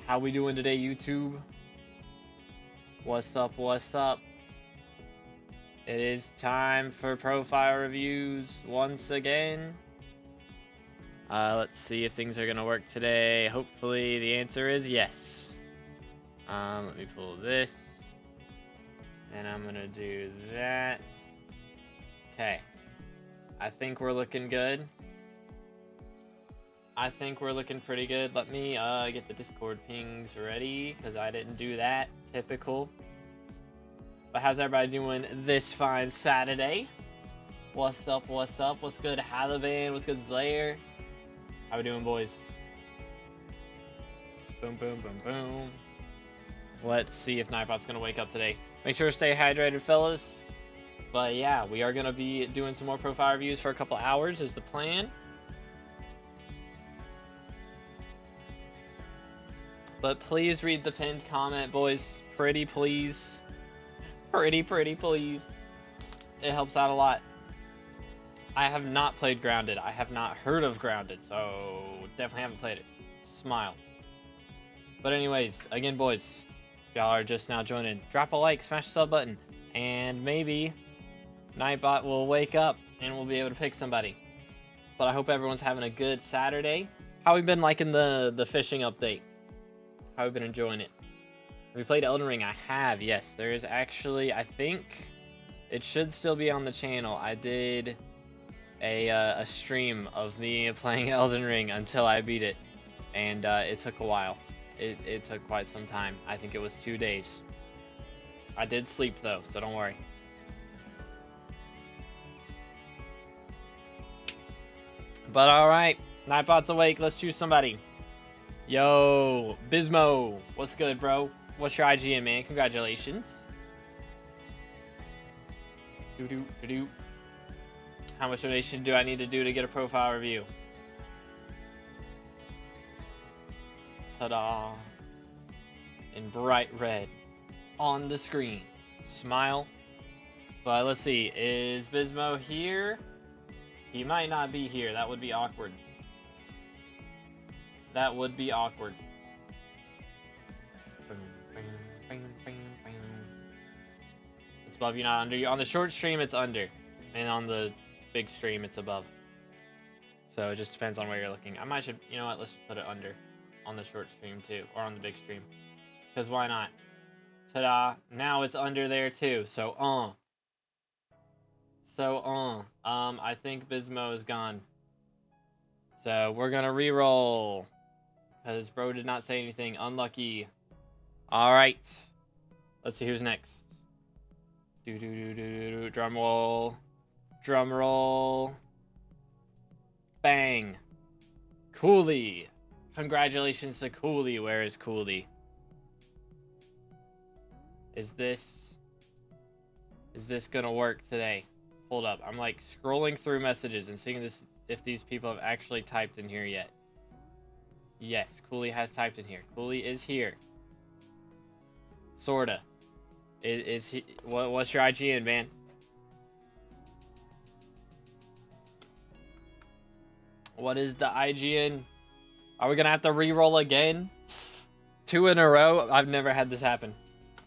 How we doing today, YouTube? What's up, what's up? It is time for profile reviews once again. Let's see if things are gonna work today. Hopefully the answer is yes. Let me pull this. And I'm gonna do that. Okay. I think we're looking good. I think we're looking pretty good. Let me get the Discord pings ready, because I didn't do that. Typical. But how's everybody doing this fine Saturday? What's up, what's up? What's good, Halavan? What's good, Slayer? How we doing, boys? Boom, boom, boom, boom. Let's see if Nightbot's going to wake up today. Make sure to stay hydrated, fellas. But yeah, we are going to be doing some more profile reviews for a couple hours is the plan. But please read the pinned comment, boys. Pretty please. Pretty please. It helps out a lot. I have not played Grounded. I have not heard of Grounded, so definitely haven't played it. Smile. But anyways, again, boys, y'all are just now joining. Drop a like, smash the sub button, and maybe Nightbot will wake up and we'll be able to pick somebody. But I hope everyone's having a good Saturday. How have we been liking the fishing update? How have we been enjoying it? Have we played Elden Ring? I have, yes. There is actually, I think it should still be on the channel. I did a stream of me playing Elden Ring until I beat it, and it took a while. It took quite some time. I think it was 2 days. I did sleep though, so don't worry. But alright, Nightbot's awake. Let's choose somebody. Yo, Bismo, what's good, bro? What's your IGN, man? Congratulations. How much donation do I need to do to get a profile review? Ta-da. In bright red on the screen. Smile. But let's see, is Bismo here? He might not be here. That would be awkward. That would be awkward. It's above you, not under you. On the short stream, it's under. And on the big stream, it's above. So it just depends on where you're looking. You know what? Let's just put it under. On the short stream, too. Or on the big stream. Because why not? Ta-da. Now it's under there, too. So, I think Bismo is gone. So, we're gonna re-roll. Because bro did not say anything. Unlucky. Alright. Let's see who's next. Drum roll. Drum roll. Bang. Cooley. Congratulations to Cooley. Where is Cooley? Is this gonna work today? Hold up. I'm like scrolling through messages and seeing this if these people have actually typed in here yet. Yes, Cooley has typed in here. Cooley is here. Sorta. Is he? What's your IGN, man? What is the IGN? Are we gonna have to re-roll again? 2 in a row? I've never had this happen.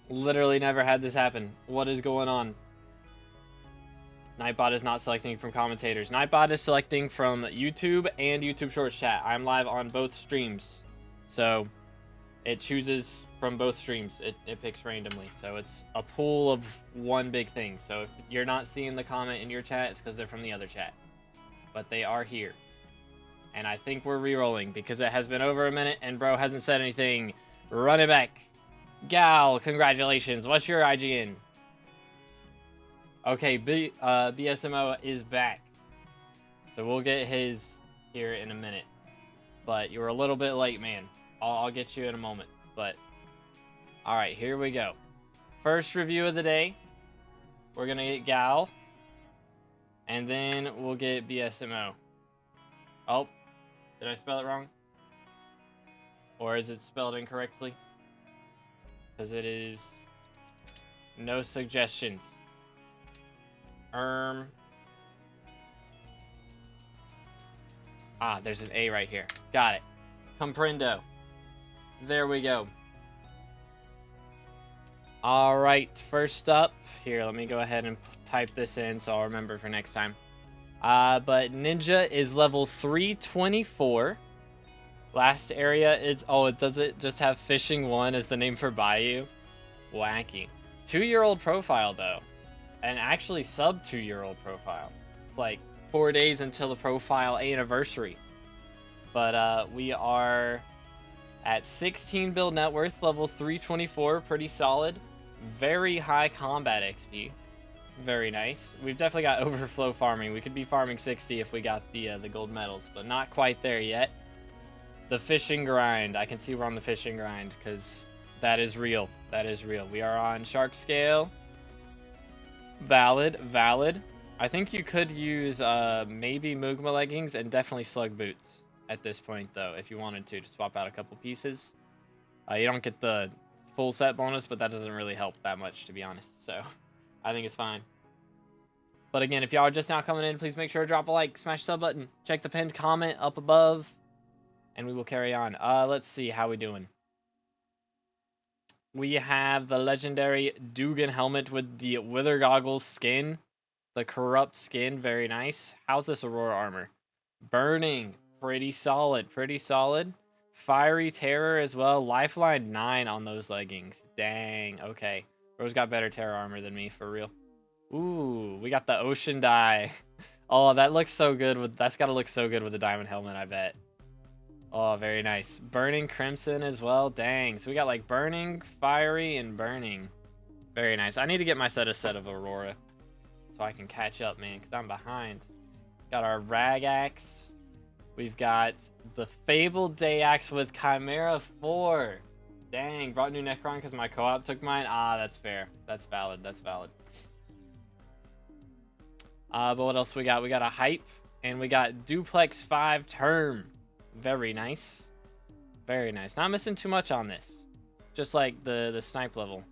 Literally never had this happen. What is going on? Nightbot is not selecting from commentators. Nightbot is selecting from YouTube and YouTube Shorts chat. I'm live on both streams. So it chooses from both streams. It picks randomly. So it's a pool of one big thing. So if you're not seeing the comment in your chat, it's because they're from the other chat. But they are here. And I think we're re-rolling because it has been over a minute and bro hasn't said anything. Run it back. Gal, congratulations. What's your IGN? Okay, BSMO is back. So we'll get his here in a minute. But you were a little bit late, man. I'll get you in a moment. But, alright, here we go. First review of the day. We're going to get Gal. And then we'll get BSMO. Oh, did I spell it wrong? Or is it spelled incorrectly? Because it is no suggestions. There's an A right here. Got it. Comprendo. There we go. All right, first up, here, let me go ahead and type this in so I'll remember for next time. But Ninja is level 324. Last area is, oh, does it just have Fishing 1 as the name for Bayou? Wacky. 2-year-old profile, though. And actually sub 2-year-old profile. It's like 4 days until the profile anniversary. But we are at 16 build net worth, level 324, pretty solid. Very high combat XP. Very nice. We've definitely got overflow farming. We could be farming 60 if we got the gold medals, but not quite there yet. The fishing grind. I can see we're on the fishing grind because that is real. That is real. We are on shark scale. Valid. Valid. I think you could use maybe Mugma leggings and definitely slug boots at this point, though, if you wanted to swap out a couple pieces. You don't get the full set bonus, but that doesn't really help that much, to be honest. So I think it's fine. But again, if y'all are just now coming in, please make sure to drop a like, smash the sub button, check the pinned comment up above, and we will carry on. Let's see how we doing. We have the legendary Dugan helmet with the Wither Goggles skin. The corrupt skin, very nice. How's this Aurora armor? Burning, pretty solid, pretty solid. Fiery Terror as well. Lifeline 9 on those leggings. Dang, okay. Bro's got better terror armor than me, for real. Ooh, we got the ocean dye. Oh, that looks so good. That's got to look so good with the diamond helmet, I bet. Oh, very nice. Burning Crimson as well. Dang, so we got like Burning, Fiery, and Burning. Very nice. I need to get my set of Aurora so I can catch up, man, because I'm behind. Got our Rag Axe. We've got the Fabled Day Axe with Chimera 4. Dang, brought new Necron because my co-op took mine. Ah, that's fair. That's valid. That's valid. But what else we got? We got a Hype, and we got Duplex 5 Term. Very nice. Very nice. Not missing too much on this. Just like the snipe level.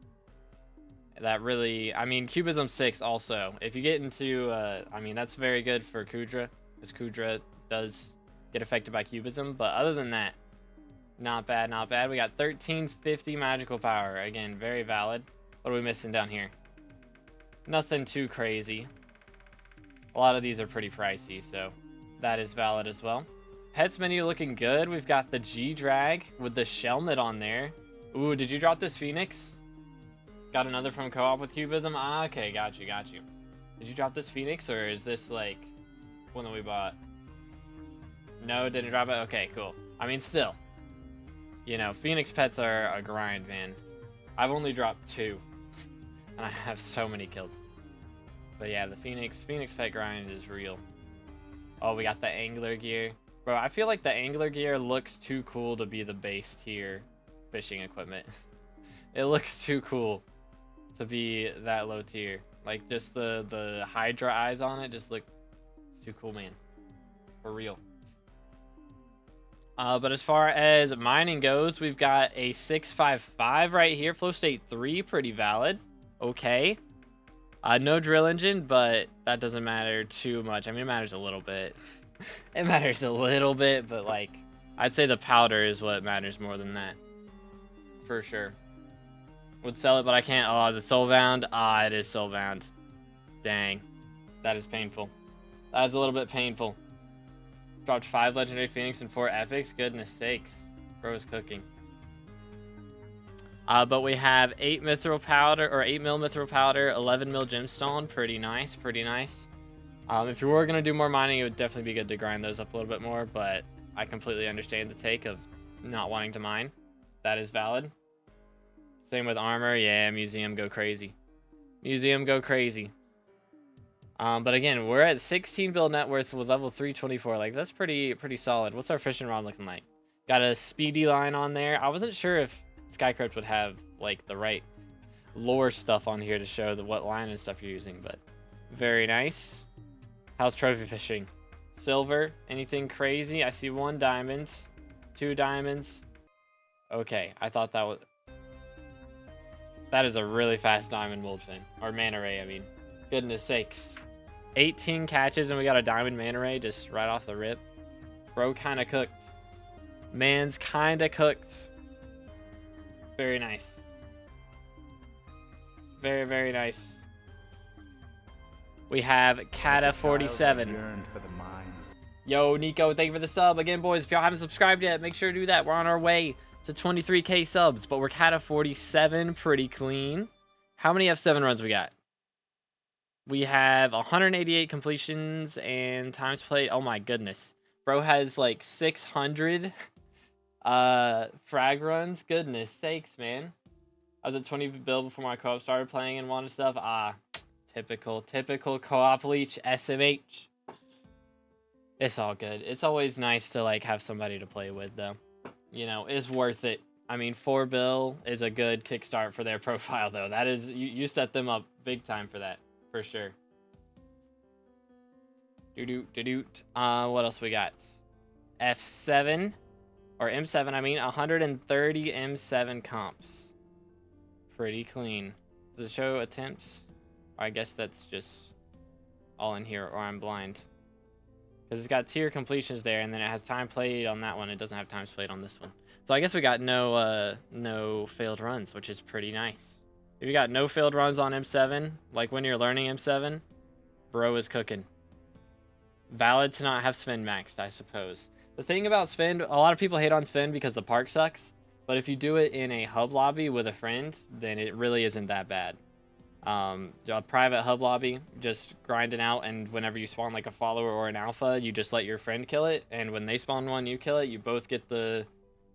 That really, I mean, Cubism 6 also. If you get into, I mean, that's very good for Kudra, because Kudra does get affected by Cubism. But other than that, not bad, not bad. We got 1350 magical power. Again, very valid. What are we missing down here? Nothing too crazy. A lot of these are pretty pricey, so that is valid as well. Pets menu looking good. We've got the G-Drag with the Shelmet on there. Ooh, did you drop this Phoenix? Got another from co-op with Cubism? Ah, okay, got you, got you. Did you drop this Phoenix, or is this, like, one that we bought? No, didn't drop it? Okay, cool. I mean, still. You know, Phoenix pets are a grind, man. I've only dropped 2. And I have so many kills. But yeah, the Phoenix pet grind is real. Oh, we got the Angler gear. Bro, I feel like the Angler gear looks too cool to be the base tier fishing equipment. It looks too cool to be that low tier. Like, just the Hydra eyes on it just look too cool, man. For real. But as far as mining goes, we've got a 655 right here. Flow state 3, pretty valid. Okay. No drill engine, but that doesn't matter too much. I mean, it matters a little bit. It matters a little bit, but like, I'd say the powder is what matters more than that. For sure. Would sell it, but I can't. Oh, is it soulbound? Ah, it is soulbound. Dang. That is painful. That is a little bit painful. Dropped 5 legendary Phoenix and 4 epics. Goodness sakes. Bro is cooking. But we have 8 mithril powder, or 8 mil mithril powder, 11 mil gemstone. Pretty nice, pretty nice. If you were going to do more mining, it would definitely be good to grind those up a little bit more, but I completely understand the take of not wanting to mine. That is valid. Same with armor. Yeah, museum go crazy. Museum go crazy. But again, we're at 16 build net worth with level 324. Like, that's pretty solid. What's our fishing rod looking like? Got a speedy line on there. I wasn't sure if SkyCrypt would have like the right lore stuff on here to show what line and stuff you're using, but very nice. How's trophy fishing? Silver? Anything crazy? I see 1 diamond, 2 diamonds. Okay, I thought that was... That is a really fast diamond moldfin. Or manta ray, I mean. Goodness sakes. 18 catches and we got a diamond manta ray just right off the rip. Bro kinda cooked. Man's kinda cooked. Very nice. Very, very nice. We have Kata47. Yo, Nico, thank you for the sub. Again, boys, if y'all haven't subscribed yet, make sure to do that. We're on our way to 23K subs, but we're Kata47, pretty clean. How many F7 runs we got? We have 188 completions and times played. Oh my goodness. Bro has like 600 frag runs. Goodness sakes, man. I was at 20 build before my co-op started playing and wanted stuff. Typical co-op leech, SMH. It's all good. It's always nice to like have somebody to play with though. You know, it's worth it. I mean, 4Bill is a good kickstart for their profile though. That is, you set them up big time for that, for sure. What else we got? F7 or M7, I mean, 130 M7 comps. Pretty clean. Does it show attempts? Or I guess that's just all in here, or I'm blind. Because it's got tier completions there, and then it has time played on that one. It doesn't have times played on this one. So I guess we got no failed runs, which is pretty nice. If you got no failed runs on M7, like when you're learning M7, bro is cooking. Valid to not have Sven maxed, I suppose. The thing about Sven, a lot of people hate on Sven because the park sucks. But if you do it in a hub lobby with a friend, then it really isn't that bad. A private hub lobby, just grinding out, and whenever you spawn like a follower or an alpha, you just let your friend kill it, and when they spawn one, you kill it, you both get the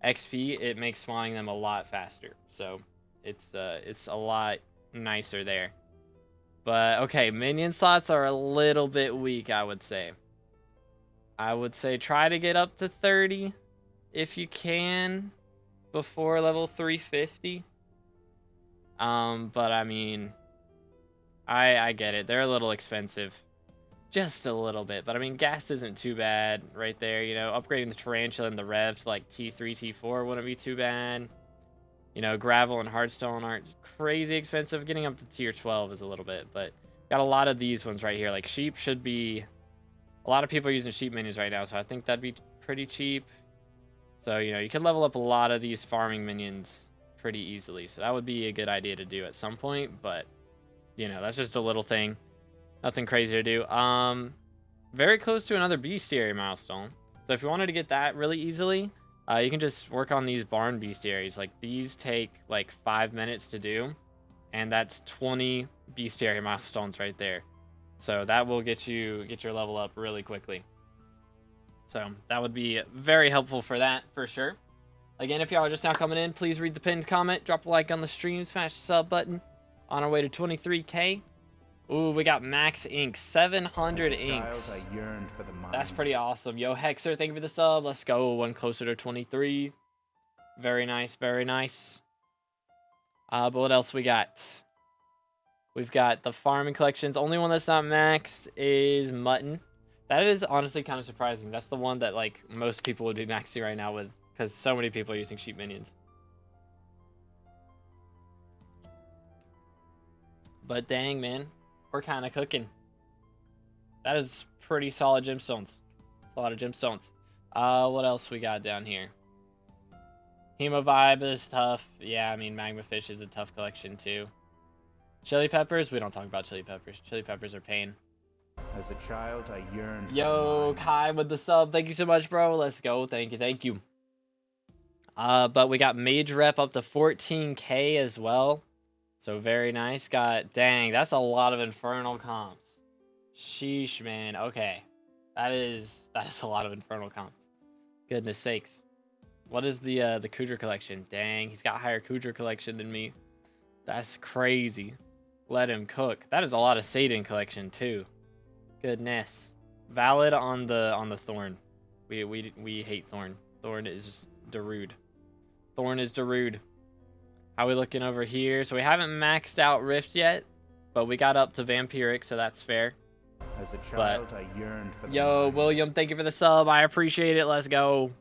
XP. It makes spawning them a lot faster, so it's a lot nicer there. But okay, minion slots are a little bit weak, I would say. Try to get up to 30 if you can before level 350. But I mean, I get it. They're a little expensive. Just a little bit. But I mean, gas isn't too bad right there. You know, upgrading the Tarantula and the Rev to like T3, T4 wouldn't be too bad. You know, gravel and hardstone aren't crazy expensive. Getting up to tier 12 is a little bit. But got a lot of these ones right here. Like sheep should be... A lot of people are using sheep minions right now. So I think that'd be pretty cheap. So, you know, you could level up a lot of these farming minions pretty easily. So that would be a good idea to do at some point, but you know, that's just a little thing. Nothing crazy to do. Very close to another bestiary milestone. So if you wanted to get that really easily, you can just work on these barn bestiaries. Like these take like 5 minutes to do, and that's 20 bestiary milestones right there. So that will get your level up really quickly. So that would be very helpful for that, for sure. Again, if y'all are just now coming in, please read the pinned comment, drop a like on the stream, smash the sub button. On our way to 23K. Ooh, we got max ink, 700 inks. That's pretty awesome. Yo, Hexer, thank you for the sub. Let's go, one closer to 23. Very nice, very nice. But what else we got? We've got the farming collections. Only one that's not maxed is mutton. That is honestly kind of surprising. That's the one that like most people would be maxing right now with, because so many people are using sheep minions. But dang, man, we're kind of cooking. That is pretty solid gemstones. It's a lot of gemstones. What else we got down here? Hemovibe is tough. Yeah, I mean, Magma Fish is a tough collection too. Chili peppers? We don't talk about chili peppers. Chili peppers are pain. As a child, I yearned. Yo, Kai with the sub. Thank you so much, bro. Let's go. Thank you. But we got mage rep up to 14K as well. So very nice. Dang, that's a lot of infernal comps. Sheesh, man. Okay. That is a lot of infernal comps. Goodness sakes. What is the Kudra collection? Dang, he's got higher Kudra collection than me. That's crazy. Let him cook. That is a lot of Satan collection too. Goodness. Valid on the Thorn. We hate Thorn. Thorn is Darude. Thorn is Darude. How we looking over here? So we haven't maxed out Rift yet, but we got up to Vampiric, so that's fair. As a child, I yearned for the Yo, mines. William, thank you for the sub. I appreciate it. Let's go.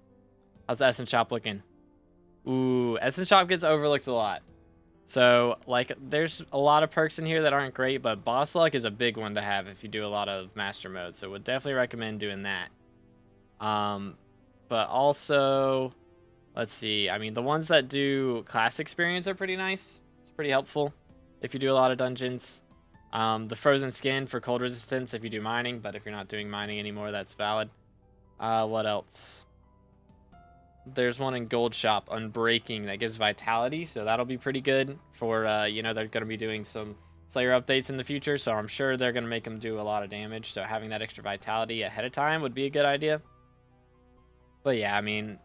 How's the Essence Shop looking? Ooh, Essence Shop gets overlooked a lot. So, like, there's a lot of perks in here that aren't great, but Boss Luck is a big one to have if you do a lot of Master Mode. So, would definitely recommend doing that. But also, Let's see. I mean, the ones that do class experience are pretty nice. It's pretty helpful if you do a lot of dungeons. The frozen skin for cold resistance if you do mining, but if you're not doing mining anymore, that's valid. What else? There's one in Gold Shop, Unbreaking, that gives vitality, so that'll be pretty good for, you know, they're going to be doing some Slayer updates in the future, so I'm sure they're going to make them do a lot of damage, so having that extra vitality ahead of time would be a good idea. But yeah, I mean,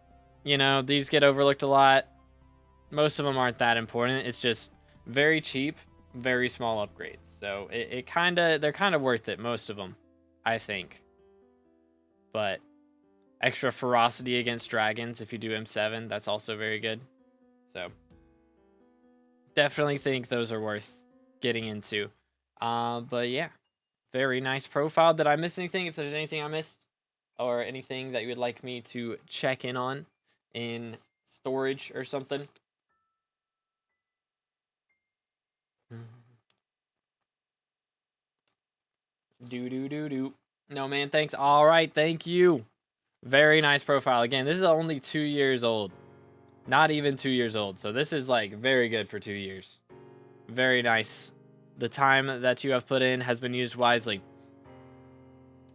you know, these get overlooked a lot. Most of them aren't that important. It's just very cheap, very small upgrades. So they're kind of worth it, most of them, I think. But extra ferocity against dragons if you do M7, that's also very good. So definitely think those are worth getting into. But yeah, very nice profile. Did I miss anything? If there's anything I missed or anything that you would like me to check in on in storage or something. Do. No, man, thanks. All right, thank you. Very nice profile. Again, this is only 2 years old. Not even 2 years old. So this is like very good for 2 years. Very nice. The time that you have put in has been used wisely.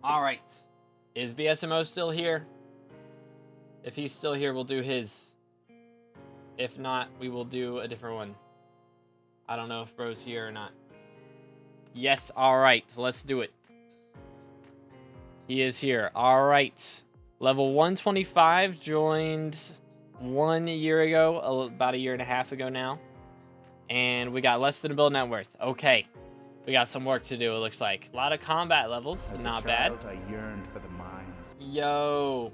All right. Is BSMO still here? If he's still here, we'll do his. If not, we will do a different one. I don't know if bro's here or not. Yes, all right. Let's do it. He is here. All right. Level 125, joined 1 year ago, about a year and a half ago now. And we got less than a build net worth. Okay. We got some work to do, it looks like. A lot of combat levels, not bad. I yearned for the mines. Yo.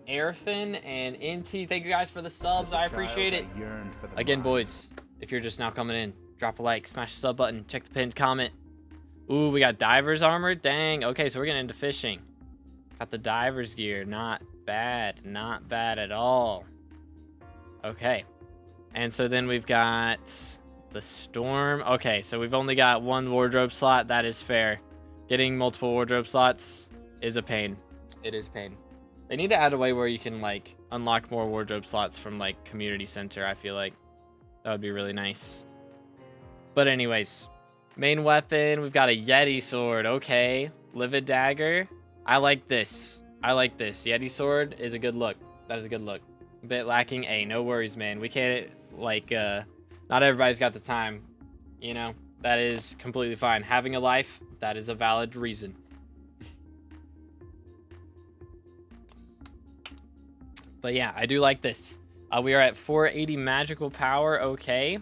Airfin and NT, thank you guys for the subs. I appreciate it. Again, boys, if you're just now coming in, drop a like, smash the sub button, check the pinned comment. Ooh, we got diver's armor. Dang. Okay, so we're getting into fishing. Got the diver's gear. Not bad. Not bad at all. Okay. And so then we've got the storm. Okay, so we've only got one wardrobe slot. That is fair. Getting multiple wardrobe slots is a pain. It is pain. They need to add a way where you can, like, unlock more wardrobe slots from, like, community center, I feel like. That would be really nice. But anyways, main weapon, we've got a Yeti sword. Okay. Livid dagger. I like this. I like this. Yeti sword is a good look. That is a good look. A bit lacking. Hey, no worries, man. We can't, like, not everybody's got the time. You know? That is completely fine. Having a life, that is a valid reason. But yeah, I do like this. We are at 480 magical power. Okay.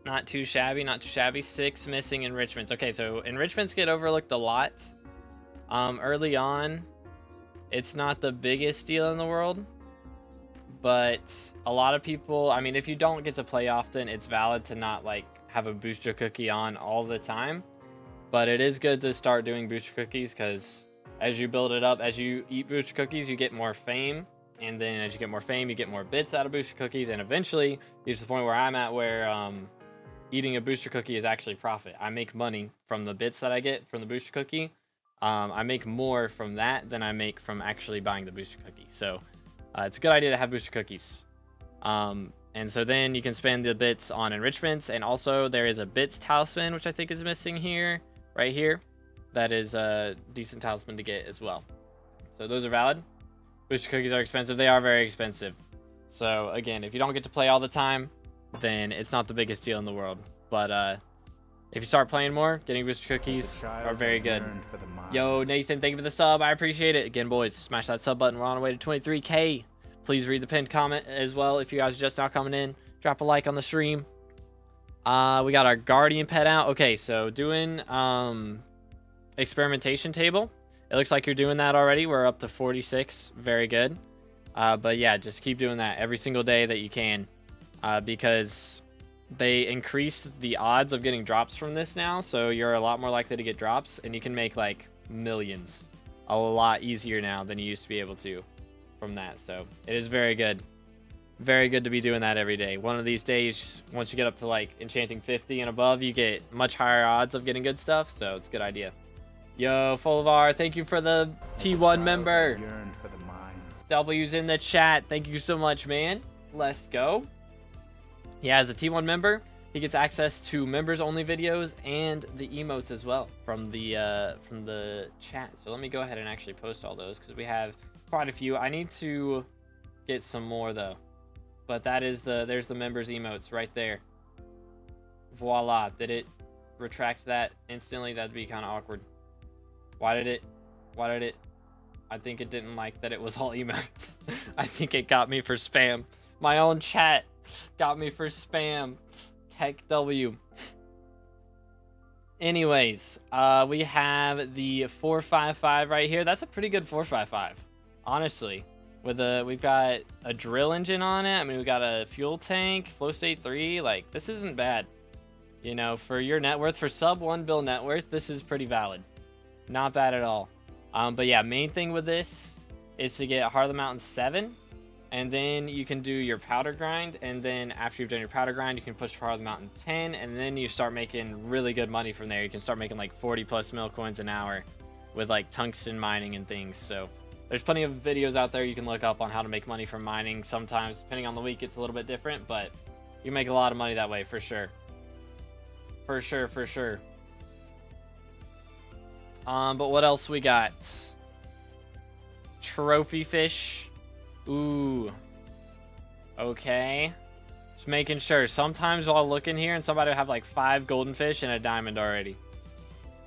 Not too shabby, not too shabby. 6 missing enrichments. Okay, so enrichments get overlooked a lot. Early on, it's not the biggest deal in the world. But a lot of people, I mean, if you don't get to play often, it's valid to not, like, have a booster cookie on all the time. But it is good to start doing booster cookies because as you build it up, as you eat booster cookies, you get more fame. And then as you get more fame, you get more bits out of booster cookies. And eventually, you get to the point where I'm at where eating a booster cookie is actually profit. I make money from the bits that I get from the booster cookie. I make more from that than I make from actually buying the booster cookie. So it's a good idea to have booster cookies. And so then you can spend the bits on enrichments. And also there is a bits talisman, which I think is missing here, right here. That is a decent talisman to get as well. So those are valid. Booster cookies are expensive. They are very expensive. So again, if you don't get to play all the time, then it's not the biggest deal in the world. But if you start playing more, getting booster cookies are very good. Yo, Nathan, thank you for the sub. I appreciate it. Again, boys, smash that sub button. We're on our way to 23K. Please read the pinned comment as well if you guys are just now coming in. Drop a like on the stream. We got our guardian pet out. Okay, so doing experimentation table. It looks like you're doing that already. We're up to 46. Very good. But yeah, just keep doing that every single day that you can. Because they increased the odds of getting drops from this now. So you're a lot more likely to get drops. And you can make like millions. A lot easier now than you used to be able to from that. So it is very good. Very good to be doing that every day. One of these days, once you get up to like enchanting 50 and above, you get much higher odds of getting good stuff. So it's a good idea. Yo, Folvar, thank you for the T1 member. Yearned for the mines. W's in the chat. Thank you so much, man. Let's go. He has a T1 member. He gets access to members-only videos and the emotes as well from the chat. So let me go ahead and actually post all those because we have quite a few. I need to get some more though. But that is there's the members emotes right there. Voila. Did it retract that instantly? That'd be kind of awkward. Why did it? I think it didn't like that it was all emotes. I think it got me for spam. My own chat got me for spam. Heck W. Anyways, we have the 455 right here. That's a pretty good 455, honestly. We've got a drill engine on it. I mean, we got a fuel tank, flow state 3. Like, this isn't bad. You know, for your net worth, for sub 1 bill net worth, this is pretty valid. Not bad at all. But yeah, main thing with this is to get Heart of the Mountain 7. And then you can do your powder grind. And then after you've done your powder grind, you can push for Heart of the Mountain 10. And then you start making really good money from there. You can start making like 40 plus mil coins an hour with like tungsten mining and things. So there's plenty of videos out there you can look up on how to make money from mining. Sometimes, depending on the week, it's a little bit different. But you make a lot of money that way for sure. For sure, for sure. But what else we got? Trophy fish. Ooh. Okay. Just making sure. Sometimes I'll look in here and somebody will have like 5 golden fish and a diamond already.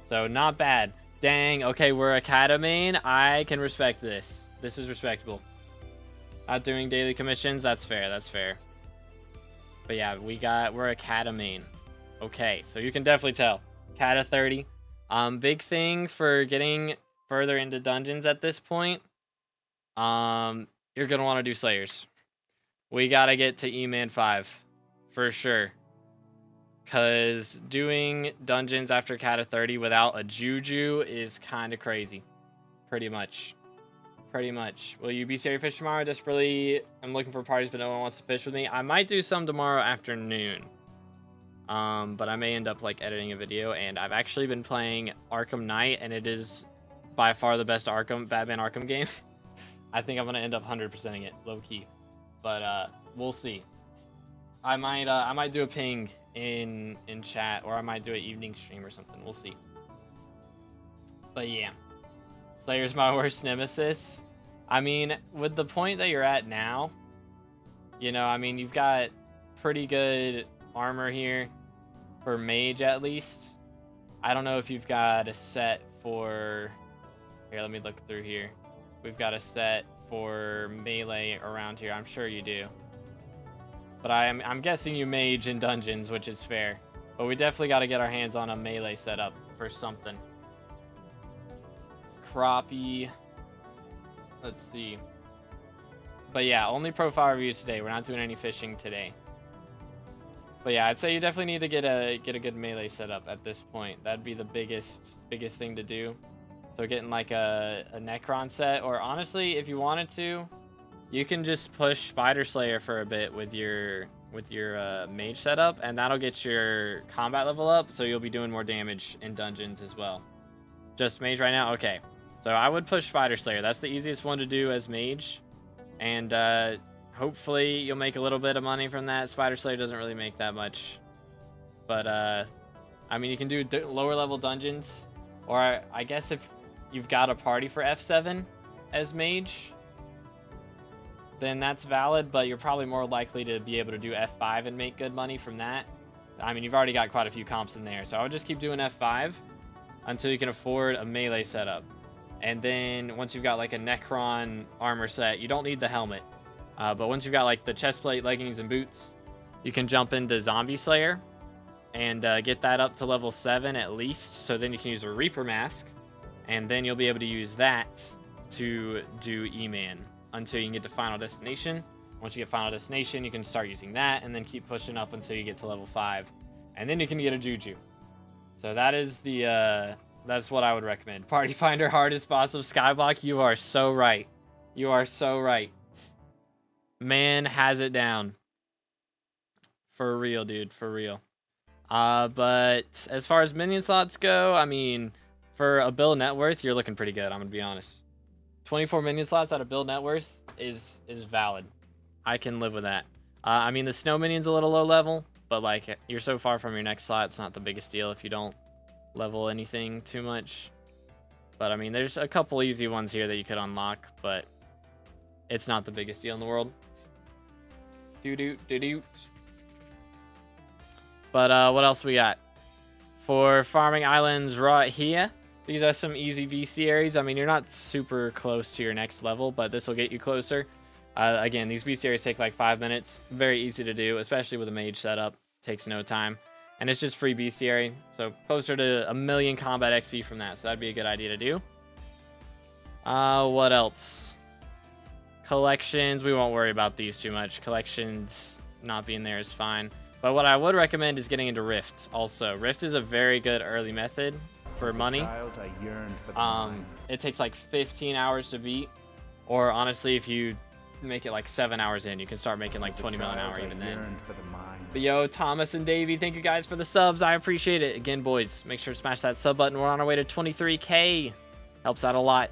So not bad. Dang. Okay, we're a Catamine. I can respect this. This is respectable. Not doing daily commissions. That's fair. That's fair. But yeah, we're a Catamine. Okay, so you can definitely tell. Cata 30. Big thing for getting further into dungeons at this point. You're gonna want to do Slayers. We gotta get to E-Man 5 for sure. Cause doing dungeons after Cata 30 without a Juju is kind of crazy. Pretty much. Pretty much. Will you be serious fish tomorrow? Desperately, I'm looking for parties, but no one wants to fish with me. I might do some tomorrow afternoon. But I may end up like editing a video, and I've actually been playing Arkham Knight, and it is by far the best Batman Arkham game. I think I'm gonna end up 100%ing it, low key. But we'll see. I might do a ping in chat, or I might do an evening stream or something. We'll see. But yeah, Slayer's my worst nemesis. I mean, with the point that you're at now, you know, I mean, you've got pretty good armor here. For mage, at least. I don't know if you've got a set for... Here, let me look through here. We've got a set for melee around here. I'm sure you do. But I'm guessing you mage in dungeons, which is fair. But we definitely got to get our hands on a melee setup for something. Crappie. Let's see. But yeah, only profile reviews today. We're not doing any fishing today. But yeah, I'd say you definitely need to get a good melee setup at this point. That'd be the biggest thing to do. So getting like a Necron set, or honestly, if you wanted to, you can just push Spider Slayer for a bit with your mage setup, and that'll get your combat level up, so you'll be doing more damage in dungeons as well. Just mage right now? Okay. So I would push Spider Slayer. That's the easiest one to do as mage. And hopefully you'll make a little bit of money from that. Spider Slayer doesn't really make that much. But, I mean, you can do lower level dungeons. Or I guess if you've got a party for F7 as mage, then that's valid. But you're probably more likely to be able to do F5 and make good money from that. I mean, you've already got quite a few comps in there. So I would just keep doing F5 until you can afford a melee setup. And then once you've got like a Necron armor set, you don't need the helmet. But once you've got like the chest plate, leggings, and boots, you can jump into Zombie Slayer and get that up to level 7 at least. So then you can use a Reaper Mask, and then you'll be able to use that to do E-Man until you can get to Final Destination. Once you get Final Destination, you can start using that and then keep pushing up until you get to level 5. And then you can get a Juju. So that is the, that's what I would recommend. Party Finder, hardest boss of SkyBlock. You are so right. You are so right. Man has it down. For real, dude. For real. But as far as minion slots go, I mean, for a bill net worth, you're looking pretty good. I'm going to be honest. 24 minion slots out of build net worth is valid. I can live with that. I mean, the snow minion's a little low level, but like you're so far from your next slot, it's not the biggest deal if you don't level anything too much. But I mean, there's a couple easy ones here that you could unlock, but it's not the biggest deal in the world. But what else we got? For farming islands right here, these are some easy bestiaries. I mean, you're not super close to your next level, but this will get you closer. Again, these bestiaries take like 5 minutes. Very easy to do, especially with a mage setup. Takes no time. And it's just free bestiary, so closer to 1,000,000 combat XP from that, so that'd be a good idea to do. What else? Collections, we won't worry about these too much. Collections not being there is fine. But what I would recommend is getting into Rift also. Rift is a very good early method for money. It takes like 15 hours to beat, or honestly, if you make it like 7 hours in, you can start making like 20 mil an hour even then. But yo, Thomas and Davey, thank you guys for the subs. I appreciate it. Again, boys, make sure to smash that sub button. We're on our way to 23K. Helps out a lot.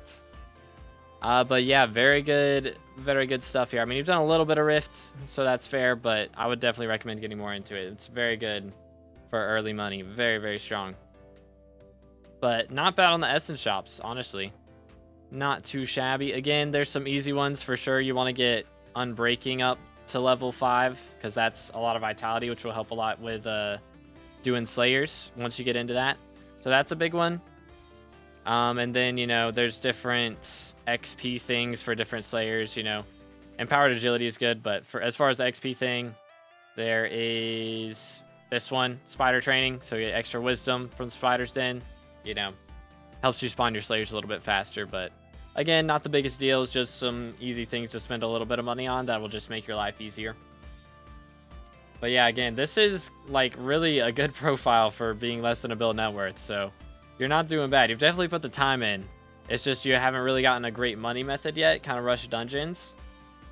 But yeah, very good stuff here. I mean, you've done a little bit of Rift, so that's fair, but I would definitely recommend getting more into it. It's very good for early money. Very, very strong. But not bad on the Essence shops, honestly. Not too shabby. Again, there's some easy ones for sure. You want to get Unbreaking up to level 5, because that's a lot of vitality, which will help a lot with doing Slayers once you get into that. So that's a big one. And then, you know, there's different XP things for different Slayers, you know. Empowered Agility is good, but for as far as the XP thing, there is this one, Spider Training. So you get extra wisdom from Spider's Den, you know. Helps you spawn your Slayers a little bit faster, but again, not the biggest deal. It's just some easy things to spend a little bit of money on that will just make your life easier. But yeah, again, this is like really a good profile for being less than a build net worth, so you're not doing bad. You've definitely put the time in. It's just you haven't really gotten a great money method yet, kind of rush dungeons.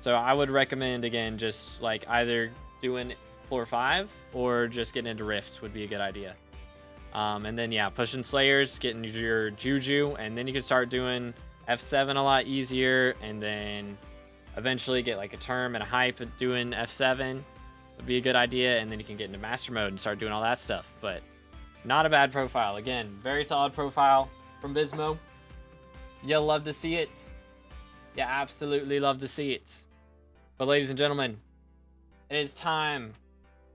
So I would recommend, again, just like either doing floor 5 or just getting into Rifts would be a good idea. And then, yeah, pushing Slayers, getting your Juju, and then you can start doing F7 a lot easier, and then eventually get like a Term and a Hype doing F7 would be a good idea, and then you can get into Master Mode and start doing all that stuff. But not a bad profile. Again, very solid profile from Bismo. You'll love to see it. You absolutely love to see it. But ladies and gentlemen, it is time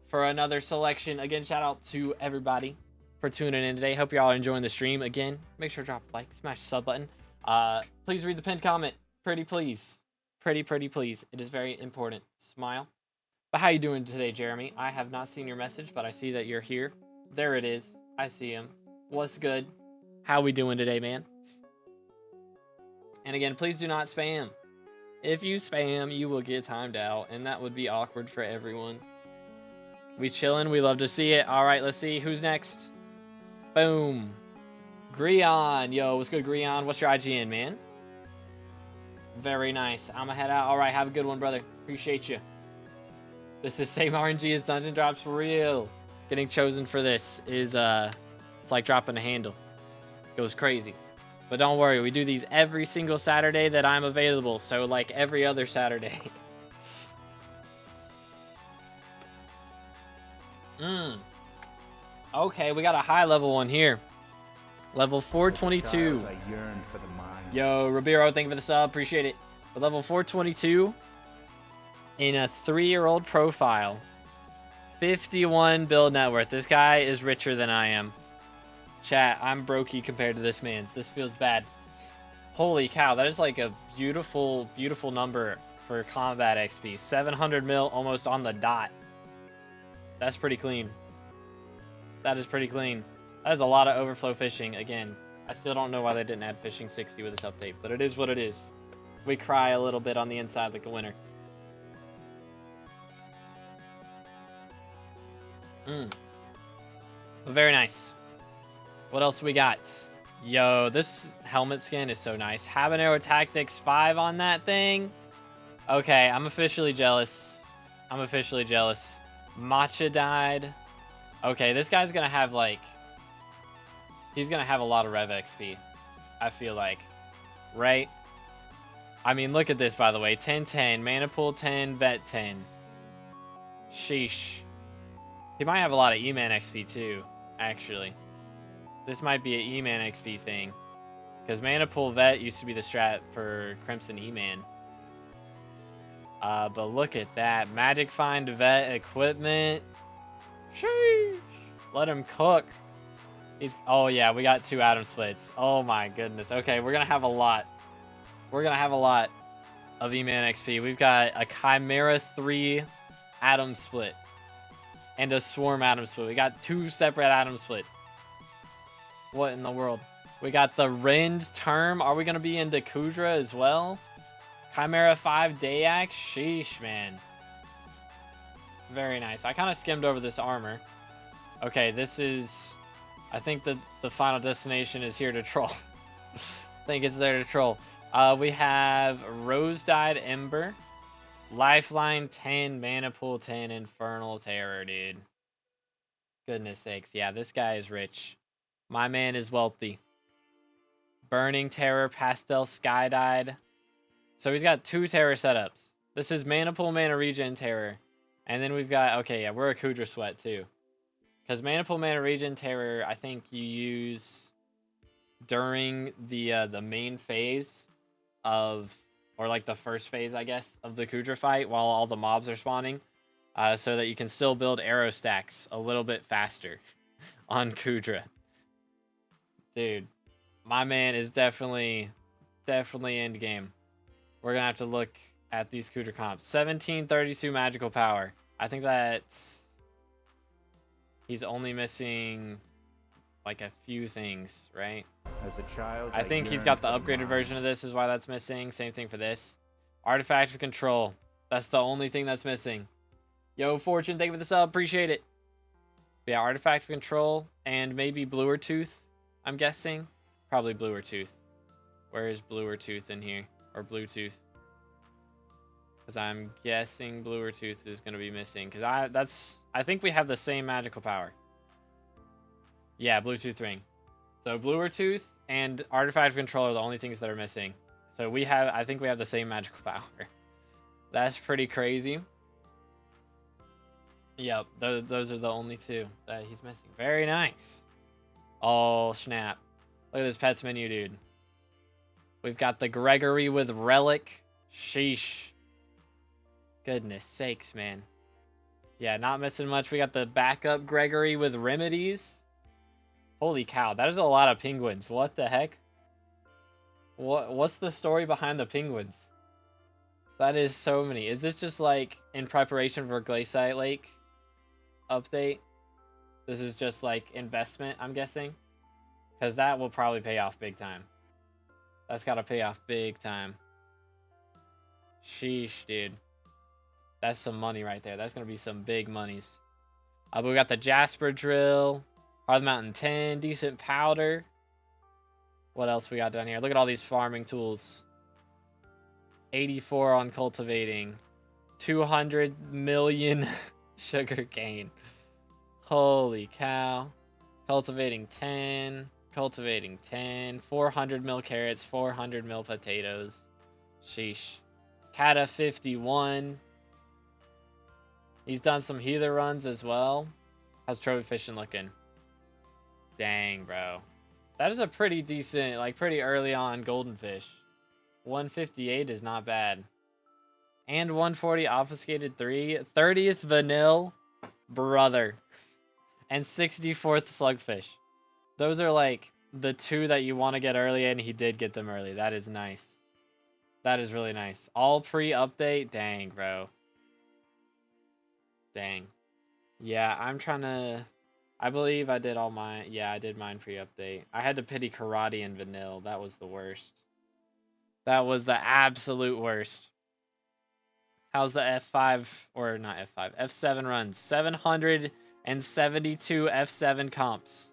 for another selection. Again, shout out to everybody for tuning in today. Hope you're all enjoying the stream. Again, make sure to drop a like, smash the sub button. Please read the pinned comment. Pretty please. Pretty please. It is very important. Smile. But how you doing today, Jeremy? I have not seen your message, but I see that you're here. There it is. I see him. What's good? How we doing today, man? And again, please do not spam. If you spam, you will get timed out, and that would be awkward for everyone. We chilling. We love to see it. All right, let's see. Who's next? Boom. Grion. Yo, what's good, Grion? What's your IGN, man? Very nice. I'm gonna head out. All right, have a good one, brother. Appreciate you. This is same RNG as Dungeon Drops for real. Getting chosen for this is, it's like dropping a handle. It goes crazy. But don't worry, we do these every single Saturday that I'm available. So like every other Saturday. Okay, we got a high level one here. Level 422. Yo, Ribeiro, thank you for the sub. Appreciate it. But level 422 in a 3-year-old profile. 51 build net worth. This guy is richer than I am. Chat, I'm brokey compared to this man's. This feels bad. Holy cow, that is like a beautiful, beautiful number for combat XP. 700 mil almost on the dot. That's pretty clean. That is pretty clean. That is a lot of overflow fishing. Again, I still don't know why they didn't add fishing 60 with this update, but it is what it is. We cry a little bit on the inside like a winner. Very nice. What else we got? Yo, this helmet skin is so nice. Habanero Tactics 5 on that thing. Okay, I'm officially jealous. I'm officially jealous. Matcha died. Okay, this guy's gonna have like... He's gonna have a lot of Rev XP. I feel like. Right? I mean, look at this, by the way. 10-10, mana pool 10, vet 10. Sheesh. He might have a lot of E-Man XP too, actually. This might be an E-Man XP thing. Because mana pool vet used to be the strat for Crimson E-Man. But look at that. Magic Find vet equipment. Sheesh. Let him cook. Oh yeah, we got 2 Atom Splits. Oh my goodness. Okay, we're going to have a lot. We're going to have a lot of E-Man XP. We've got a Chimera 3 Atom Split. And a Swarm Atom Split. We got 2 separate Atom Split. What in the world? We got the Rend Term. Are we going to be into Kudra as well? Chimera 5 Dayak. Sheesh, man. Very nice. I kind of skimmed over this armor. Okay, this is... I think the final destination is here to troll. I think it's there to troll. We have Rose Dyed Ember. Lifeline 10, Mana Pool 10, Infernal Terror, dude. Goodness sakes. Yeah, this guy is rich. My man is wealthy. Burning Terror, Pastel Sky Dyed. So he's got 2 Terror setups. This is Mana Pool, Mana Regen Terror. And then we've got... Okay, yeah, we're a Kudra Sweat, too. Because Mana Pool, Mana Regen Terror, I think you use during the main phase of... Or like the first phase, I guess, of the Kudra fight while all the mobs are spawning. So that you can still build arrow stacks a little bit faster on Kudra. Dude, my man is definitely end game. We're going to have to look at these Kudra comps. 1732 magical power. I think that's... He's only missing like a few things, right? As a child, I think he's got the upgraded version of this is why that's missing. Same thing for this. Artifact of Control. That's the only thing that's missing. Yo, Fortune, thank you for the sub. Appreciate it. But yeah, Artifact of Control and maybe Bluer Tooth, I'm guessing. Probably Bluer Tooth. Where is Bluer Tooth in here? Or Bluetooth? Because I'm guessing Bluer Tooth is going to be missing. Because I think we have the same magical power. Yeah, Bluetooth ring. So Bluer Tooth and Artifact of Control are the only things that are missing. So I think we have the same magical power. That's pretty crazy. Yep, those are the only 2 that he's missing. Very nice. Oh, snap. Look at this pets menu, dude. We've got the Gregory with Relic. Sheesh. Goodness sakes, man. Yeah, not missing much. We got the backup Gregory with Remedies. Holy cow, that is a lot of penguins. What the heck? What's the story behind the penguins? That is so many. Is this just like in preparation for Glaciate Lake update? This is just like investment, I'm guessing. Because that will probably pay off big time. That's got to pay off big time. Sheesh, dude. That's some money right there. That's going to be some big monies. But we got the Jasper Drill. Hearth Mountain 10. Decent Powder. What else we got down here? Look at all these farming tools. 84 on cultivating. 200 million sugar cane. Holy cow. Cultivating 10. Cultivating 10. 400 mil carrots. 400 mil potatoes. Sheesh. Kata 51. He's done some healer runs as well. How's trophy fishing looking? Dang, bro. That is a pretty decent, like pretty early on golden fish. 158 is not bad. And 140 obfuscated 3. 30th vanille. Brother. And 64th slugfish. Those are like the 2 that you want to get early, and he did get them early. That is nice. That is really nice. All pre-update? Dang, bro. Dang. Yeah, I'm trying to... I believe I did all mine. Yeah, I did mine pre-update. I had to pity Karate and Vanille. That was the worst. That was the absolute worst. How's the F5, or not F5, F7 runs? 772 F7 comps.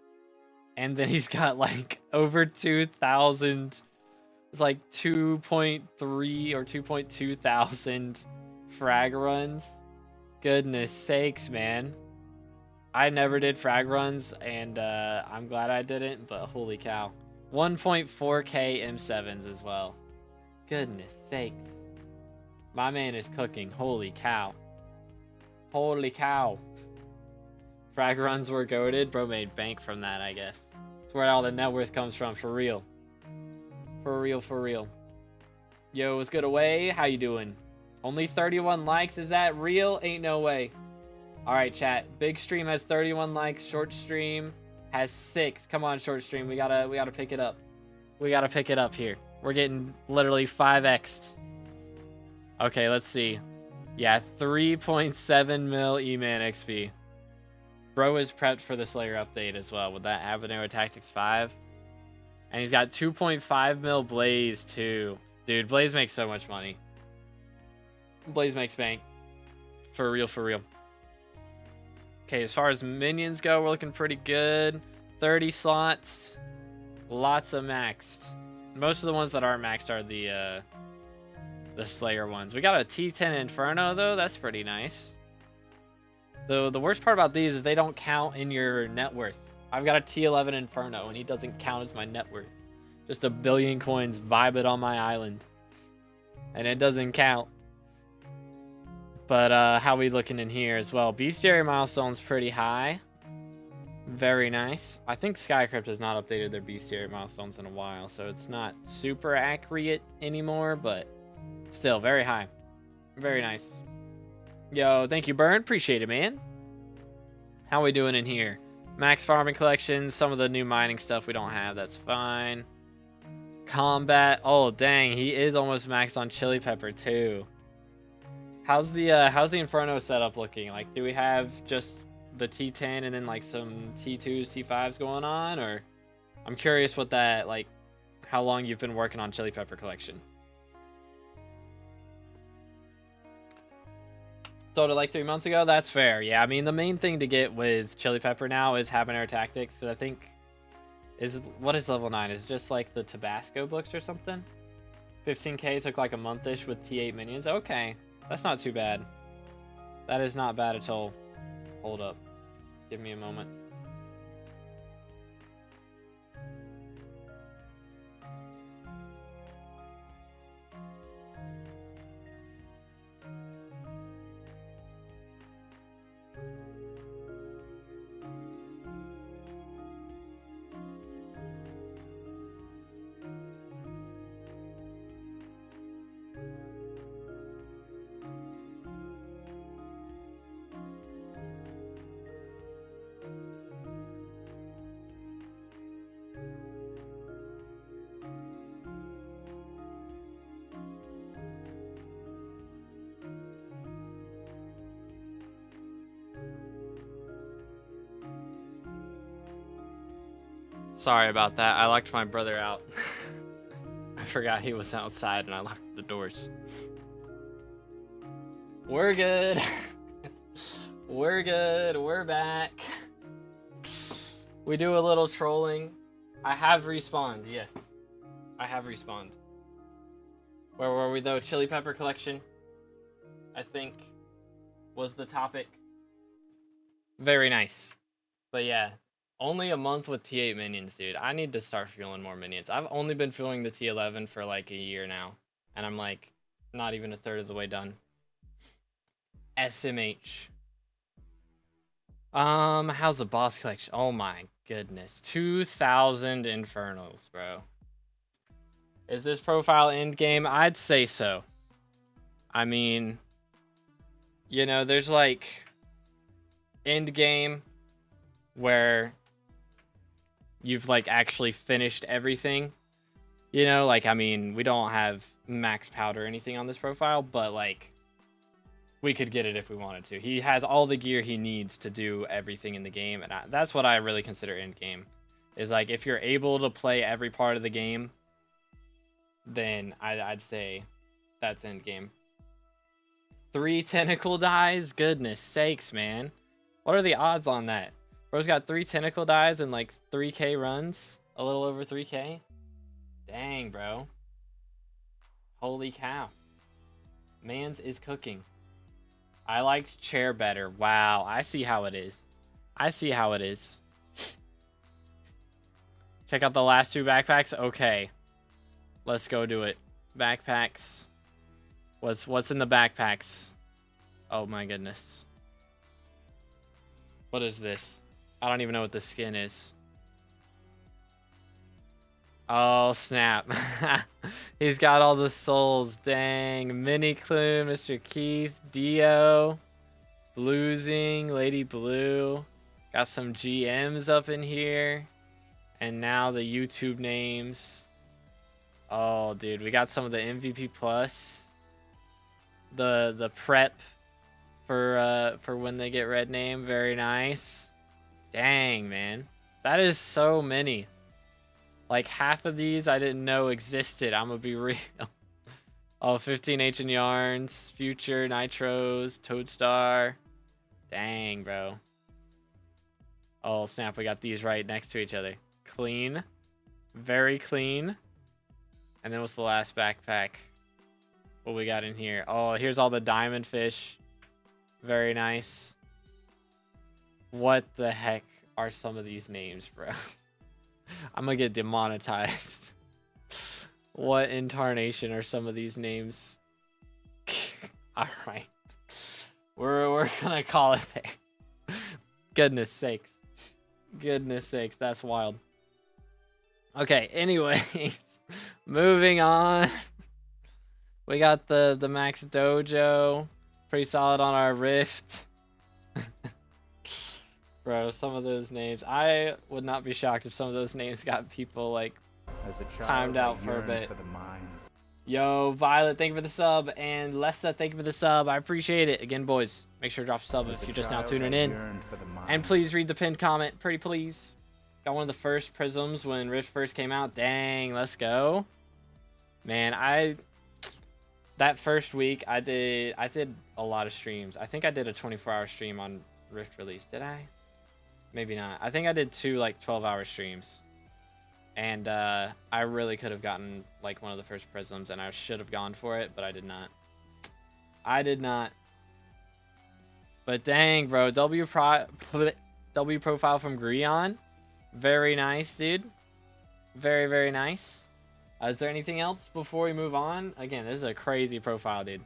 And then he's got like over 2,000. It's like 2.3 or 2.2 thousand frag runs. Goodness sakes, man. I never did frag runs, and I'm glad I didn't, but holy cow. 1.4k M7s as well. Goodness sakes. My man is cooking. Holy cow. Holy cow. Frag runs were goated. Bro made bank from that, I guess. That's where all the net worth comes from, for real. For real, for real. Yo, what's good away? How you doing? Only 31 likes? Is that real? Ain't no way. Alright, chat. Big stream has 31 likes. Short stream has 6. Come on, short stream. We gotta pick it up. We gotta pick it up here. We're getting literally 5x'd. Okay, let's see. Yeah, 3.7 mil E-Man XP. Bro is prepped for the Slayer update as well with that Habanero Tactics 5. And he's got 2.5 mil Blaze too. Dude, Blaze makes so much money. Blaze makes bank. For real, for real. Okay, as far as minions go, we're looking pretty good. 30 slots. Lots of maxed. Most of the ones that aren't maxed are the Slayer ones. We got a T10 Inferno, though. That's pretty nice. The worst part about these is they don't count in your net worth. I've got a T11 Inferno, and he doesn't count as my net worth. Just a billion coins vibing on my island. And it doesn't count. But how we looking in here as well? Bestiary milestone's pretty high. Very nice. I think Skycrypt has not updated their Bestiary milestones in a while, so it's not super accurate anymore, but still very high. Very nice. Yo, thank you, Burn. Appreciate it, man. How we doing in here? Max farming collections. Some of the new mining stuff we don't have. That's fine. Combat. Oh, dang. He is almost maxed on Chili Pepper, too. How's the Inferno setup looking? Like, do we have just the T10 and then like some T2s, T5s going on? Or I'm curious what that, like, how long you've been working on Chili Pepper collection. Sold it like 3 months ago? That's fair. Yeah, I mean, the main thing to get with Chili Pepper now is Habanero Tactics, because I think, what is level 9? Is it just like the Tabasco books or something? 15k took like a month-ish with T8 minions. Okay, that's not too bad. That is not bad at all. Hold up. Give me a moment. Sorry about that. I locked my brother out. I forgot he was outside and I locked the doors. We're good. We're good. We're back. We do a little trolling. I have respawned. Yes. I have respawned. Where were we though? Chili Pepper collection, I think, was the topic. Very nice. But yeah. Only a month with T8 minions, dude. I need to start fueling more minions. I've only been fueling the T11 for like a year now. And I'm like, not even a third of the way done. SMH. How's the boss collection? Oh my goodness. 2,000 Infernals, bro. Is this profile end game? I'd say so. I mean, you know, there's like end game where you've like actually finished everything, you know, like, I mean, we don't have max powder or anything on this profile, but like we could get it if we wanted to. He has all the gear he needs to do everything in the game, and that's what I really consider end game, is like if you're able to play every part of the game, then I'd say that's end game. 3 tentacle dies? Goodness sakes, man. What are the odds on that? Bro's got 3 tentacle dies and like 3k runs. A little over 3k. Dang, bro. Holy cow. Mans is cooking. I liked chair better. Wow, I see how it is. I see how it is. Check out the last 2 backpacks. Okay. Let's go do it. Backpacks. What's in the backpacks? Oh my goodness. What is this? I don't even know what the skin is. Oh snap. He's got all the souls. Dang. Mini Clune, Mr. Keith, Dio, Bluesing, Lady Blue. Got some GMs up in here. And now the YouTube names. Oh dude, we got some of the MVP plus. The prep for when they get red name. Very nice. Dang, man. That is so many. Like half of these I didn't know existed. I'm gonna be real. Oh, 15 Ancient Yarns, Future, Nitros, Toadstar. Dang, bro. Oh, snap. We got these right next to each other. Clean. Very clean. And then what's the last backpack? What we got in here? Oh, here's all the diamond fish. Very nice. What the heck are some of these names, bro? I'm gonna get demonetized. What in tarnation are some of these names? All right, we're gonna call it there. Goodness sakes, that's wild. Okay, anyways, moving on. We got the Max Dojo, pretty solid on our Rift. Bro, some of those names, I would not be shocked if some of those names got people like timed out for a bit. Yo, Violet, thank you for the sub, and Lessa, thank you for the sub. I appreciate it. Again, boys, make sure to drop a sub if you're just now tuning in. And please read the pinned comment, pretty please. Got one of the first prisms when Rift first came out. Dang, let's go. Man, that first week I did a lot of streams. I think I did a 24-hour stream on Rift release. Did I? Maybe not. I think I did 2 like 12-hour streams. And I really could have gotten like one of the first prisms, and I should have gone for it, but I did not. But dang, bro, W profile from Grion. Very nice, dude. Very, very nice. Is there anything else before we move on? Again, this is a crazy profile, dude.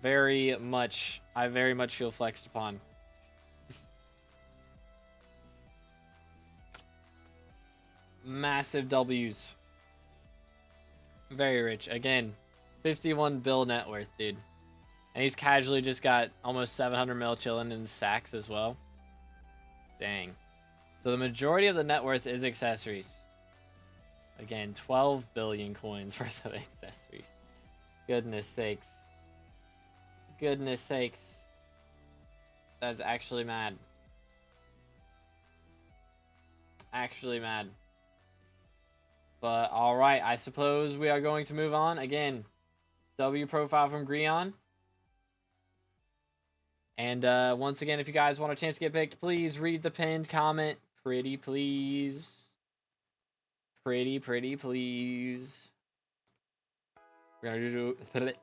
I very much feel flexed upon. Massive W's. Very rich. Again, 51 bill net worth, dude. And he's casually just got almost 700 mil chilling in the sacks as well. Dang. So the majority of the net worth is accessories. Again, 12 billion coins worth of accessories. Goodness sakes. Goodness sakes. That's actually mad. Actually mad. But alright, I suppose we are going to move on. Again, W profile from Grion. And once again, if you guys want a chance to get picked, please read the pinned comment. Pretty please. Pretty please. We're gonna do I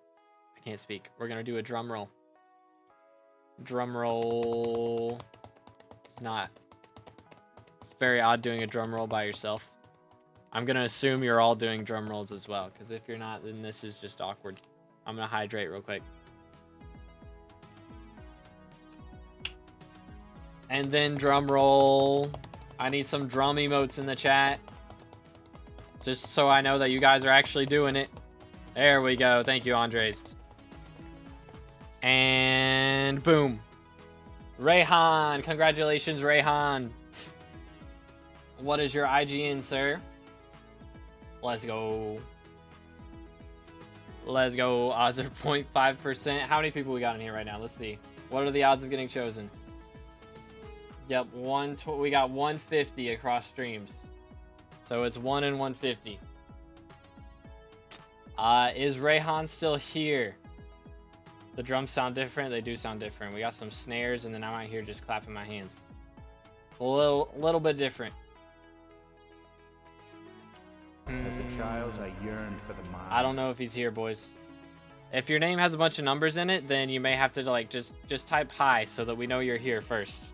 can't speak. We're gonna do a drum roll. Drum roll. It's very odd doing a drum roll by yourself. I'm gonna assume you're all doing drum rolls as well, because if you're not, then this is just awkward. I'm gonna hydrate real quick. And then drum roll. I need some drum emotes in the chat, just so I know that you guys are actually doing it. There we go. Thank you, Andres. And boom. Rayhan. Congratulations, Rayhan. What is your IGN, sir? Let's go. Let's go. Odds are 0.5%. How many people we got in here right now? Let's see. What are the odds of getting chosen? Yep, we got 150 across streams. So it's 1 in 150. Is Rayhan still here? The drums sound different. They do sound different. We got some snares, and then I'm out here just clapping my hands. A little bit different. As a child, I yearned for the mines. I don't know if he's here, boys. If your name has a bunch of numbers in it, then you may have to like just type hi so that we know you're here first.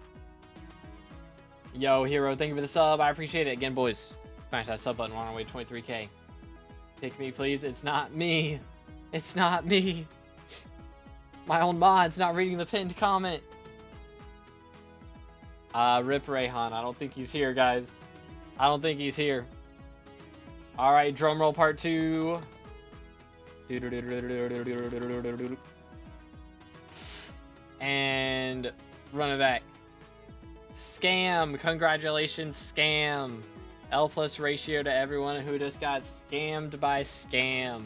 Yo, Hero, thank you for the sub. I appreciate it. Again, boys, smash that sub button. We're on our way to 23K. Pick me, please. It's not me. It's not me. My own mod's not reading the pinned comment. Rip Rayhan. I don't think he's here, guys. I don't think he's here. All right, drumroll part 2. And run it back. Scam. Congratulations, Scam. L+ ratio to everyone who just got scammed by Scam.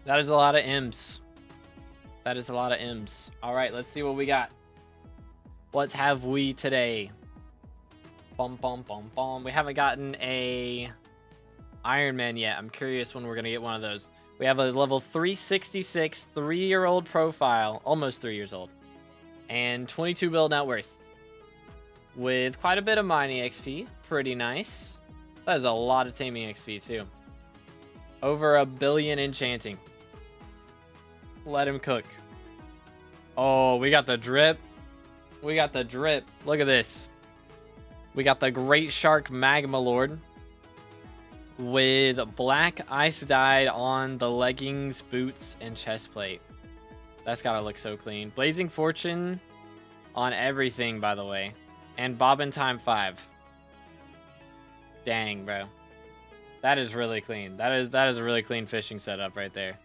That is a lot of M's. That is a lot of M's. All right, let's see what we got. What have we today? Bum, bum, bum, bum. We haven't gotten a Iron Man yet. I'm curious when we're going to get one of those. We have a level 366, 3-year-old profile, almost 3 years old, and 22 build net worth with quite a bit of mining XP. Pretty nice. That is a lot of taming XP too. Over 1 billion enchanting. Let him cook. Oh, we got the drip. We got the drip. Look at this. We got the Great Shark Magma Lord with black ice dyed on the leggings, boots, and chest plate. That's gotta look so clean. Blazing Fortune on everything, by the way. And Bobbin Time 5. Dang, bro. That is really clean. That is a really clean fishing setup right there.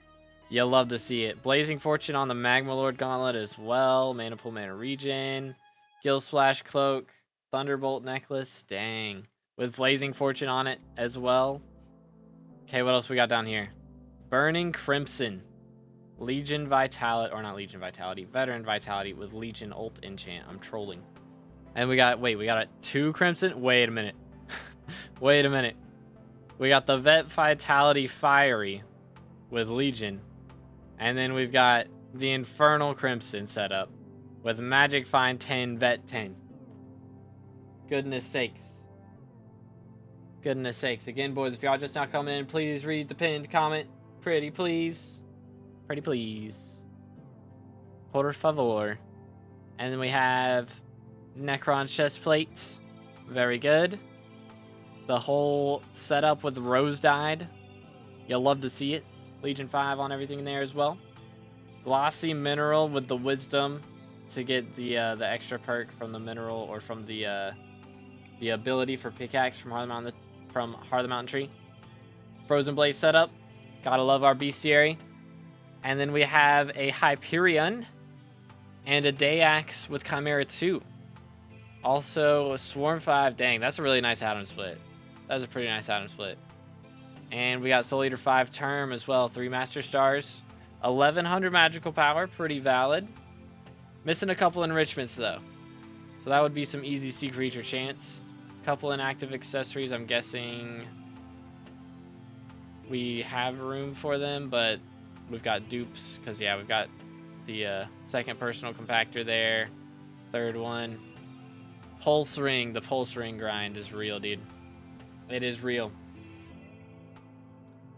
You'll love to see it. Blazing Fortune on the Magma Lord Gauntlet as well. Mana Pool, Mana Regen. Gill Splash Cloak. Thunderbolt Necklace. Dang. With Blazing Fortune on it as well. Okay, what else we got down here? Burning Crimson. Legion Vitality. Or not Legion Vitality. Veteran Vitality with Legion Ult Enchant. I'm trolling. And we got... Wait, we got a 2 Crimson? Wait a minute. Wait a minute. We got the Vet Vitality Fiery with Legion. And then we've got the Infernal Crimson setup with Magic Find 10, Vet 10. Goodness sakes. Goodness sakes. Again, boys, if y'all just not coming in, please read the pinned comment. Pretty please. Pretty please. Por favor. And then we have Necron chest plates. Very good. The whole setup with Rose dyed. You'll love to see it. Legion 5 on everything in there as well. Glossy Mineral with the Wisdom to get the extra perk from the mineral or from the ability for pickaxe from Heart of the Mountain Tree. Frozen Blaze setup. Gotta love our bestiary. And then we have a Hyperion and a Dayax with Chimera 2. Also, a Swarm 5. Dang, that's a really nice atom split. That's a pretty nice atom split. And we got Soul Eater 5 Term as well. 3 Master Stars. 1100 magical power. Pretty valid. Missing a couple enrichments, though. So that would be some easy sea creature chance. Couple inactive accessories. I'm guessing we have room for them, but we've got dupes. Because, yeah, we've got the second personal compactor there. Third one. Pulse Ring. The Pulse Ring grind is real, dude. It is real.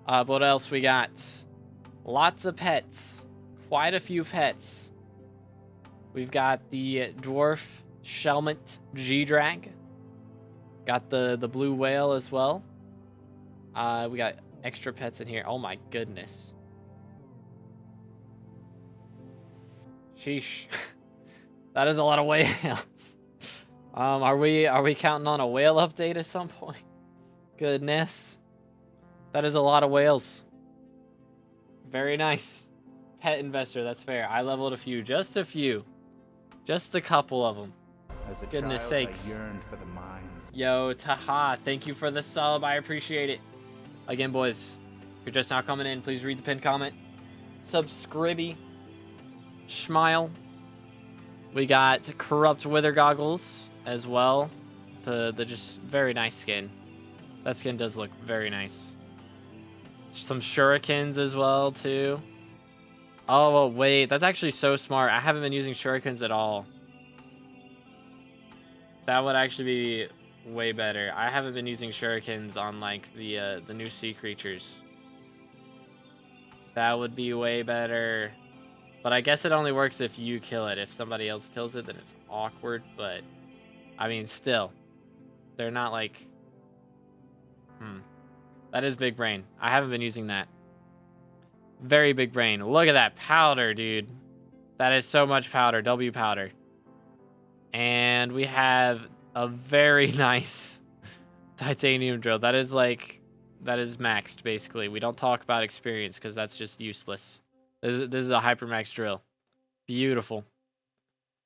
What else we got? Lots of pets. Quite a few pets. We've got the Dwarf Shelmet G-Drag. Got the blue whale as well. We got extra pets in here. Oh my goodness. Sheesh. That is a lot of whales. Are we counting on a whale update at some point? Goodness. That is a lot of whales. Very nice. Pet investor, that's fair. I leveled a few. Just a few. Just a couple of them. As a Goodness child, sakes. I yearned for the mines. Yo, Taha, thank you for the sub. I appreciate it. Again, boys, if you're just now coming in, please read the pinned comment. Subscribe. Smile. We got Corrupt Wither Goggles as well. The just very nice skin. That skin does look very nice. Some shurikens as well, too. Oh, wait. That's actually so smart. I haven't been using shurikens at all. That would actually be way better. I haven't been using shurikens on, like, the new sea creatures. That would be way better. But I guess it only works if you kill it. If somebody else kills it, then it's awkward. But I mean, still. They're not like... That is big brain. I haven't been using that. Very big brain. Look at that powder, dude. That is so much powder. W powder. And we have a very nice titanium drill. That is like... That is maxed, basically. We don't talk about experience because that's just useless. This is a hypermax drill. Beautiful.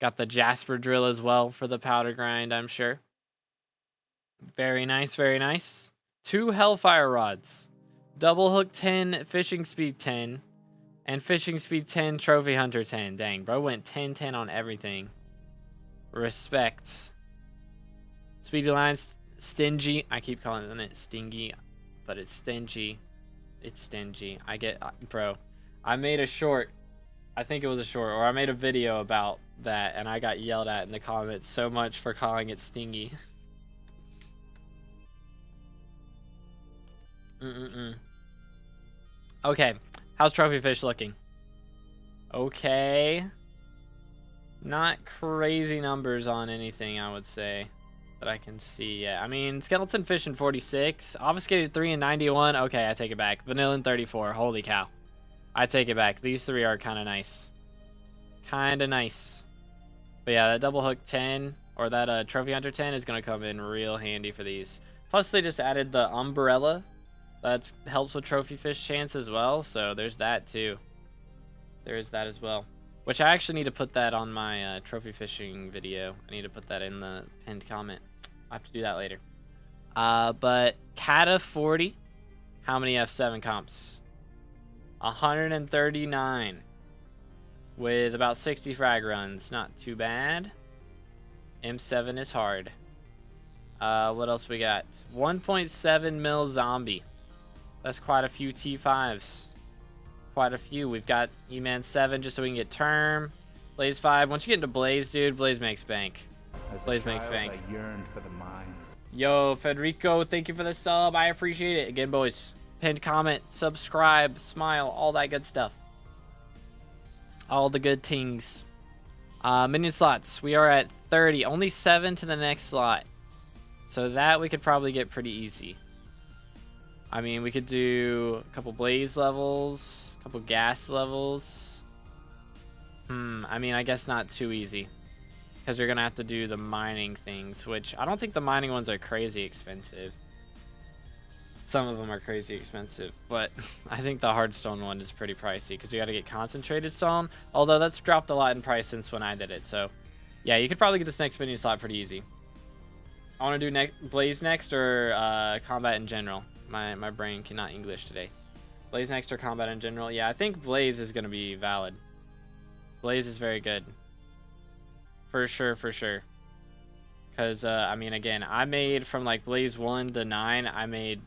Got the Jasper drill as well for the powder grind, I'm sure. Very nice, very nice. 2 Hellfire rods. Double hook 10, fishing speed 10. And fishing speed 10, trophy hunter 10. Dang, bro went 10-10 on everything. Respect. Speedy lines, stingy. I keep calling it stingy, but it's stingy. It's stingy. I get, bro. I made a short. I think it was a short, or I made a video about that, and I got yelled at in the comments so much for calling it stingy. Okay, how's trophy fish looking? Okay, not crazy numbers on anything, I would say, that I can see yet. I mean, skeleton fish in 46, obfuscated 3 and 91. Okay, I take it back. Vanilla in 34. Holy cow, I take it back. These 3 are kind of nice, But yeah, that double hook 10 or that trophy hunter 10 is gonna come in real handy for these. Plus, they just added the umbrella. That helps with trophy fish chance as well, so there's that too. There is that as well. Which I actually need to put that on my trophy fishing video. I need to put that in the pinned comment. I have to do that later. But Kata 40. How many F7 comps? 139. With about 60 frag runs. Not too bad. M7 is hard. What else we got? 1.7 mil zombie. That's quite a few T5s. Quite a few. We've got E-Man 7 just so we can get term. Blaze 5. Once you get into Blaze, dude, Blaze makes bank. Blaze makes bank. I yearned for the mines. Yo, Federico, thank you for the sub. I appreciate it. Again, boys, pinned comment, subscribe, smile, all that good stuff. All the good things. Minion slots. We are at 30. Only 7 to the next slot. So that we could probably get pretty easy. I mean, we could do a couple blaze levels, a couple gas levels. I mean, I guess not too easy. Because you're going to have to do the mining things, which I don't think the mining ones are crazy expensive. Some of them are crazy expensive, but I think the hardstone one is pretty pricey because you got to get concentrated stone. Although that's dropped a lot in price since when I did it. So, yeah, you could probably get this next minion slot pretty easy. I want to do Blaze next or combat in general. My brain cannot English today. Blaze next or combat in general? Yeah, I think Blaze is going to be valid. Blaze is very good. For sure, for sure. Because, I mean, again, I made from, like, Blaze 1 to 9, I made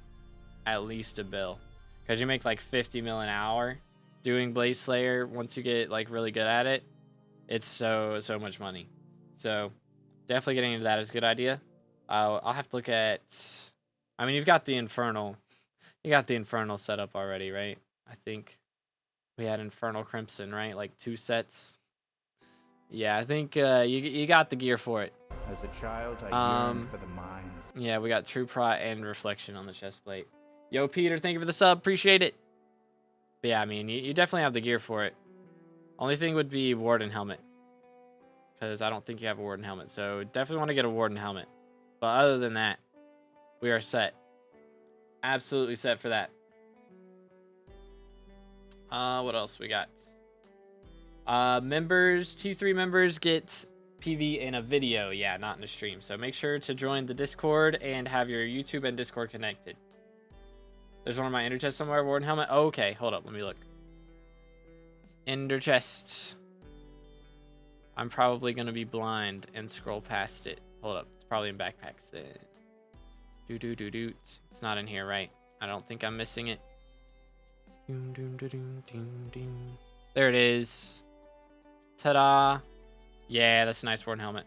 at least a bill. Because you make, like, 50 mil an hour doing Blaze Slayer. Once you get, like, really good at it, it's so much money. So, definitely getting into that is a good idea. I'll have to look at... I mean, you've got the Infernal. You got the Infernal set up already, right? I think we had Infernal Crimson, right? Like 2 sets. Yeah, I think you got the gear for it. As a child, I yearned for the mines. Yeah, we got True Prot and Reflection on the chest plate. Yo, Peter, thank you for the sub. Appreciate it. But yeah, I mean, you definitely have the gear for it. Only thing would be Warden Helmet. Because I don't think you have a Warden Helmet. So definitely want to get a Warden Helmet. But other than that, we are set. Absolutely set for that. What else we got? Members, T3 members get PV in a video. Yeah, not in a stream. So make sure to join the Discord and have your YouTube and Discord connected. There's one of my ender chests somewhere. Warden Helmet. Oh, okay, hold up. Let me look. Ender chest. I'm probably going to be blind and scroll past it. Hold up. It's probably in backpacks then. It's not in here, right? I don't think I'm missing it. There it is. Ta-da. Yeah, that's a nice Warden Helmet.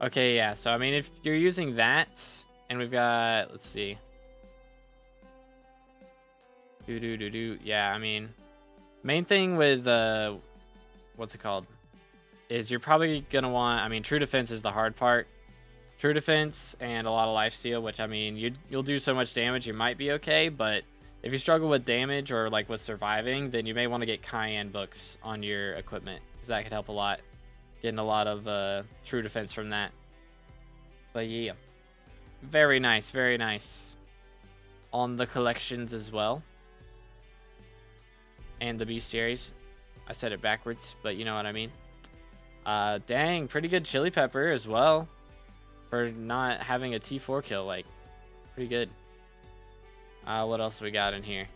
Okay, yeah. So, I mean, if you're using that, and we've got, let's see. Yeah, I mean, main thing with, what's it called? Is you're probably going to want, I mean, True Defense is the hard part. True defense and a lot of lifesteal, which I mean, you'll do so much damage, you might be okay, but if you struggle with damage or like with surviving, then you may want to get Cayenne books on your equipment, because that could help a lot. Getting a lot of true defense from that. But yeah, very nice, very nice. On the collections as well. And the bestiaries. I said it backwards, but you know what I mean. Dang, pretty good chili pepper as well. For not having a T4 kill, like, pretty good. What else we got in here?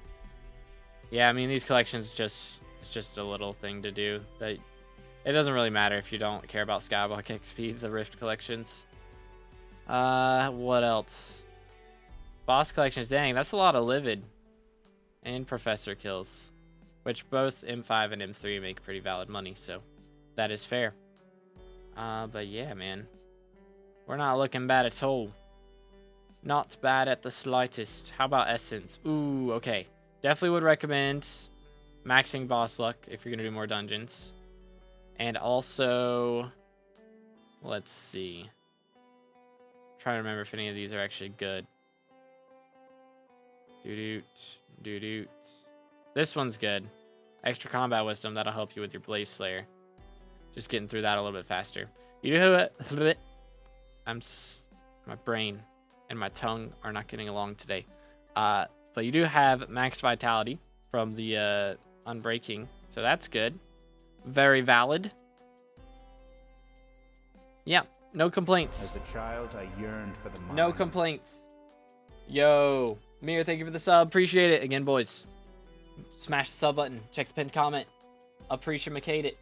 Yeah, I mean, these collections it's just a little thing to do. That it doesn't really matter if you don't care about SkyBlock XP, the Rift collections. What else? Boss collections, dang, that's a lot of Livid. And Professor kills. Which both M5 and M3 make pretty valid money, so that is fair. But yeah, man. We're not looking bad at all. Not bad at the slightest. How about Essence? Ooh, okay. Definitely would recommend maxing boss luck if you're going to do more dungeons. And also, let's see. I'm trying to remember if any of these are actually good. Doo-doot. This one's good. Extra combat wisdom, that'll help you with your Blaze Slayer. Just getting through that a little bit faster. You do it. My brain and my tongue are not getting along today. But you do have max vitality from the unbreaking, so that's good. Very valid. Yeah, no complaints. As a child, I yearned for the mines. No complaints. Yo, Mir, thank you for the sub. Appreciate it. Again, boys, smash the sub button. Check the pinned comment. Appreciate it.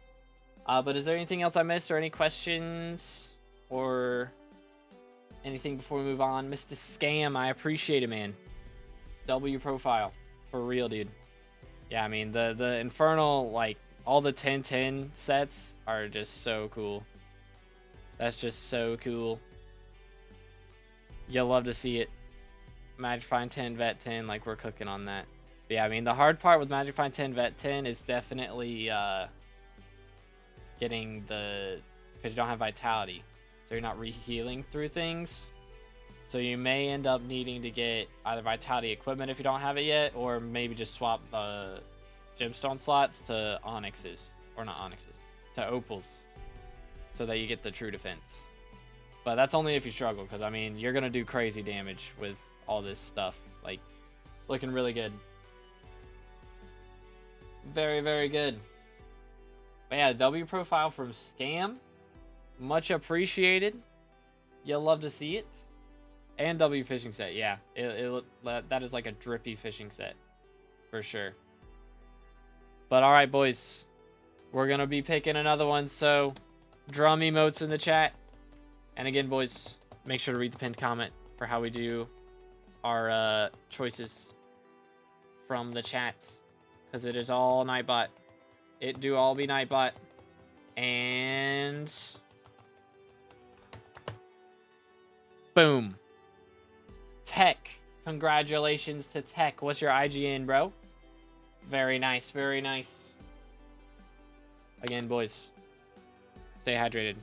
But is there anything else I missed or any questions or anything before we move on? Mr. Scam, I appreciate it, man. W profile. For real, dude. Yeah, I mean, the Infernal, like, all the 10-10 sets are just so cool. That's just so cool. You'll love to see it. Magic Find 10, Vet 10, like, we're cooking on that. But yeah, I mean, the hard part with Magic Find 10, Vet 10 is definitely getting the... because you don't have Vitality. So you're not re-healing through things. So you may end up needing to get either Vitality equipment if you don't have it yet, or maybe just swap the gemstone slots to onyxes. Or not onyxes, to opals. So that you get the true defense. But that's only if you struggle, because I mean, you're going to do crazy damage with all this stuff. Like, looking really good. Very, very good. But yeah, W profile from Scam. Much appreciated. You'll love to see it. And W fishing set, yeah. That is like a drippy fishing set. For sure. But alright, boys. We're going to be picking another one, so drum emotes in the chat. And again, boys, make sure to read the pinned comment for how we do our choices from the chat. Because it is all Nightbot. It do all be Nightbot. And... boom. Tech. Congratulations to Tech. What's your IGN, bro? Very nice, very nice. Again, boys, stay hydrated.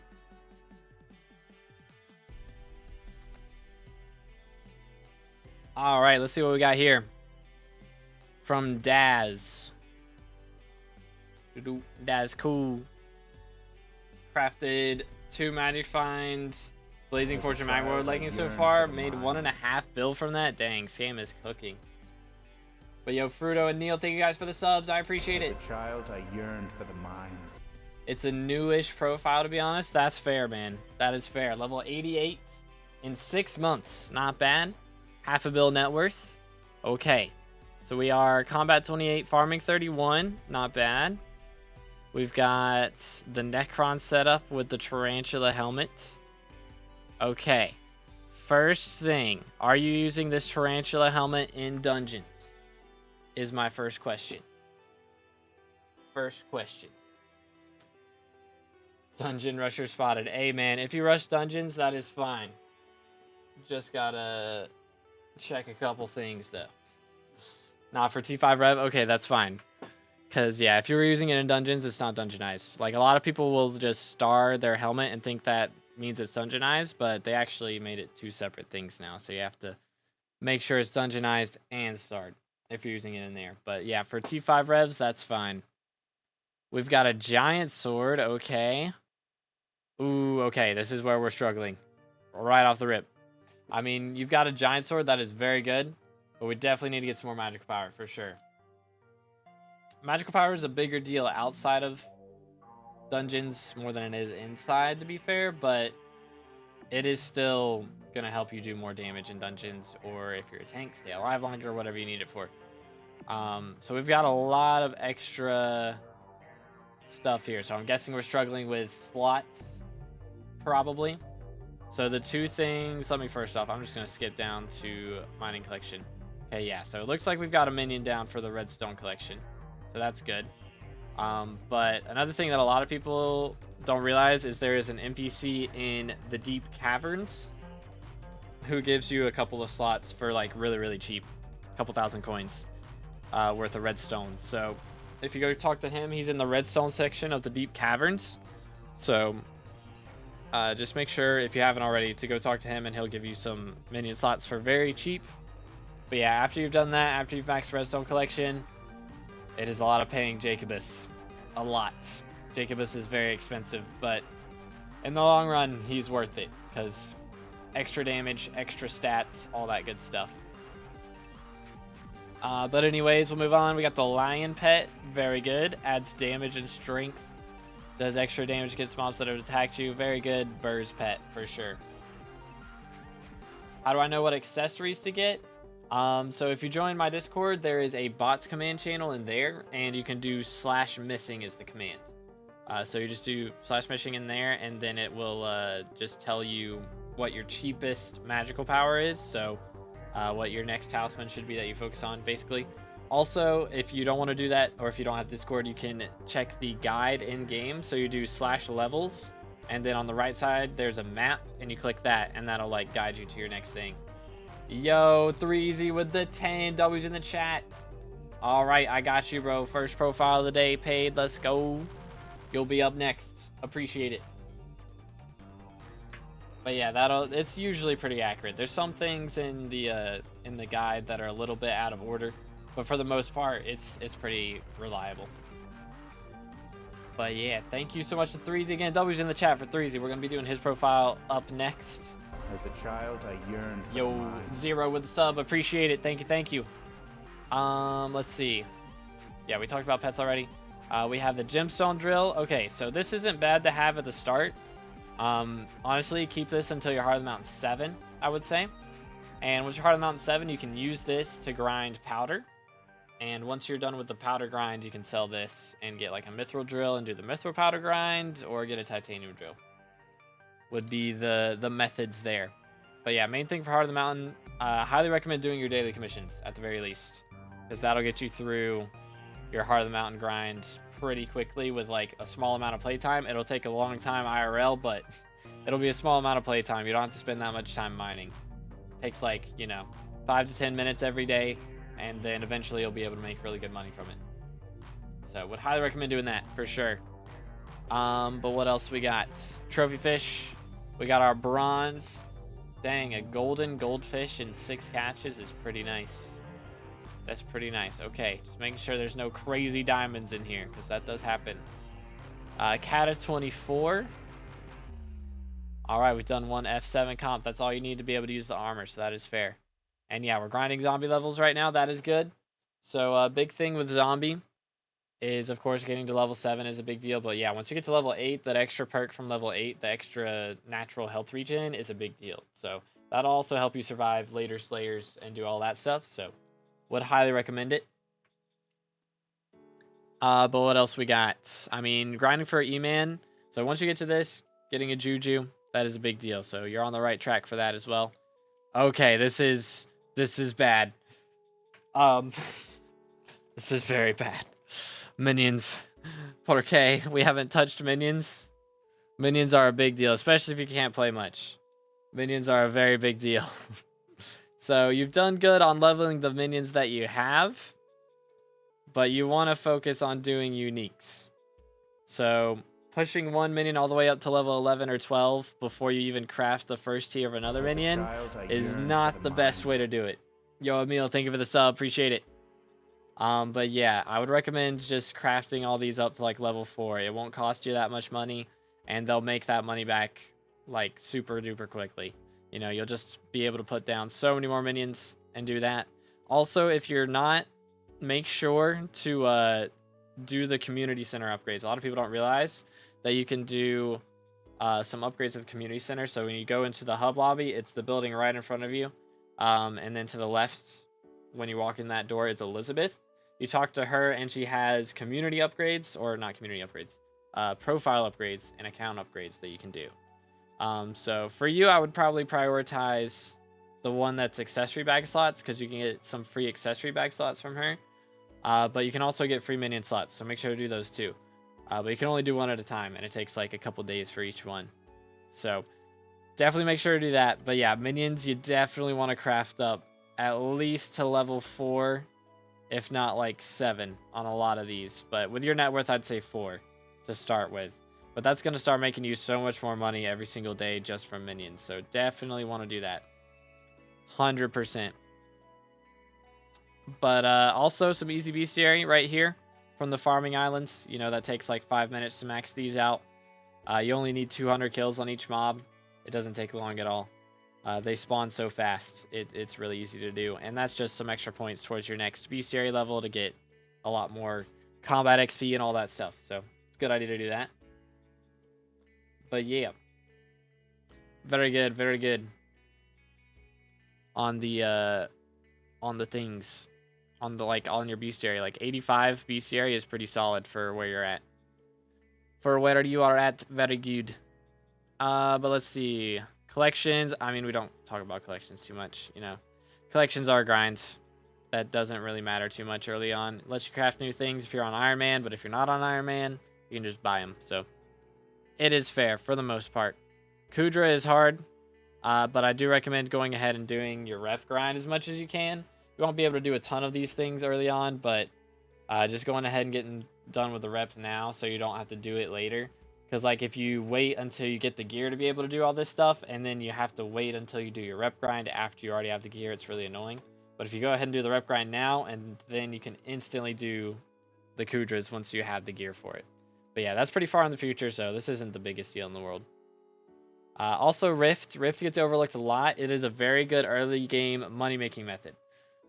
All right, let's see what we got here. From Daz. Daz cool. Crafted 2 magic finds. Blazing Fortune Magworld leggings so far. Made 1.5 bill from that. Dang, Sam is cooking. But yo, Fruto and Neil, thank you guys for the subs. I appreciate it. As a child, I yearned for the mines. It's a newish profile, to be honest. That's fair, man. That is fair. Level 88 in 6 months. Not bad. Half a bill net worth. Okay. So we are Combat 28, Farming 31. Not bad. We've got the Necron setup with the Tarantula helmet. Okay. First thing. Are you using this Tarantula helmet in dungeons? Is my first question. First question. Dungeon rusher spotted. Hey, man, if you rush dungeons, that is fine. Just gotta check a couple things, though. Not for T5 rev? Okay, that's fine. Because, yeah, if you were using it in dungeons, it's not dungeonized. Like, a lot of people will just star their helmet and think that means it's dungeonized, but they actually made it 2 separate things now. So you have to make sure it's dungeonized and starred if you're using it in there. But yeah, for T5 revs, that's fine. We've got a giant sword. Okay. Ooh, okay. This is where we're struggling. Right off the rip. I mean, you've got a giant sword. That is very good. But we definitely need to get some more magical power for sure. Magical power is a bigger deal outside of dungeons more than it is inside, to be fair. But it is still going to help you do more damage in dungeons. Or if you're a tank, stay alive longer, whatever you need it for. So we've got a lot of extra stuff here. So I'm guessing we're struggling with slots, probably. So the 2 things, let me first off, I'm just going to skip down to mining collection. Okay, yeah, so it looks like we've got a minion down for the redstone collection. So that's good. But another thing that a lot of people don't realize is there is an NPC in the deep caverns who gives you a couple of slots for like really, really cheap. A couple thousand coins worth of redstone. So if you go talk to him, he's in the redstone section of the deep caverns. So just make sure, if you haven't already, to go talk to him, and he'll give you some minion slots for very cheap. But yeah, after you've done that, after you've maxed redstone collection, it is a lot of paying Jacobus. A lot. Jacobus is very expensive, but in the long run, he's worth it, because extra damage, extra stats, all that good stuff. But anyways, we'll move on. We got the lion pet. Very good. Adds damage and strength. Does extra damage against mobs that have attacked you. Very good. Burr's pet for sure. How do I know what accessories to get? So if you join my Discord, there is a bots command channel in there, and you can do /missing is the command. So you just do /missing in there, and then it will just tell you what your cheapest magical power is. So what your next talisman should be that you focus on, basically. Also, if you don't want to do that, or if you don't have Discord, you can check the guide in game. So you do /levels, and then on the right side there's a map, and you click that, and that'll like guide you to your next thing. Yo, 3easy with the 10 W's in the chat. All right, I got you, bro. First profile of the day paid. Let's go. You'll be up next. Appreciate it. But yeah, it's usually pretty accurate. There's some things in the guide that are a little bit out of order, but for the most part, it's pretty reliable. But yeah, thank you so much to 3easy again. W's in the chat for 3easy. We're gonna be doing his profile up next. As a child, I yearned for Yo, the mines. 0 with the sub. Appreciate it. Thank you. Let's see. Yeah, we talked about pets already. We have the gemstone drill. Okay, so this isn't bad to have at the start. Honestly, keep this until you're Heart of the Mountain 7, I would say. And once you're Heart of the Mountain 7, you can use this to grind powder. And once you're done with the powder grind, you can sell this and get like a mithril drill and do the mithril powder grind, or get a titanium drill. Would be the methods there. But yeah, main thing for Heart of the Mountain, highly recommend doing your daily commissions at the very least, because that'll get you through your Heart of the Mountain grind pretty quickly with like a small amount of playtime. It'll take a long time IRL, but it'll be a small amount of playtime. You don't have to spend that much time mining. It takes like, 5 to 10 minutes every day, and then eventually you'll be able to make really good money from it. So would highly recommend doing that for sure. But what else we got? Trophy fish. We got our bronze. Dang, a golden goldfish in 6 catches is pretty nice. That's pretty nice. Okay, just making sure there's no crazy diamonds in here, because that does happen. Cat of 24. All right, we've done 1 F7 comp. That's all you need to be able to use the armor, so that is fair. And yeah, we're grinding zombie levels right now. That is good. So big thing with zombie is, of course, getting to level 7 is a big deal. But yeah, once you get to level 8, that extra perk from level 8, the extra natural health regen, is a big deal. So that'll also help you survive later slayers and do all that stuff. So would highly recommend it. But what else we got? I mean, grinding for E-Man. So once you get to this, getting a Juju, that is a big deal. So you're on the right track for that as well. Okay, this is bad. This is very bad. Minions. Okay, we haven't touched minions. Minions are a big deal, especially if you can't play much. Minions are a very big deal. So you've done good on leveling the minions that you have, but you want to focus on doing uniques. So pushing one minion all the way up to level 11 or 12 before you even craft the first tier of another minion is not the best way to do it. Yo, Emil, thank you for the sub. Appreciate it. But yeah, I would recommend just crafting all these up to like level 4. It won't cost you that much money, and they'll make that money back like super duper quickly. You know, you'll just be able to put down so many more minions and do that. Also, if you're not, make sure to do the community center upgrades. A lot of people don't realize that you can do some upgrades at the community center. So when you go into the hub lobby, it's the building right in front of you. And then to the left, when you walk in that door, is Elizabeth. You talk to her, and she has community upgrades, or not community upgrades, profile upgrades and account upgrades that you can do. So for you, I would probably prioritize the one that's accessory bag slots, because you can get some free accessory bag slots from her. But you can also get free minion slots, so make sure to do those too. But you can only do one at a time, and it takes like a couple days for each one. So definitely make sure to do that. But yeah, minions, you definitely want to craft up at least to level 4, if not like 7 on a lot of these. But with your net worth, I'd say 4 to start with. But that's going to start making you so much more money every single day just from minions. So definitely want to do that. 100%. But also some easy bestiary right here from the farming islands. You know, that takes like 5 minutes to max these out. You only need 200 kills on each mob. It doesn't take long at all. They spawn so fast. It's really easy to do. And that's just some extra points towards your next bestiary level to get a lot more combat XP and all that stuff. So it's a good idea to do that. But yeah. Very good, very good. On the things. On the on your bestiary, like 85 bestiary is pretty solid for where you're at. For where you are at, very good. But let's see. Collections. I mean, we don't talk about collections too much, you know. Collections are grinds. That doesn't really matter too much early on. Lets you craft new things if you're on Iron Man, but if you're not on Iron Man, you can just buy them. So it is fair for the most part. Kudra is hard, but I do recommend going ahead and doing your rep grind as much as you can. You won't be able to do a ton of these things early on, but just going ahead and getting done with the rep now so you don't have to do it later. Because like if you wait until you get the gear to be able to do all this stuff, and then you have to wait until you do your rep grind after you already have the gear, it's really annoying. But if you go ahead and do the rep grind now, and then you can instantly do the Kudras once you have the gear for it. But yeah, that's pretty far in the future, so this isn't the biggest deal in the world. Also, Rift. Rift gets overlooked a lot. It is a very good early game money-making method.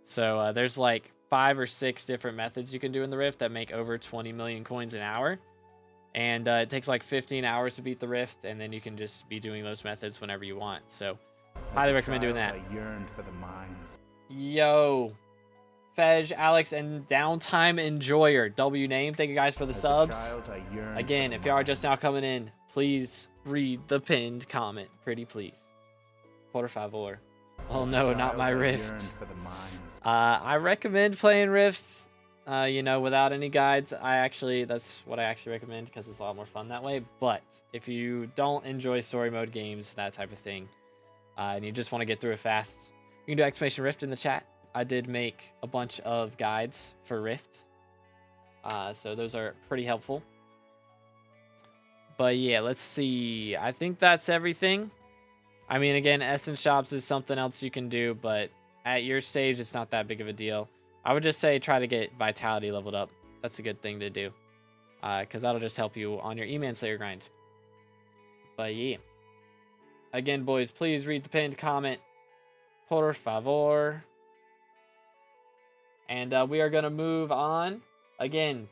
So there's like 5 or 6 different methods you can do in the Rift that make over 20 million coins an hour. And it takes like 15 hours to beat the Rift, and then you can just be doing those methods whenever you want. So highly recommend doing that. I yearned for the mines. Yo, Fej, Alex, and Downtime Enjoyer. W name. Thank you guys for the subs. Again, if you are just now coming in, please read the pinned comment. Pretty please. Por favor. Oh no, not my Rift. I recommend playing Rift, you know, without any guides. That's what I actually recommend because it's a lot more fun that way. But if you don't enjoy story mode games, that type of thing, and you just want to get through it fast, you can do exclamation Rift in the chat. I did make a bunch of guides for Rift, so those are pretty helpful. But yeah, let's see. I think that's everything. I mean, again, Essence Shops is something else you can do, but at your stage, it's not that big of a deal. I would just say try to get Vitality leveled up. That's a good thing to do, because that'll just help you on your E-Man Slayer grind. But yeah. Again, boys, please read the pinned comment. Por favor. And we are going to move on. Again,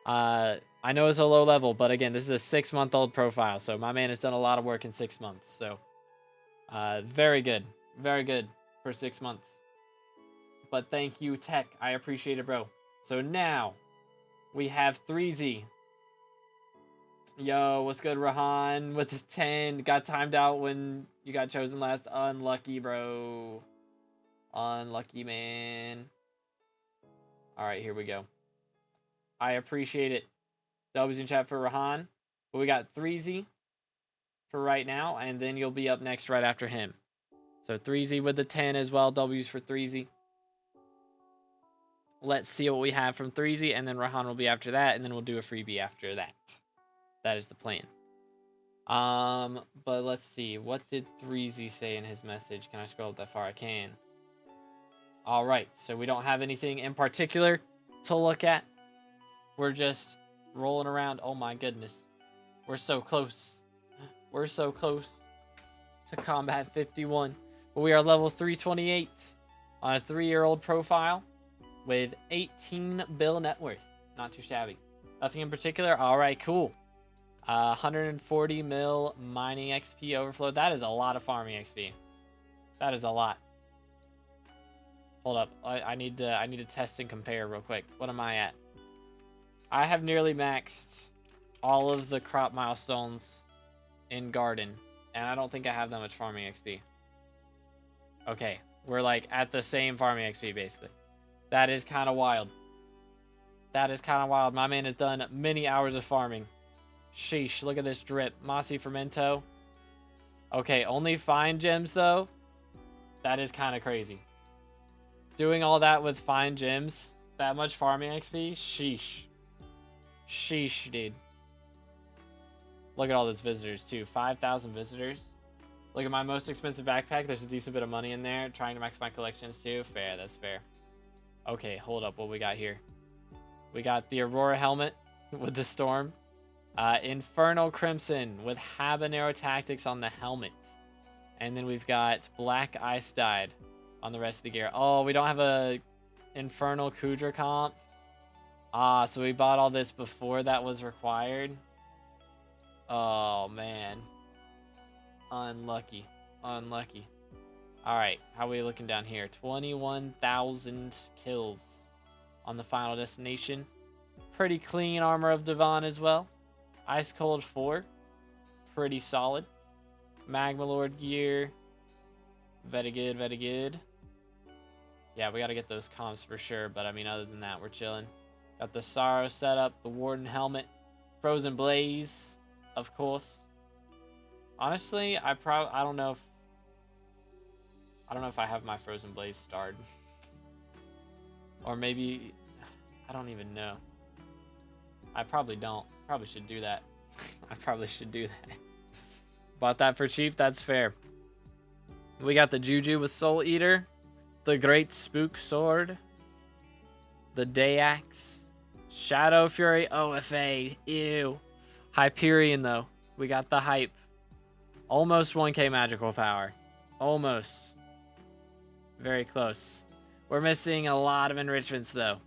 I know it's a low level, but again, this is a 6-month-old profile, so my man has done a lot of work in 6 months, so... very good for 6 months. But thank you, Tech. I appreciate it, bro. So now we have 3Z. Yo, what's good, Rahan? With the 10, got timed out when you got chosen last. Unlucky, bro. Unlucky, man. All right, here we go. I appreciate it. W's in chat for Rahan. But we got 3Z for right now, and then you'll be up next right after him. So 3Z with the 10 as well. W's for 3Z. Let's see what we have from 3Z, and then Rahan will be after that, and then we'll do a freebie after that. That is the plan. But let's see. What did 3Z say in his message? Can I scroll up that far? I can. All right. So we don't have anything in particular to look at. We're just rolling around. Oh my goodness. We're so close. We're so close to combat 51. But we are level 328 on a 3-year-old profile with 18 bill net worth. Not too shabby. Nothing in particular. All right, cool. 140 mil mining XP overflow. That is a lot of farming XP. That is a lot. Hold up. I need to test and compare real quick. What am I at? I have nearly maxed all of the crop milestones in garden, and I don't think I have that much farming XP. Okay, we're like at the same farming XP basically. That is kind of wild. That is kind of wild. My man has done many hours of farming. Sheesh, look at this drip. Mossy Fermento. Okay, only fine gems though. That is kind of crazy. Doing all that with fine gems, that much farming XP? Sheesh. Sheesh, dude. Look at all those visitors too. 5,000 visitors. Look at my most expensive backpack. There's a decent bit of money in there. Trying to max my collections too. Fair, that's fair. Okay, hold up. What we got here? We got the Aurora helmet with the storm. Infernal Crimson with Habanero Tactics on the helmet. And then we've got Black Ice Dyed on the rest of the gear. Oh, we don't have a Infernal Kudra comp. Ah, so we bought all this before that was required. Oh, man. Unlucky. Unlucky. Alright, how are we looking down here? 21,000 kills on the final destination. Pretty clean Armor of Devon as well. Ice Cold 4. Pretty solid. Magma Lord gear. Very good, very good. Yeah, we got to get those comps for sure, but I mean, other than that, we're chilling. Got the Sorrow setup, the Warden helmet, Frozen Blaze, of course. Honestly, I don't know if I have my Frozen Blaze starred. Or maybe I don't even know. I probably don't. Probably should do that. I probably should do that. Bought that for cheap, that's fair. We got the Juju with Soul Eater, the Great Spook Sword, the Day Axe, Shadow Fury OFA, ew. Hyperion though, we got the hype. Almost 1k magical power. Almost. Very close. We're missing a lot of enrichments though.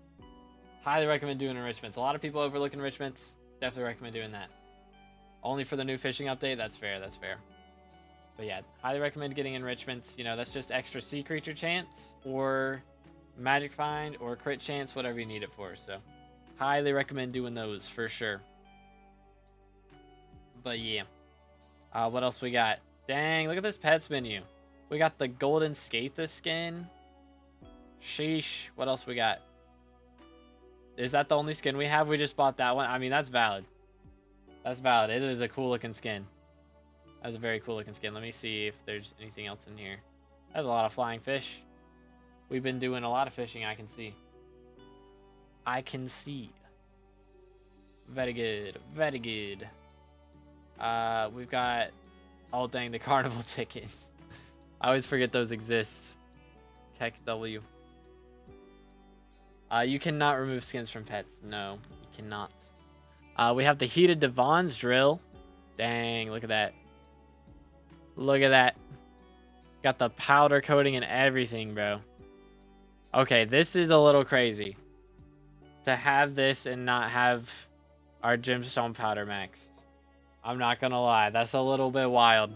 Highly recommend doing enrichments. A lot of people overlook enrichments. Definitely recommend doing that. Only for the new fishing update, that's fair, that's fair. But yeah, highly recommend getting enrichments. You know, that's just extra sea creature chance or magic find or crit chance, whatever you need it for. So highly recommend doing those for sure. But yeah. What else we got? Dang, look at this pets menu. We got the Golden Skathis skin. Sheesh. What else we got? Is that the only skin we have? We just bought that one. I mean, that's valid. That's valid. It is a cool looking skin. That's a very cool looking skin. Let me see if there's anything else in here. There's a lot of flying fish. We've been doing a lot of fishing, I can see. I can see. Very good. Very good. We've got... Oh, dang, the carnival tickets. I always forget those exist. Keck W. You cannot remove skins from pets. No, you cannot. We have the Heated Devon's drill. Dang, look at that. Look at that. Got the powder coating and everything, bro. Okay, this is a little crazy. To have this and not have our gemstone powder maxed. I'm not gonna lie, that's a little bit wild.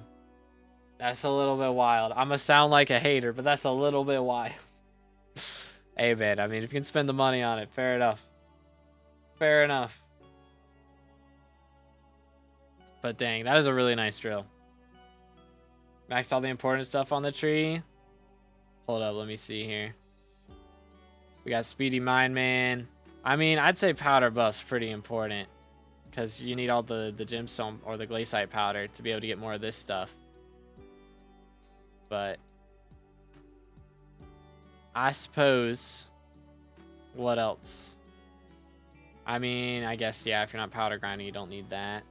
That's a little bit wild. I'm gonna sound like a hater, but that's a little bit wild. Hey, man, I mean, if you can spend the money on it, fair enough. Fair enough. But dang, that is a really nice drill. Maxed all the important stuff on the tree. Hold up, let me see here. We got Speedy Mine Man. I mean, I'd say powder buff's pretty important. Because you need all the gemstone or the glaciite powder to be able to get more of this stuff. But I suppose, what else? I mean, I guess, yeah, if you're not powder grinding, you don't need that.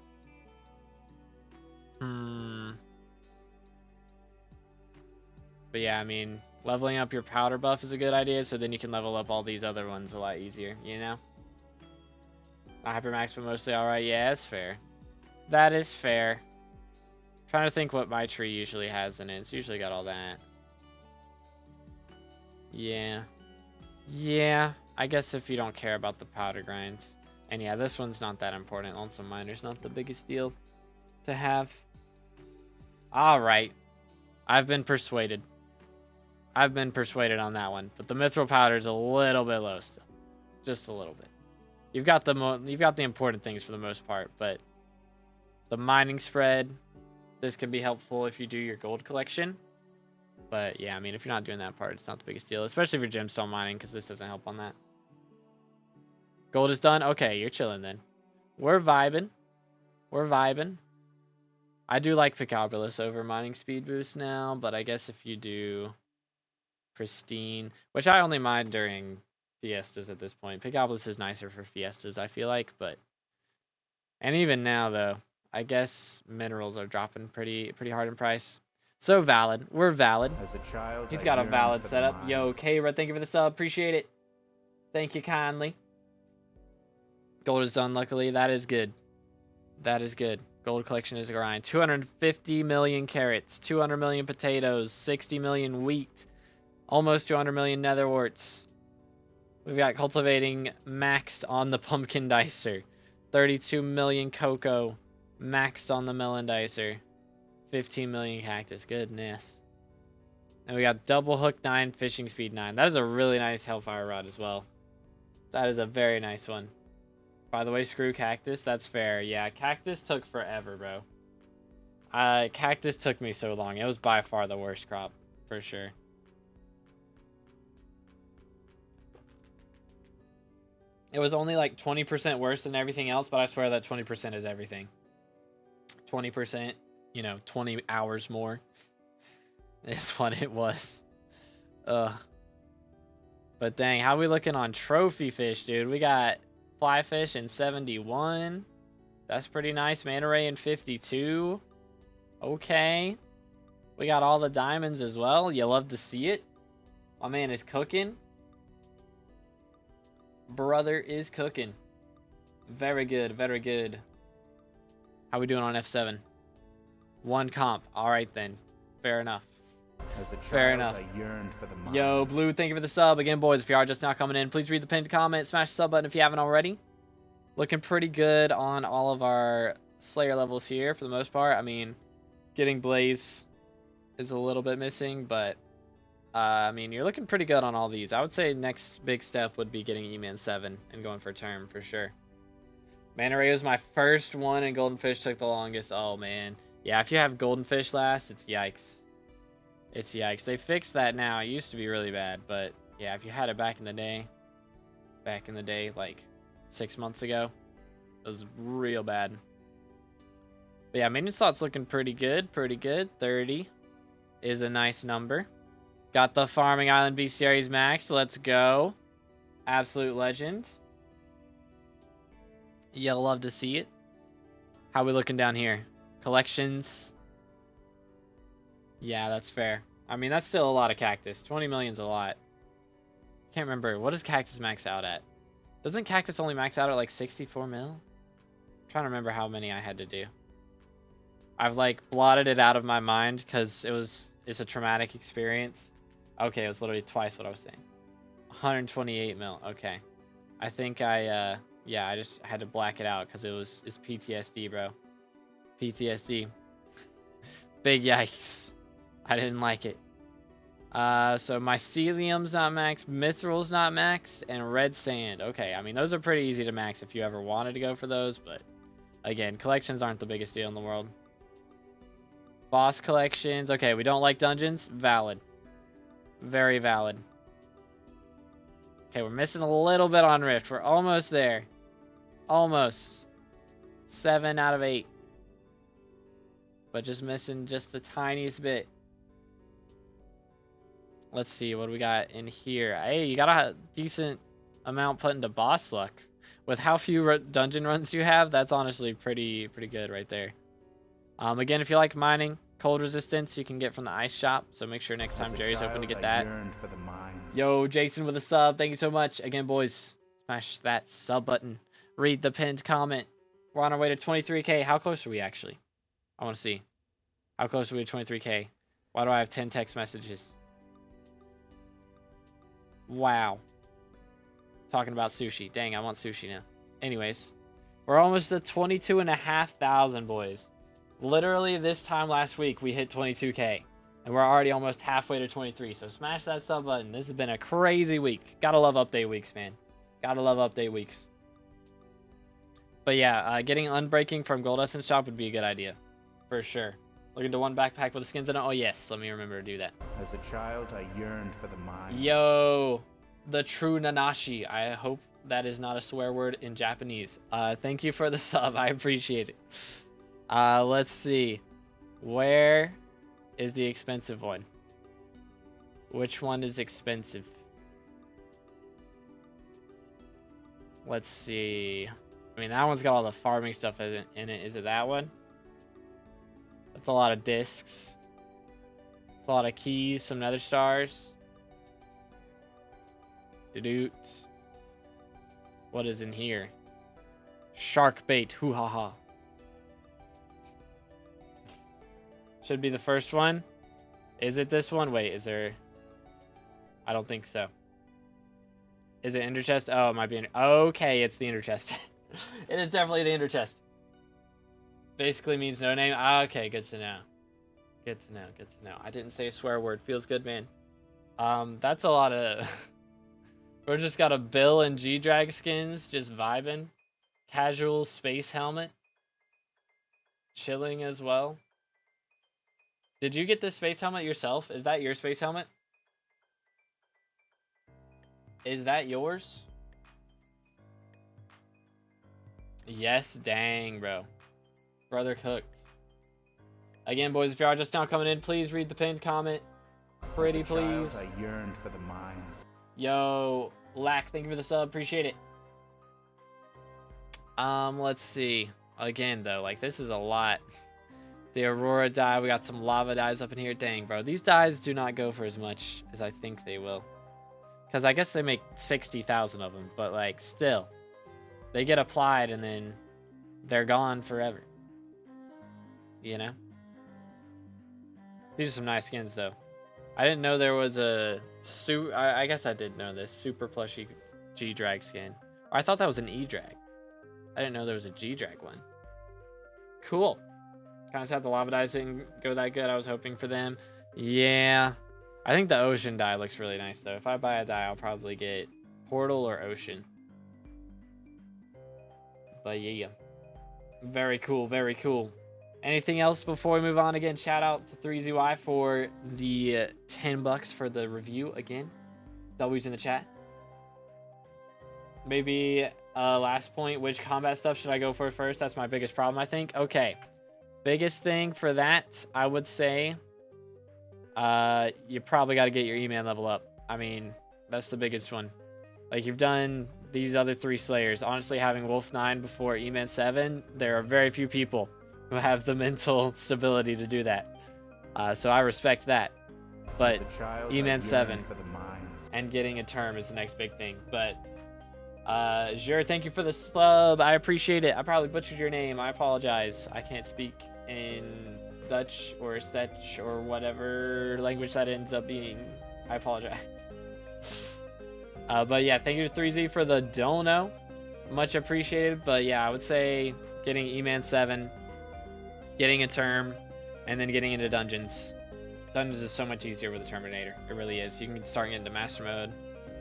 But yeah, I mean, leveling up your powder buff is a good idea, so then you can level up all these other ones a lot easier, you know? Not Hypermax, but mostly alright. Yeah, that's fair. That is fair. Trying to think what my tree usually has in it. It's usually got all that. Yeah. Yeah. I guess if you don't care about the powder grinds. And yeah, this one's not that important. Lonesome Miner's not the biggest deal to have. Alright. I've been persuaded. I've been persuaded on that one. But the Mithril Powder is a little bit low still. Just a little bit. You've got the important things for the most part, but the mining spread, this can be helpful if you do your gold collection. But yeah, I mean, if you're not doing that part, it's not the biggest deal, especially if you're gemstone mining, because this doesn't help on that. Gold is done. Okay, you're chilling then. We're vibing. We're vibing. I do like Picobulus over mining speed boost now, but I guess if you do pristine, which I only mine during Fiestas at this point. Picobulus is nicer for Fiestas, I feel like, but... And even now, though, I guess minerals are dropping pretty hard in price. So valid. We're valid. As a child, he's got a valid setup. Yo, Kayra, thank you for the sub. Appreciate it. Thank you kindly. Gold is done, luckily. That is good. That is good. Gold collection is a grind. 250 million carrots, 200 million potatoes, 60 million wheat, almost 200 million netherworts. We've got cultivating maxed on the pumpkin dicer. 32 million cocoa maxed on the melon dicer. 15 million cactus. Goodness. And we got double hook 9, fishing speed 9. That is a really nice hellfire rod as well. That is a very nice one. By the way, screw cactus. That's fair. Yeah, cactus took forever, bro. Cactus took me so long. It was by far the worst crop, for sure. It was only like 20% worse than everything else, but I swear that 20% is everything. 20%, you know, 20 hours more is what it was. Ugh. But dang, how we looking on trophy fish, dude? We got fly fish in 71. That's pretty nice. Manta ray in 52. Okay. We got all the diamonds as well. You love to see it. My man is cooking. Brother is cooking. Very good, very good. How we doing on F7? One comp. All right then. Fair enough. As a child, fair enough. I yearned for the mines. Yo, Blue, thank you for the sub. Again, boys, if you are just now coming in, please read the pinned comment, smash the sub button if you haven't already. Looking pretty good on all of our Slayer levels here for the most part. I mean, getting Blaze is a little bit missing, but I mean, you're looking pretty good on all these. I would say next big step would be getting E-Man 7 and going for term for sure. Manta ray was my first one, and Golden Fish took the longest. Oh, man. Yeah, if you have Golden Fish last, it's yikes. It's yikes. They fixed that now. It used to be really bad, but yeah, if you had it back in the day, like 6 months ago, it was real bad. But yeah, maintenance slot's looking pretty good. 30 is a nice number. Got the Farming Island bestiaries max. Let's go. Absolute legend. You'll love to see it. How we looking down here? Collections. Yeah, that's fair. I mean, that's still a lot of cactus. 20 million's a lot. Can't remember. What does cactus max out at? Doesn't cactus only max out at like 64 mil? I'm trying to remember how many I had to do. I've like blotted it out of my mind because it's a traumatic experience. Okay, it was literally twice what I was saying. 128 mil. Okay. I think yeah, I just had to black it out because it's PTSD, bro. PTSD. Big yikes. I didn't like it. So mycelium's not maxed, mithril's not maxed, and red sand. Okay, I mean, those are pretty easy to max if you ever wanted to go for those, but again, collections aren't the biggest deal in the world. Boss collections. Okay, we don't like dungeons. Valid. Very valid. Okay, we're missing a little bit on Rift. We're almost there. Almost. 7 out of 8. But just missing just the tiniest bit. Let's see what we got in here. Hey, you got a decent amount put into boss luck. With how few dungeon runs you have, that's honestly pretty good right there. Again, if you like mining, cold resistance you can get from the ice shop. So make sure next time Jerry's open to get that. Yo, Jason with a sub. Thank you so much. Again, boys, smash that sub button. Read the pinned comment. We're on our way to 23K. How close are we actually? I want to see. How close are we to 23K? Why do I have 10 text messages? Wow. Talking about sushi. Dang, I want sushi now. Anyways, we're almost at 22,500, boys. Literally this time last week, we hit 22K. And we're already almost halfway to 23. So smash that sub button. This has been a crazy week. Gotta love update weeks, man. Gotta love update weeks. But yeah, getting Unbreaking from Gold Essence Shop would be a good idea. For sure. Looking to one backpack with the skins in it? Oh, yes. Let me remember to do that. As a child, I yearned for the mines. Yo, the true Nanashi. I hope that is not a swear word in Japanese. Thank you for the sub. I appreciate it. Let's see. Where is the expensive one? Which one is expensive? Let's see. I mean, that one's got all the farming stuff in it. Is it that one? That's a lot of discs. That's a lot of keys, some nether stars. Doot. What is in here? Shark bait. Hoo ha ha. Should be the first one. Is it this one? Wait, is there... I don't think so. Is it ender chest? Oh, it might be... Okay, it's the ender chest. It is definitely the ender chest. Basically means no name. Okay, good to know. Good to know. Good to know. I didn't say a swear word. Feels good, man. That's a lot of... We're just got a Bill and G-Drag skins. Just vibing. Casual space helmet. Chilling as well. Did you get this space helmet yourself? Is that your space helmet? Is that yours? Yes, dang, bro. Brother cooked. Again, boys, if you are just now coming in, please read the pinned comment. Pretty please. I yearned for the mines. Yo, Lack, thank you for the sub. Appreciate it. Let's see. Again, though, like, this is a lot. The Aurora dye. We got some lava dyes up in here. Dang, bro. These dyes do not go for as much as I think they will. Because I guess they make 60,000 of them. But, like, still. They get applied and then they're gone forever. You know? These are some nice skins, though. I didn't know there was a... I guess I did know this. Super plushy G-Drag skin. Or I thought that was an E-Drag. I didn't know there was a G-Drag one. Cool. Kind of sad the lava dyes didn't go that good. I was hoping for them. Yeah. I think the ocean dye looks really nice, though. If I buy a dye, I'll probably get portal or ocean. But yeah. Very cool. Very cool. Anything else before we move on? Again, shout out to 3ZY for the 10 bucks for the review again. W's in the chat. Maybe last point, which combat stuff should I go for first? That's my biggest problem, I think. Okay. Biggest thing for that, I would say, you probably got to get your E-Man level up. I mean, that's the biggest one. Like, you've done these other 3 Slayers. Honestly, having Wolf 9 before E-Man 7, there are very few people who have the mental stability to do that. So I respect that. But E-Man 7 and getting a term is the next big thing. But Jure, thank you for the slub. I appreciate it. I probably butchered your name. I apologize. I can't speak in Dutch or Setch or whatever language that ends up being. I apologize. But yeah, thank you to 3Z for the dono. Much appreciated. But yeah, I would say getting E-Man 7, getting a term, and then getting into dungeons. Dungeons is so much easier with the Terminator. It really is. You can start getting into master mode,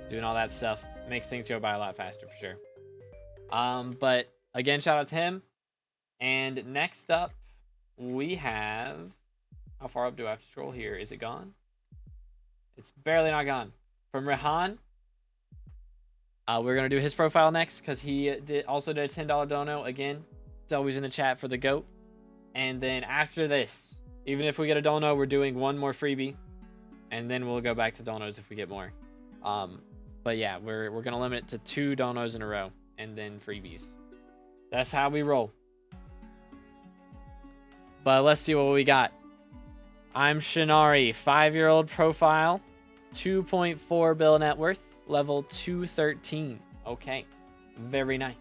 doing all that stuff. Makes things go by a lot faster for sure. But again, shout out to him. And next up, we have... How far up do I have to scroll here? Is it gone? It's barely not gone. From Rehan. We're going to do his profile next because he also did a $10 dono. Again, it's always in the chat for the GOAT. And then after this, even if we get a dono, we're doing one more freebie. And then we'll go back to donos if we get more. But yeah, we're going to limit it to 2 donos in a row. And then freebies. That's how we roll. But let's see what we got. I'm Shinari, 5-year-old profile, 2.4 bill net worth, level 213. Okay, very nice.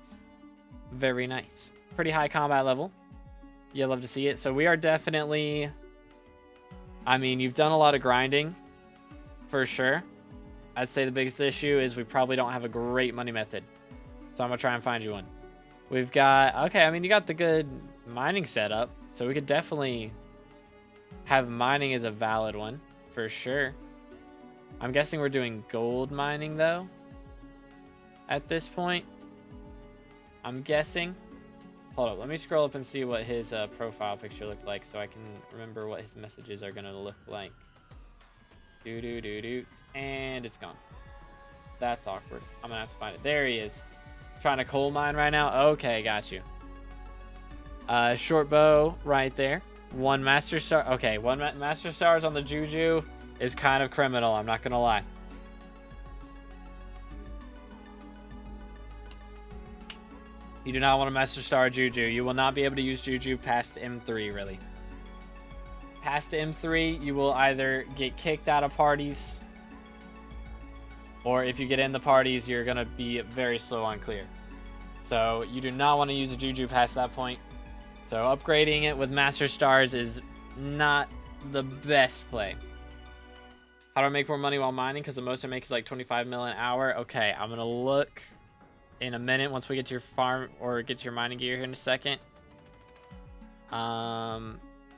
Very nice. Pretty high combat level. You'll love to see it. So we are definitely... I mean, you've done a lot of grinding, for sure. I'd say the biggest issue is we probably don't have a great money method. So I'm going to try and find you one. We've got... Okay, I mean, you got the good mining setup. So we could definitely have mining as a valid one, for sure. I'm guessing we're doing gold mining, though, at this point. I'm guessing. Hold up, let me scroll up and see what his profile picture looked like so I can remember what his messages are going to look like. And it's gone. That's awkward. I'm going to have to find it. There he is. Trying to coal mine right now. Okay, got you. Short bow right there. 1 master star. Okay, 1 master stars on the Juju is kind of criminal. I'm not going to lie. You do not want a master star Juju. You will not be able to use Juju past M3, really. Past M3, you will either get kicked out of parties, or if you get in the parties, you're going to be very slow on clear. So you do not want to use a Juju past that point. So upgrading it with master stars is not the best play. How do I make more money while mining? Because the most I make is like 25 mil an hour. Okay, I'm going to look in a minute once we get to your farm or get to your mining gear here in a second.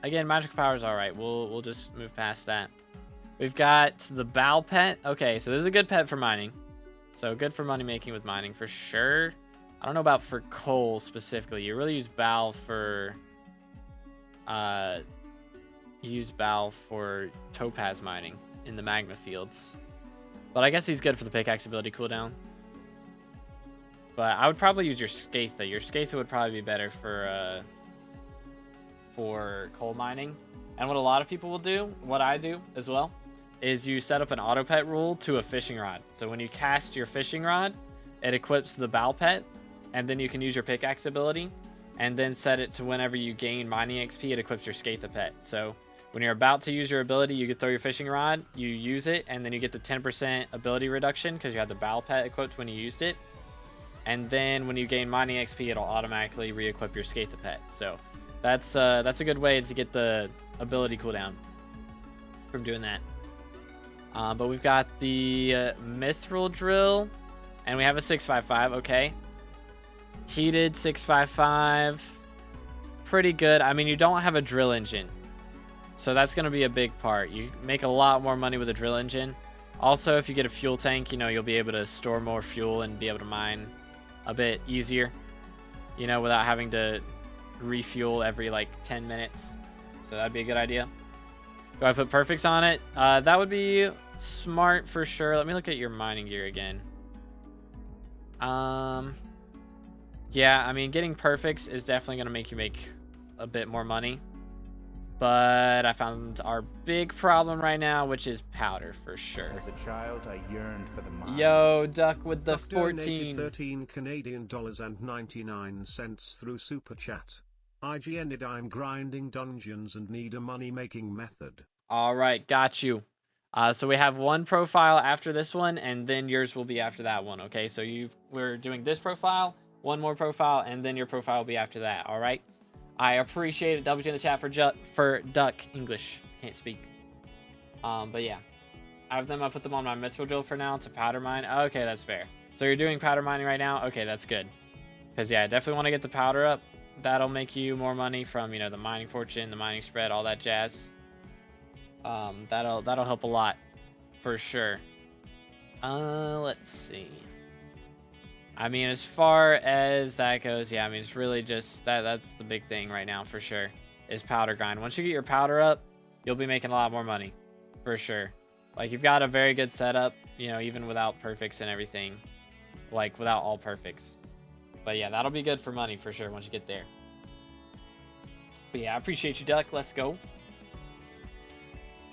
Again, magical power is all right. We'll just move past that. We've got the bow pet. Okay, so this is a good pet for mining. So good for money making with mining for sure. I don't know about for coal specifically. You really use bow for topaz mining in the magma fields. But I guess he's good for the pickaxe ability cooldown. But I would probably use your Scatha. Your Scatha would probably be better for coal mining. And what a lot of people will do, what I do as well, is you set up an auto pet rule to a fishing rod. So when you cast your fishing rod, it equips the bow pet, and then you can use your pickaxe ability, and then set it to whenever you gain mining XP, it equips your Scatha pet. So when you're about to use your ability, you could throw your fishing rod, you use it, and then you get the 10% ability reduction because you had the bow pet equipped when you used it. And then when you gain mining XP, it'll automatically re-equip your Scatha pet. So that's a good way to get the ability cooldown from doing that. But we've got the mithril drill, and we have a 655. Okay, heated 655, pretty good. I mean, you don't have a drill engine, so that's going to be a big part. You make a lot more money with a drill engine. Also, if you get a fuel tank, you know, you'll be able to store more fuel and be able to mine a bit easier, you know, without having to refuel every like 10 minutes. So that'd be a good idea. Do I put perfects on it? That would be smart for sure. Let me look at your mining gear again. Yeah, I mean, getting perfects is definitely going to make you make a bit more money. But I found our big problem right now, which is powder for sure. As a child, I yearned for the mines. Yo, Duck with the Duck 14. 13 Canadian dollars and 99 cents through Super Chat. IGN'd, I'm grinding dungeons and need a money-making method. All right, got you. So we have one profile after this one, and then yours will be after that one, okay? So we're doing this profile, one more profile, and then your profile will be after that, all right? I appreciate it. Double G in the chat for Duck English. Can't speak. But yeah. I have them. I put them on my mithril drill for now to powder mine. Okay, that's fair. So you're doing powder mining right now? Okay, that's good. Because, yeah, I definitely want to get the powder up. That'll make you more money from, you know, the mining fortune, the mining spread, all that jazz. That'll help a lot for sure. Let's see. I mean, as far as that goes, yeah, I mean, it's really just that's the big thing right now for sure is powder grind. Once you get your powder up, you'll be making a lot more money for sure. Like, you've got a very good setup, you know, even without perfects and everything, like without all perfects. But yeah, that'll be good for money for sure once you get there. But yeah, I appreciate you, Duck. Let's go.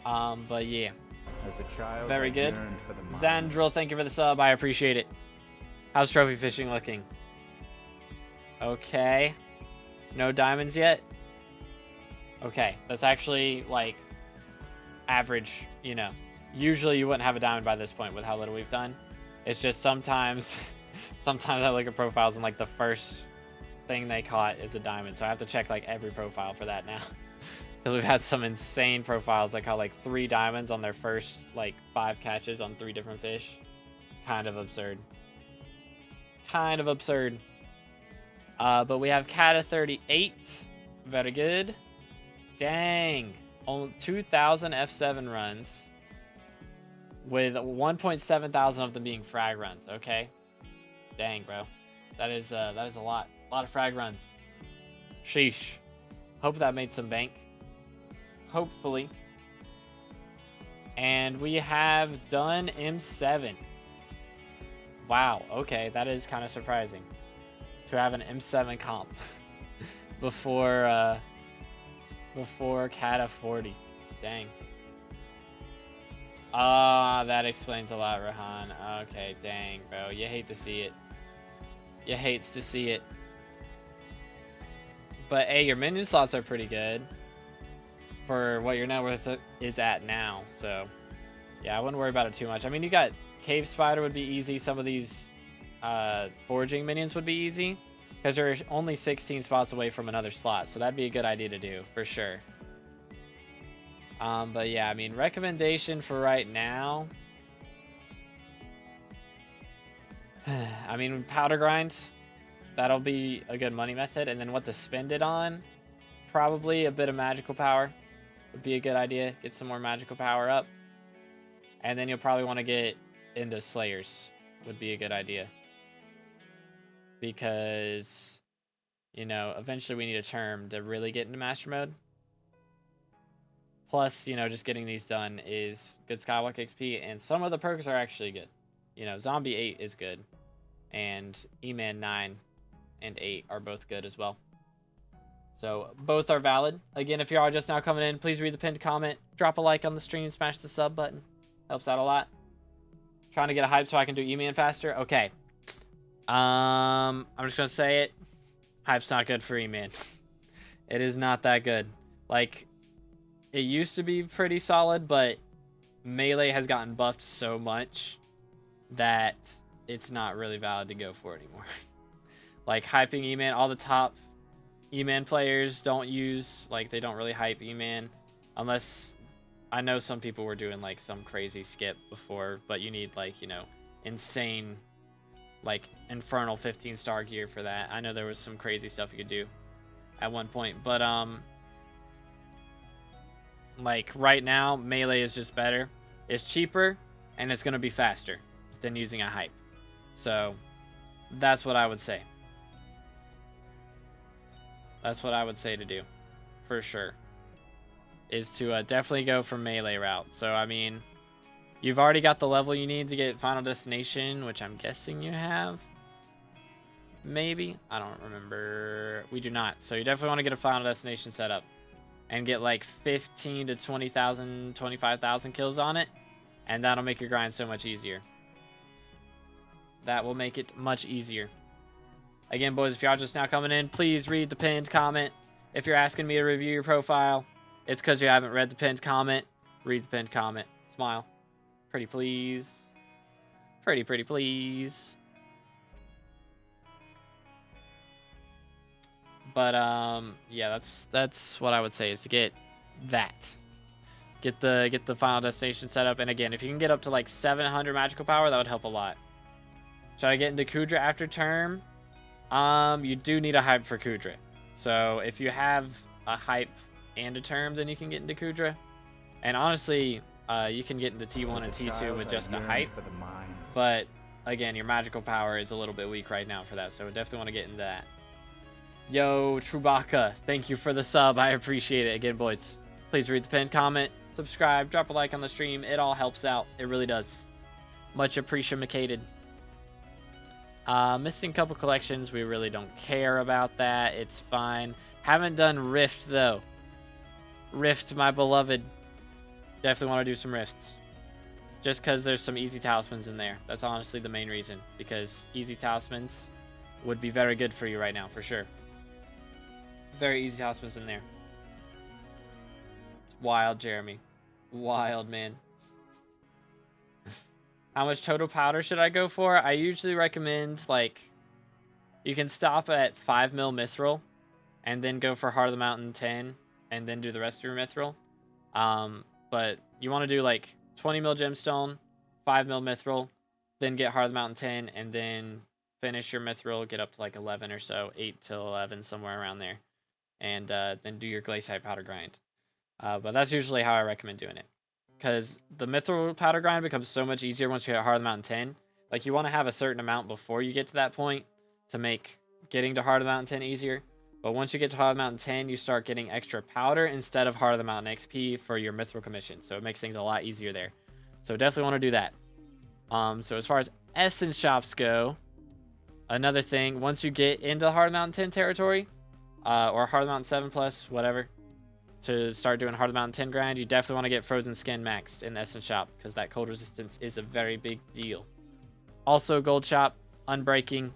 But yeah. As a child, very good. For the Zandril, thank you for the sub. I appreciate it. How's trophy fishing looking? Okay. No diamonds yet? Okay, that's actually like average, you know. Usually you wouldn't have a diamond by this point with how little we've done. It's just sometimes sometimes I look at profiles and like the first thing they caught is a diamond. So I have to check like every profile for that now. Because we've had some insane profiles that caught like 3 diamonds on their first like 5 catches on 3 different fish. Kind of absurd. Kind of absurd. But we have Kata 38. Very good. Dang. Only 2,000 F7 runs. With 1.7 thousand of them being frag runs. Okay. Dang, bro. That is a lot. A lot of frag runs. Sheesh. Hope that made some bank. Hopefully. And we have done M7. Wow. Okay. That is kind of surprising. To have an M7 comp. before Kata 40. Dang. Ah, that explains a lot, Rahan. Okay, dang, bro. You hate to see it. You hates to see it. But, hey, your minion slots are pretty good. For what your net worth is at now. So, yeah, I wouldn't worry about it too much. I mean, you got Cave Spider would be easy. Some of these foraging minions would be easy. Because you're only 16 spots away from another slot. So that'd be a good idea to do, for sure. But yeah, I mean, recommendation for right now. I mean, powder grind. That'll be a good money method. And then what to spend it on. Probably a bit of magical power. Would be a good idea. Get some more magical power up. And then you'll probably want to get into Slayers. Would be a good idea. Because, you know, eventually we need a term to really get into Master Mode. Plus, you know, just getting these done is good Skywalk XP. And some of the perks are actually good. You know, Zombie 8 is good. And E-Man 9 and 8 are both good as well. So, both are valid. Again, if you are just now coming in, please read the pinned comment. Drop a like on the stream. Smash the sub button. Helps out a lot. Trying to get a hype so I can do E-Man faster. Okay. I'm just going to say it. Hype's not good for E-Man. It is not that good. Like, it used to be pretty solid, but melee has gotten buffed so much that it's not really valid to go for it anymore. Like, hyping E-Man, all the top E-Man players don't use, like, they don't really hype E-Man. Unless, I know some people were doing, like, some crazy skip before, but you need, like, you know, insane, like, infernal 15-star gear for that. I know there was some crazy stuff you could do at one point, but, like, right now, melee is just better. It's cheaper, and it's going to be faster than using a hype. So, that's what I would say. That's what I would say to do, for sure. Is to definitely go for melee route. So, I mean, you've already got the level you need to get Final Destination, which I'm guessing you have. Maybe? I don't remember. We do not. So, you definitely want to get a Final Destination set up. And get like 15 to 20,000, 25,000 kills on it. And that'll make your grind so much easier. That will make it much easier. Again, boys, if y'all just now coming in, please read the pinned comment. If you're asking me to review your profile, it's because you haven't read the pinned comment. Read the pinned comment. Smile. Pretty please. Pretty please. But, yeah, that's what I would say is to get that. Get the Final Destination set up. And again, if you can get up to like 700 magical power, that would help a lot. Should I get into Kudra after term? You do need a hype for Kudra. So if you have a hype and a term, then you can get into Kudra. And honestly, you can get into T1 and T2 with just a hype. But again, your magical power is a little bit weak right now for that. So we definitely want to get into that. Yo, Trubaka, thank you for the sub. I appreciate it. Again, boys, please read the pinned comment, subscribe, drop a like on the stream. It all helps out. It really does. Much appreciated. Missing a couple collections. We really don't care about that. It's fine. Haven't done Rift, though. Rift, my beloved. Definitely want to do some Rifts. Just because there's some easy talismans in there. That's honestly the main reason. Because easy talismans would be very good for you right now, for sure. Very easy talismans in there. Wild, Jeremy. Wild, man. How much total powder should I go for? I usually recommend, like, you can stop at 5 mil mithril and then go for Heart of the Mountain 10 and then do the rest of your mithril. But you want to do, like, 20 mil gemstone, 5 mil mithril, then get Heart of the Mountain 10, and then finish your mithril, get up to, like, 11 or so, 8 to 11, somewhere around there. And then do your glaciite powder grind. But that's usually how I recommend doing it. Because the mithril powder grind becomes so much easier once you hit Heart of the Mountain 10. Like, you want to have a certain amount before you get to that point to make getting to Heart of the Mountain 10 easier. But once you get to Heart of the Mountain 10, you start getting extra powder instead of Heart of the Mountain XP for your mithril commission. So it makes things a lot easier there. So definitely want to do that. So as far as essence shops go, another thing, once you get into Heart of the Mountain 10 territory, or Heart of the Mountain 7 plus, whatever, to start doing Heart of the Mountain 10 grind, you definitely want to get Frozen Skin maxed in the Essence Shop, because that cold resistance is a very big deal. Also, Gold Shop, Unbreaking,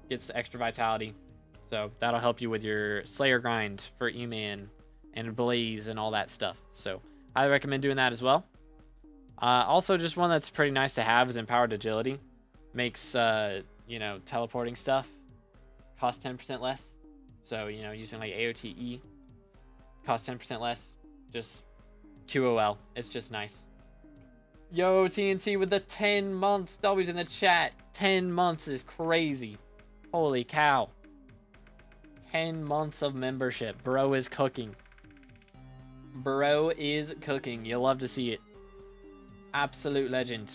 gets extra vitality. So that'll help you with your Slayer grind for E-Man and Blaze and all that stuff. So I recommend doing that as well. Also, just one that's pretty nice to have is Empowered Agility. Makes, you know, teleporting stuff cost 10% less. So, you know, using like AOTE cost 10% less. Just QOL. It's just nice. Yo, TNT with the 10 months. W's in the chat. 10 months is crazy. Holy cow. 10 months of membership. Bro is cooking. Bro is cooking. You'll love to see it. Absolute legend.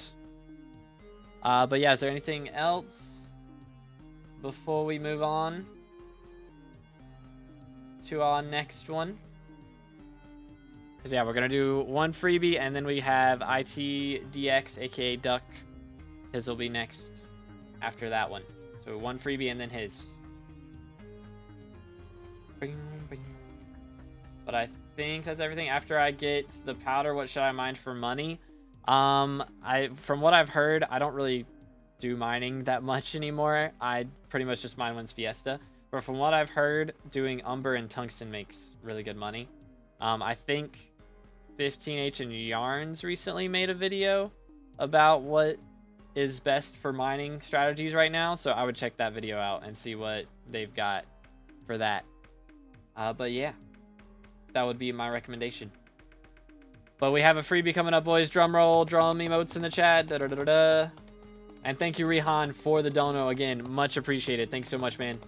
But yeah, is there anything else before we move on to our next one? Because yeah, we're going to do one freebie, and then we have ITDX, aka Duck. His will be next after that one. So one freebie and then his. Bing, bing. But I think that's everything. After I get the powder, what should I mine for money? From what I've heard, I don't really do mining that much anymore. I pretty much just mine when's Fiesta. But from what I've heard, doing Umber and Tungsten makes really good money. I think 15H and Yarns recently made a video about what is best for mining strategies right now. So I would check that video out and see what they've got for that. But yeah, that would be my recommendation. But we have a freebie coming up, boys. Drum roll, drum emotes in the chat. Da, da, da, da, da. And thank you, Rihan, for the dono again. Much appreciated. Thanks so much, man.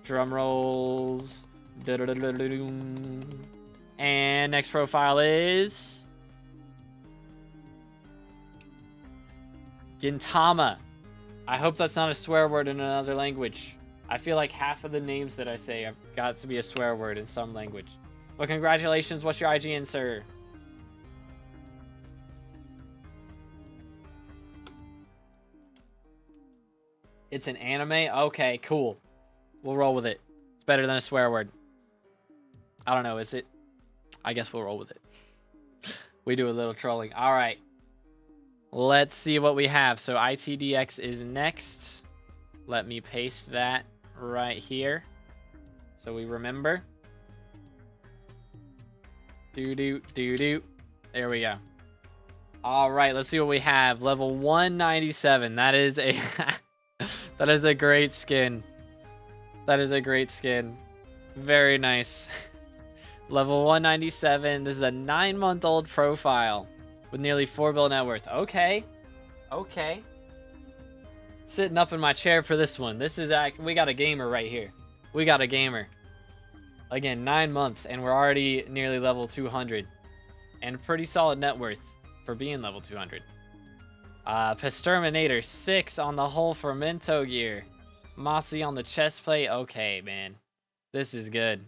Drum rolls. Da, da, da, da, da, da. And next profile is Gintama. I hope that's not a swear word in another language. I feel like half of the names that I say have got to be a swear word in some language. Well, congratulations. What's your IGN, sir? It's an anime? Okay, cool. We'll roll with it. It's better than a swear word. I don't know, is it? I guess we'll roll with it. We do a little trolling. All right. Let's see what we have. So ITDX is next. Let me paste that right here so we remember. Doo-doo. There we go. All right, let's see what we have. Level 197. That is a that is a great skin. That is a great skin. Very nice. Level 197. This is a 9-month-old profile with nearly 4 bill net worth. Okay. Okay. Sitting up in my chair for this one. This is we got a gamer right here. We got a gamer. Again, 9 months and we're already nearly level 200. And pretty solid net worth for being level 200. Pesterminator 6 on the whole Fermento gear. Mossy on the chest plate. Okay, man. This is good.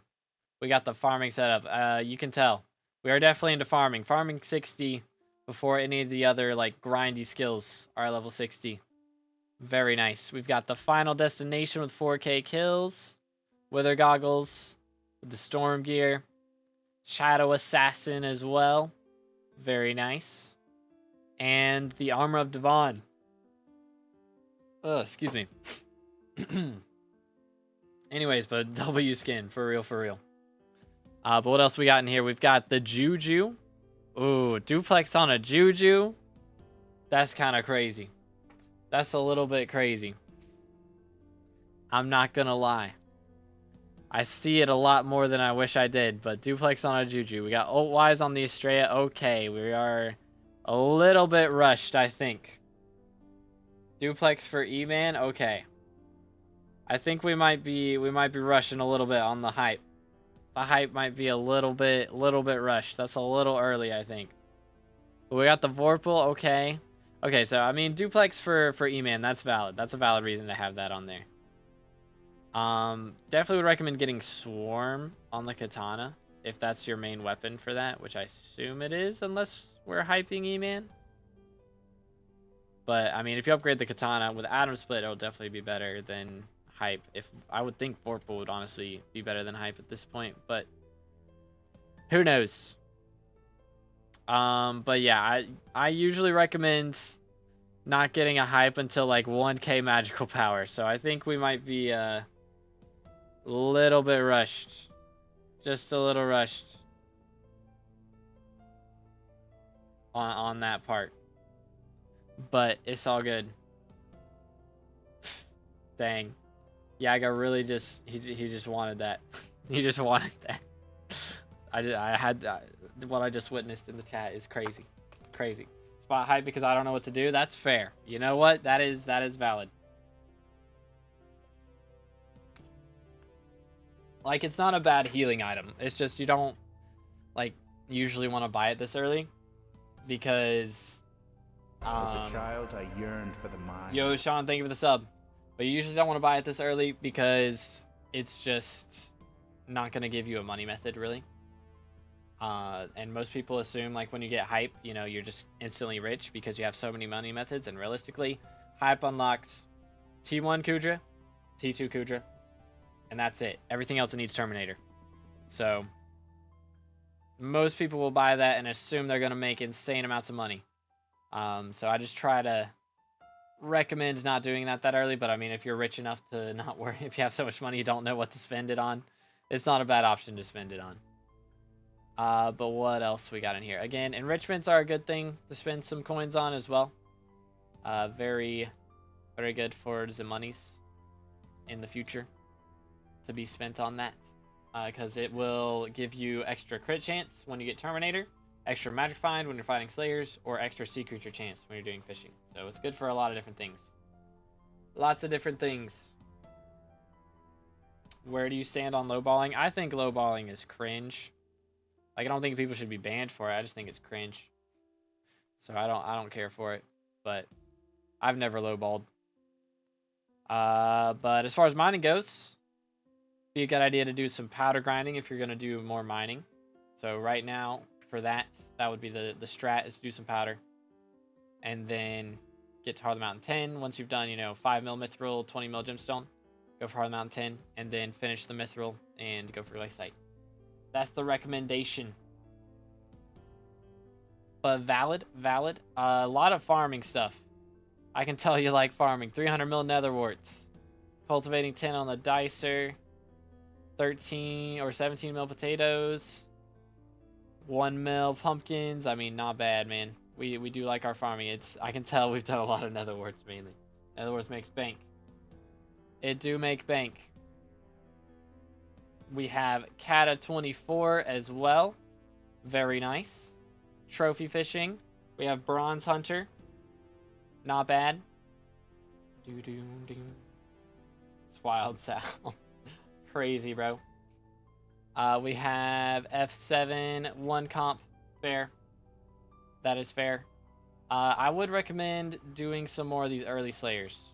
We got the farming setup. You can tell. We are definitely into farming. Farming 60 before any of the other like grindy skills are level 60. Very nice. We've got the final destination with 4K kills. Wither goggles. With the storm gear. Shadow assassin as well. Very nice. And the armor of Devon. Excuse me. Anyways, but W skin. For real, for real. But what else we got in here? We've got the Juju. Ooh, duplex on a Juju. That's kind of crazy. That's a little bit crazy. I'm not gonna lie. I see it a lot more than I wish I did, but duplex on a Juju. We got ult wise on the Estrella. Okay, we are a little bit rushed, I think. Duplex for E-Man. Okay. I think we might be rushing a little bit on the hype. The hype might be a little bit rushed. That's a little early, I think. But we got the Vorpal. Okay. Okay, so I mean duplex for E-Man, that's valid. That's a valid reason to have that on there. Definitely would recommend getting Swarm on the Katana if that's your main weapon for that, which I assume it is, unless we're hyping E-Man. But I mean, if you upgrade the Katana with Atom Split, it'll definitely be better than hype. If I would think Vorpal would honestly be better than hype at this point, but who knows? But yeah, I usually recommend not getting a hype until like 1k magical power. So I think we might be a little bit rushed. Just a little rushed on that part. But it's all good. Dang. Yaga really just he just wanted that. He just wanted that. What I just witnessed in the chat is crazy. Crazy. Spot hype because I don't know what to do. That's fair. You know what? That is valid. Like, it's not a bad healing item. It's just you don't like usually want to buy it this early because As a child, I yearned for the mind. Yo, Sean, thank you for the sub. But you usually don't want to buy it this early because it's just not going to give you a money method, really. And most people assume, like, when you get hype, you know, you're just instantly rich because you have so many money methods. And realistically, hype unlocks T1 Kudra, T2 Kudra, and that's it. Everything else needs Terminator. So most people will buy that and assume they're going to make insane amounts of money. So I just try to recommend not doing that early. But I mean, if you're rich enough to not worry, if you have so much money you don't know what to spend it on, it's not a bad option to spend it on. But what else we got in here? Again, enrichments are a good thing to spend some coins on as well. Very, very good for the monies in the future to be spent on that. Because it will give you extra crit chance when you get Terminator, extra magic find when you're fighting Slayers, or extra sea creature chance when you're doing fishing. So it's good for a lot of different things. Lots of different things. Where do you stand on lowballing? I think lowballing is cringe. Like, I don't think people should be banned for it. I just think it's cringe. So I don't care for it. But I've never lowballed. But as far as mining goes, be a good idea to do some powder grinding if you're going to do more mining. So right now, for that would be the strat, is to do some powder. And then get to Heart of the Mountain 10. Once you've done, 5 mil mithril, 20 mil gemstone, go for Heart of the Mountain 10. And then finish the mithril and go for Glaciite. That's the recommendation. But valid. A lot of farming stuff. I can tell you like farming. 300 mil nether warts. Cultivating 10 on the dicer. 13 or 17 mil potatoes. 1 mil pumpkins. I mean, not bad, man. We do like our farming. I can tell we've done a lot of nether warts mainly. Nether warts makes bank. It do make bank. We have Kata 24 as well. Very nice. Trophy fishing. We have Bronze Hunter. Not bad. It's wild sound. Crazy, bro. We have F7, 1 comp. Fair. That is fair. I would recommend doing some more of these early Slayers,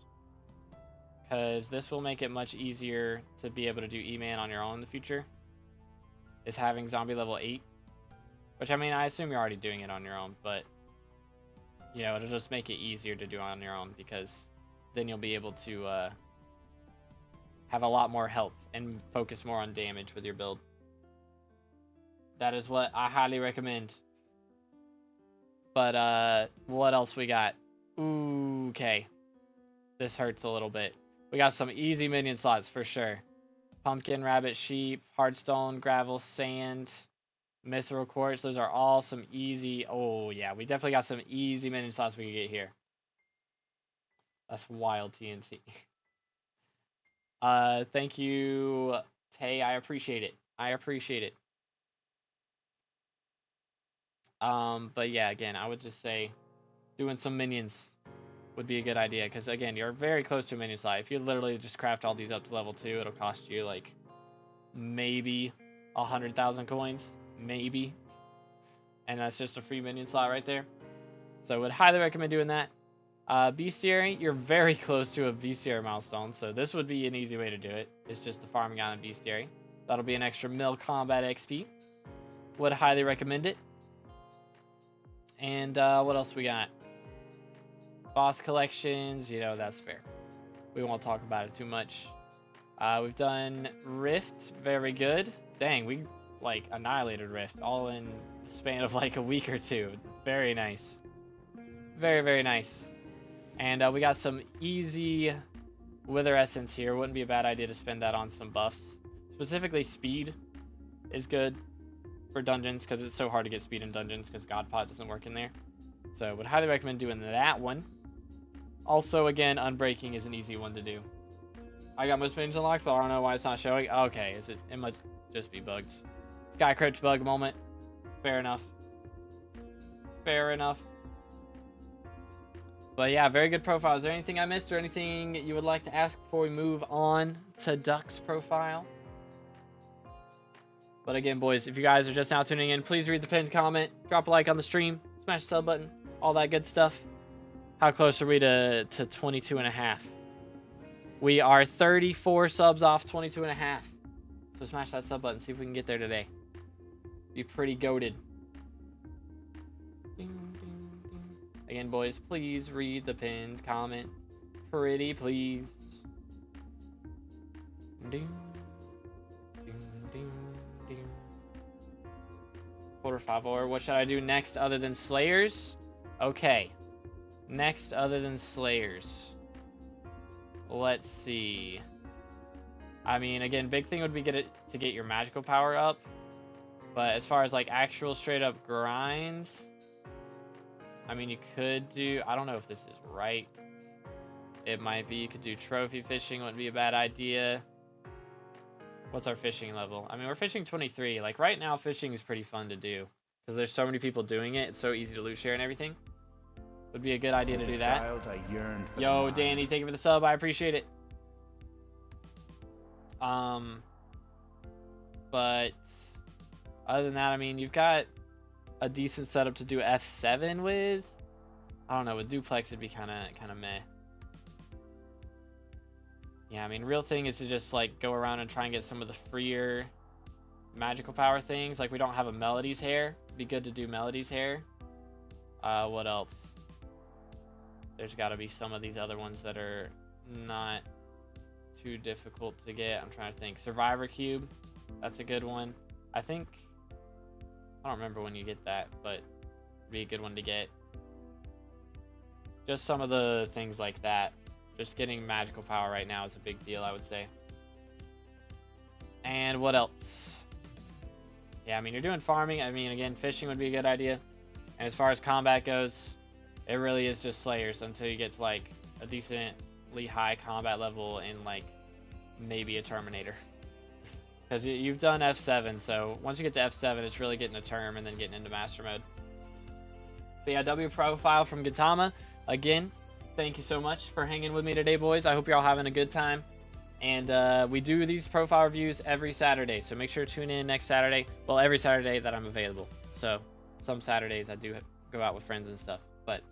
because this will make it much easier to be able to do E-Man on your own in the future. Is having zombie level 8. Which, I mean, I assume you're already doing it on your own, but it'll just make it easier to do on your own, because then you'll be able to have a lot more health and focus more on damage with your build. That is what I highly recommend. But what else we got? Ooh, okay. This hurts a little bit. We got some easy minion slots for sure. Pumpkin, rabbit, sheep, hardstone, gravel, sand, mithril quartz. Those are all some easy. Oh, yeah. We definitely got some easy minion slots we can get here. That's wild TNT. Thank you, Tay. I appreciate it. I appreciate it. But yeah, again, I would just say doing some minions would be a good idea, because again, you're very close to a minion slot. If you literally just craft all these up to level 2, it'll cost you like maybe 100,000 coins, maybe, and that's just a free minion slot right there. So I would highly recommend doing that. Bestiary, you're very close to a bestiary milestone, so this would be an easy way to do it. It's just the farming on a bestiary. That'll be an extra mill combat XP. Would highly recommend it. And what else we got? Boss collections, you know, that's fair. We won't talk about it too much. We've done Rift, very good. Dang, we like annihilated Rift all in the span of like a week or two. Very nice. Very, very nice. And we got some easy Wither Essence here. Wouldn't be a bad idea to spend that on some buffs. Specifically, speed is good for dungeons, because it's so hard to get speed in dungeons because God Pot doesn't work in there. So I would highly recommend doing that one. Also, again, Unbreaking is an easy one to do. I got most minions unlocked, but I don't know why it's not showing. Okay, it must just be bugs. Sky Crypt bug moment. Fair enough. Fair enough. But yeah, very good profile. Is there anything I missed or anything you would like to ask before we move on to Duck's profile? But again, boys, if you guys are just now tuning in, please read the pinned comment, drop a like on the stream, smash the sub button, all that good stuff. How close are we to 22 and a half? We are 34 subs off 22 and a half. So smash that sub button, see if we can get there today. Be pretty goated. Again, boys, please read the pinned comment. Pretty please. Por favor. What should I do next other than Slayers? Okay. Next other than Slayers. Let's see. I mean, again, big thing would be to get your magical power up. But as far as like actual straight up grinds, I mean, you could do, I don't know if this is right. It might be. You could do trophy fishing, wouldn't be a bad idea. What's our fishing level? I mean, we're fishing 23. Like right now, fishing is pretty fun to do because there's so many people doing it. It's so easy to loot share and everything. Would be a good idea to do that. Yo, Danny, thank you for the sub. I appreciate it. But other than that, I mean, you've got a decent setup to do F7 with. I don't know, with duplex it'd be kind of meh. Yeah, I mean, real thing is to just like go around and try and get some of the freer magical power things. Like we don't have a Melody's hair. It'd be good to do Melody's hair. What else? There's got to be some of these other ones that are not too difficult to get. I'm trying to think. Survivor Cube, that's a good one. I think, I don't remember when you get that, but it'd be a good one to get. Just some of the things like that. Just getting magical power right now is a big deal, I would say. And what else? Yeah, I mean, you're doing farming. I mean, again, fishing would be a good idea. And as far as combat goes, it really is just Slayers until you get to like a decently high combat level in like maybe a Terminator. Because you've done F7, so once you get to F7, it's really getting a term and then getting into Master Mode. But yeah, W profile from Gitama. Again, thank you so much for hanging with me today, boys. I hope you're all having a good time. And we do these profile reviews every Saturday, so make sure to tune in next Saturday. Well, every Saturday that I'm available. So some Saturdays I do go out with friends and stuff. But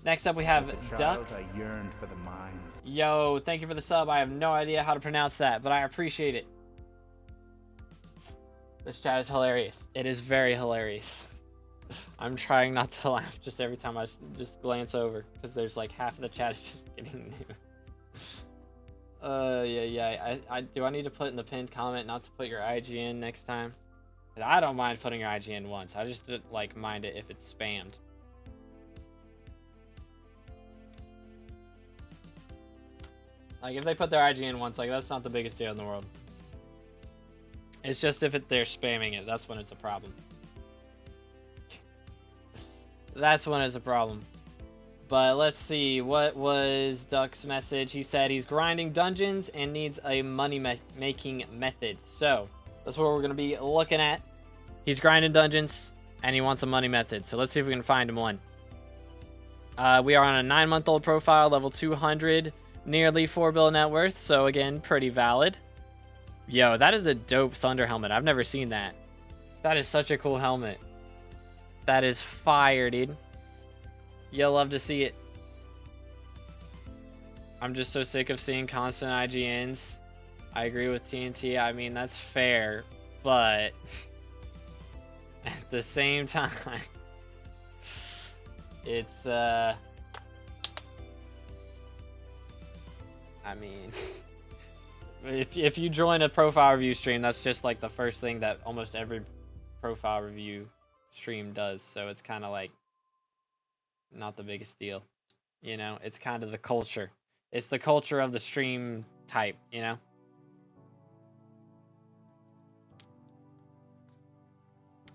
next up we have Duck. I yearned for the mines. Yo, thank you for the sub. I have no idea how to pronounce that, but I appreciate it. This chat is hilarious. It is very hilarious. I'm trying not to laugh just every time I just glance over, because there's like half of the chat is just getting news. Yeah. Do I need to put in the pinned comment not to put your IG in next time? I don't mind putting your IG in once. I just like mind it if it's spammed. Like if they put their IG in once, like that's not the biggest deal in the world. It's just if they're spamming it, that's when it's a problem. That's when it's a problem. But let's see, what was Duck's message? He said he's grinding dungeons and needs a money-making method. So, that's what we're going to be looking at. He's grinding dungeons, and he wants a money method. So, let's see if we can find him one. We are on a 9-month-old profile, level 200, nearly 4 bill net worth. So, again, pretty valid. Yo, that is a dope Thunder helmet. I've never seen that. That is such a cool helmet. That is fire, dude. You'll love to see it. I'm just so sick of seeing constant IGNs. I agree with TNT. I mean, that's fair. But at the same time, it's, I mean, if you join a profile review stream, that's just like the first thing that almost every profile review stream does. So it's kind of like not the biggest deal, you know. It's kind of the culture. It's the culture of the stream type, you know.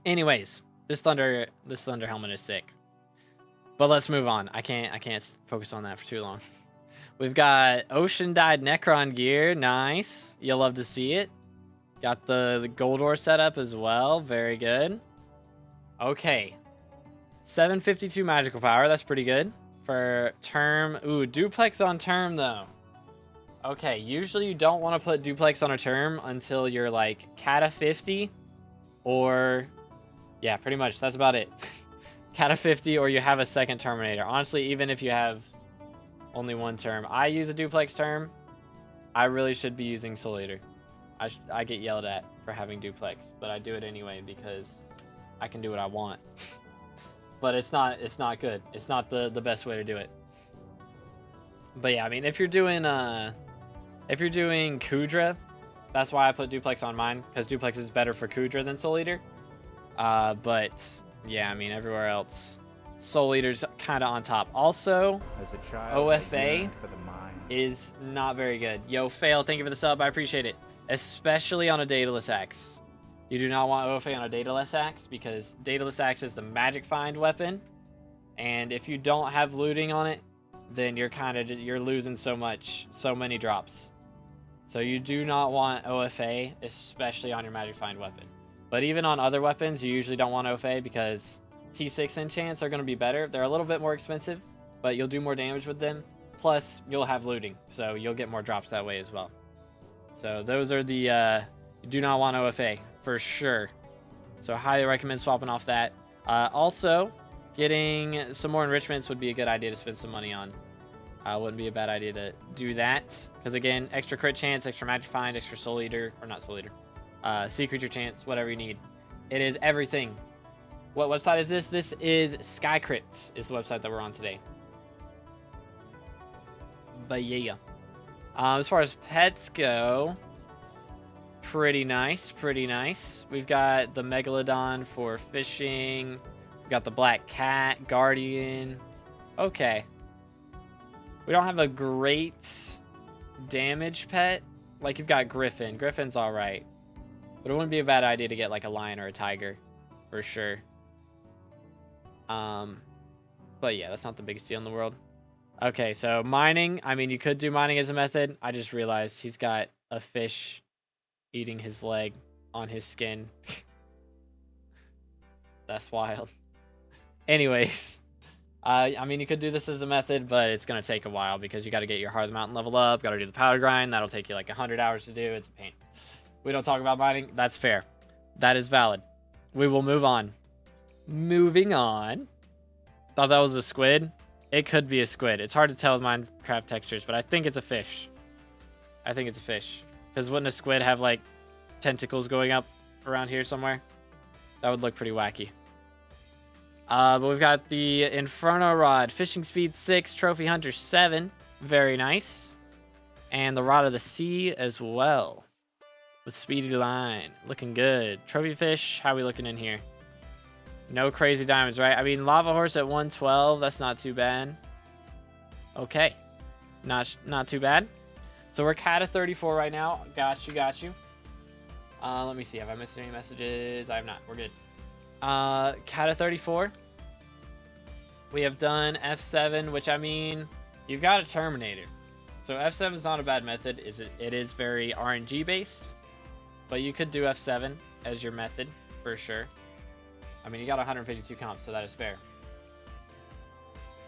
Anyways, this thunder helmet is sick. But let's move on. I can't focus on that for too long. We've got Ocean Dyed Necron gear. Nice. You'll love to see it. Got the gold ore setup as well. Very good. Okay. 752 magical power. That's pretty good. For term. Ooh, duplex on term, though. Okay, usually you don't want to put duplex on a term until you're like Cata 50 or... yeah, pretty much. That's about it. Cata 50 or you have a second Terminator. Honestly, even if you have only one term. I use a duplex term. I really should be using Soul Eater. I get yelled at for having duplex, but I do it anyway because I can do what I want. But it's not good. It's not the best way to do it. But yeah, I mean, if you're doing Kudra, that's why I put duplex on mine, because duplex is better for Kudra than Soul Eater. But yeah, I mean, everywhere else, Soul Eater's kind of on top. Also, as a child, OFA is not very good. Yo, Fail, thank you for the sub. I appreciate it. Especially on a Daedalus Axe. You do not want OFA on a Daedalus Axe because Daedalus Axe is the magic find weapon. And if you don't have looting on it, then you're losing so many drops. So you do not want OFA, especially on your magic find weapon. But even on other weapons, you usually don't want OFA because T6 enchants are going to be better. They're a little bit more expensive, but you'll do more damage with them. Plus, you'll have looting, so you'll get more drops that way as well. So those are the... you do not want OFA, for sure. So highly recommend swapping off that. Also, getting some more enrichments would be a good idea to spend some money on. Wouldn't be a bad idea to do that. Because again, extra crit chance, extra magic find, extra soul eater, or not soul eater. Sea creature chance, whatever you need. It is everything. What website is this? This is SkyCrypt is the website that we're on today. But yeah. As far as pets go, pretty nice, pretty nice. We've got the Megalodon for fishing. We've got the Black Cat, Guardian. Okay. We don't have a great damage pet. Like, you've got Griffin. Griffin's alright. But it wouldn't be a bad idea to get, like, a lion or a tiger. For sure. But yeah, that's not the biggest deal in the world. Okay, so mining. I mean, you could do mining as a method. I just realized he's got a fish eating his leg on his skin. That's wild. Anyways, I mean, you could do this as a method, but it's going to take a while because you got to get your Heart of the Mountain level up, got to do the powder grind. That'll take you like 100 hours to do. It's a pain. We don't talk about mining. That's fair. That is valid. We will move on. Moving on. Thought that was a squid. It could be a squid. It's hard to tell with Minecraft textures, but I think it's a fish. I think it's a fish. Because wouldn't a squid have, like, tentacles going up around here somewhere? That would look pretty wacky. But we've got the Inferno Rod. Fishing speed 6, Trophy Hunter 7. Very nice. And the Rod of the Sea as well. With Speedy Line. Looking good. Trophy Fish, how are we looking in here? No crazy diamonds, right? I mean, Lava Horse at 112. That's not too bad. Okay. Not too bad. So we're cat at 34 right now. Got you. Let me see. Have I missed any messages? I have not. We're good. Kata 34. We have done F7, which I mean, you've got a Terminator. So F7 is not a bad method. It is very RNG based, but you could do F7 as your method for sure. I mean, you got 152 comps, so that is fair.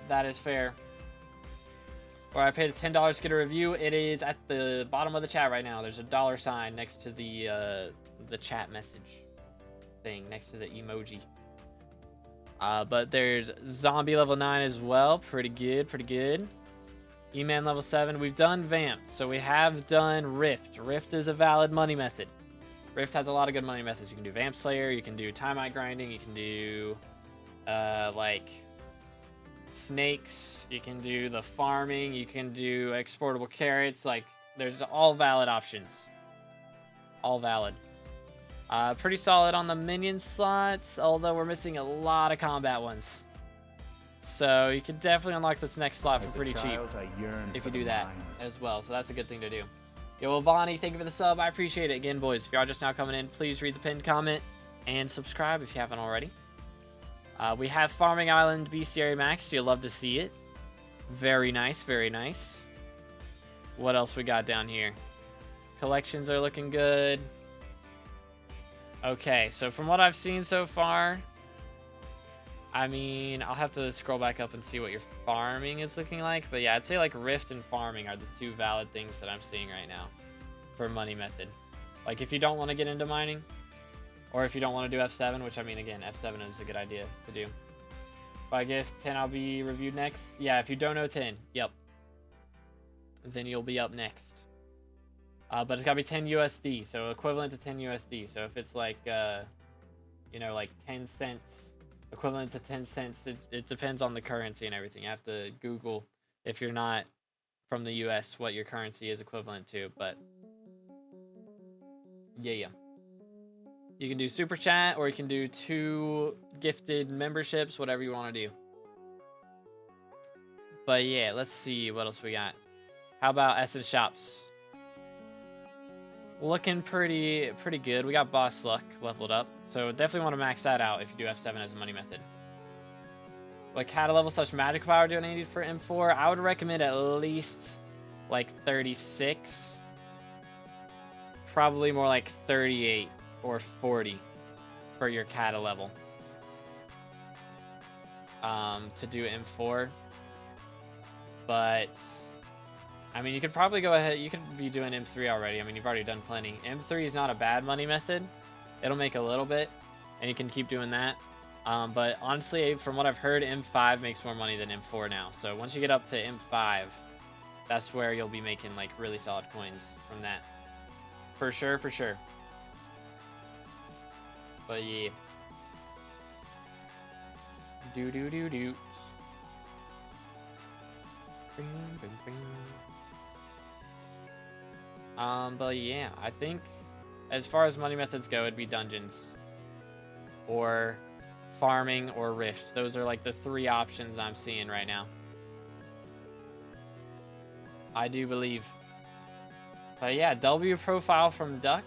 That is fair. Or I paid $10 to get a review. It is at the bottom of the chat right now. There's a $sign next to the chat message thing, next to the emoji. But there's Zombie level 9 as well. Pretty good, pretty good. E-Man level 7. We've done Vamp, so we have done Rift. Rift is a valid money method. Rift has a lot of good money methods. You can do Vamp Slayer, you can do Time-Out Grinding, you can do like snakes, you can do the farming, you can do exportable carrots. Like, there's all valid options. All valid. Pretty solid on the minion slots, although we're missing a lot of combat ones. So you could definitely unlock this next slot for pretty cheap if you do that as well. So that's a good thing to do. Yo, Vani, thank you for the sub. I appreciate it. Again, boys, if you are just now coming in, please read the pinned comment and subscribe if you haven't already. We have Farming Island Bestiary Max. You'll love to see it. Very nice, very nice. What else we got down here? Collections are looking good. Okay, so from what I've seen so far, I mean, I'll have to scroll back up and see what your farming is looking like. But yeah, I'd say like Rift and farming are the two valid things that I'm seeing right now for money method. Like if you don't want to get into mining, or if you don't want to do F7, which I mean, again, F7 is a good idea to do. By gift, 10 I'll be reviewed next. Yeah, if you don't know 10, yep. Then you'll be up next. But it's got to be 10 USD, so equivalent to 10 USD. So if it's like, you know, like 10 cents, equivalent to 10 cents, it depends on the currency and everything. You have to Google, if you're not from the US, what your currency is equivalent to. But yeah. You can do super chat, or you can do 2 gifted memberships, whatever you want to do. But yeah, let's see what else we got. How about Essence Shops? Looking pretty good. We got Boss Luck leveled up, so definitely want to max that out if you do F7 as a money method. What Kata level / magic power do I need for M4? I would recommend at least like 36. Probably more like 38 or 40 for your Kata level. To do M4. But I mean, you could probably go ahead. You could be doing M3 already. I mean, you've already done plenty. M3 is not a bad money method. It'll make a little bit, and you can keep doing that. But honestly, from what I've heard, M5 makes more money than M4 now. So once you get up to M5, that's where you'll be making like really solid coins from that. For sure, for sure. But yeah. Do. But yeah, I think as far as money methods go, it'd be dungeons or farming or rift. Those are like the 3 options I'm seeing right now. I do believe. But yeah, W profile from Duck.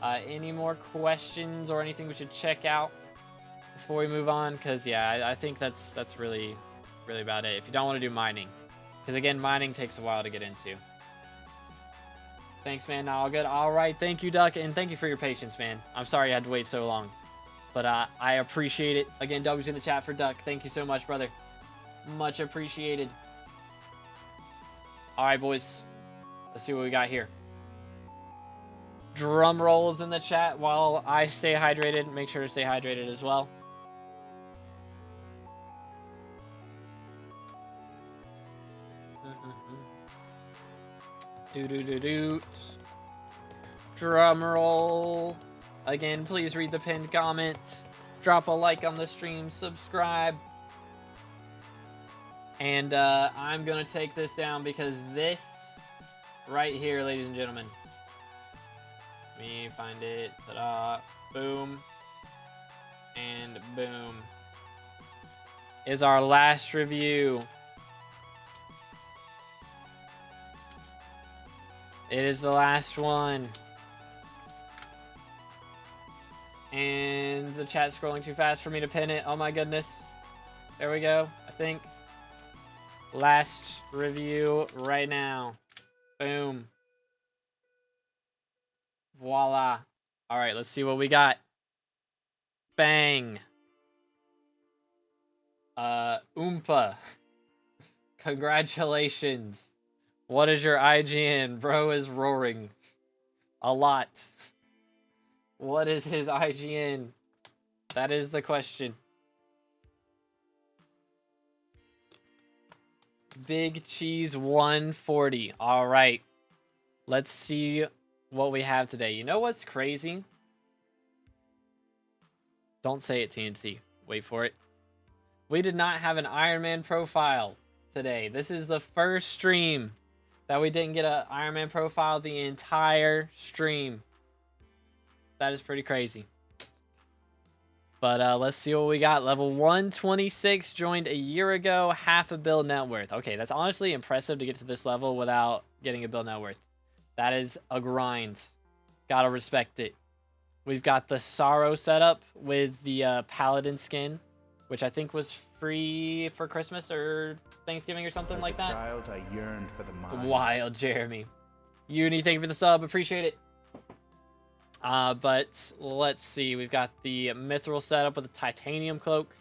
Any more questions or anything we should check out before we move on? Because yeah, I think that's really about it. If you don't want to do mining, because again, mining takes a while to get into. Thanks, man. All good. All right. Thank you, Duck. And thank you for your patience, man. I'm sorry you had to wait so long. But I appreciate it. Again, W's in the chat for Duck. Thank you so much, brother. Much appreciated. All right, boys. Let's see what we got here. Drum rolls in the chat while I stay hydrated. Make sure to stay hydrated as well. Do. Drum roll. Again, please read the pinned comment. Drop a like on the stream. Subscribe. And I'm going to take this down because this right here, ladies and gentlemen. Let me find it. Ta-da. Boom. And boom. Is our last review. It is the last one. And the chat's scrolling too fast for me to pin it. Oh my goodness. There we go, I think. Last review right now. Boom. Voila. All right, let's see what we got. Bang. Oompa. Congratulations. What is your IGN? Bro is roaring. A lot. What is his IGN? That is the question. Big Cheese 140. All right. Let's see what we have today. You know what's crazy? Don't say it, TNT. Wait for it. We did not have an Iron Man profile today. This is the first stream that we didn't get an Iron Man profile the entire stream. That is pretty crazy. But let's see what we got. Level 126 joined a year ago. Half a bill net worth. Okay, that's honestly impressive to get to this level without getting a bill net worth. That is a grind. Gotta respect it. We've got the Sorrow setup with the Paladin skin, which I think was free for Christmas or Thanksgiving or something like that. As a child, I yearned for the mines. Wild, Jeremy. Uni, thank you for the sub. Appreciate it. But let's see. We've got the Mithril setup with the Titanium cloak.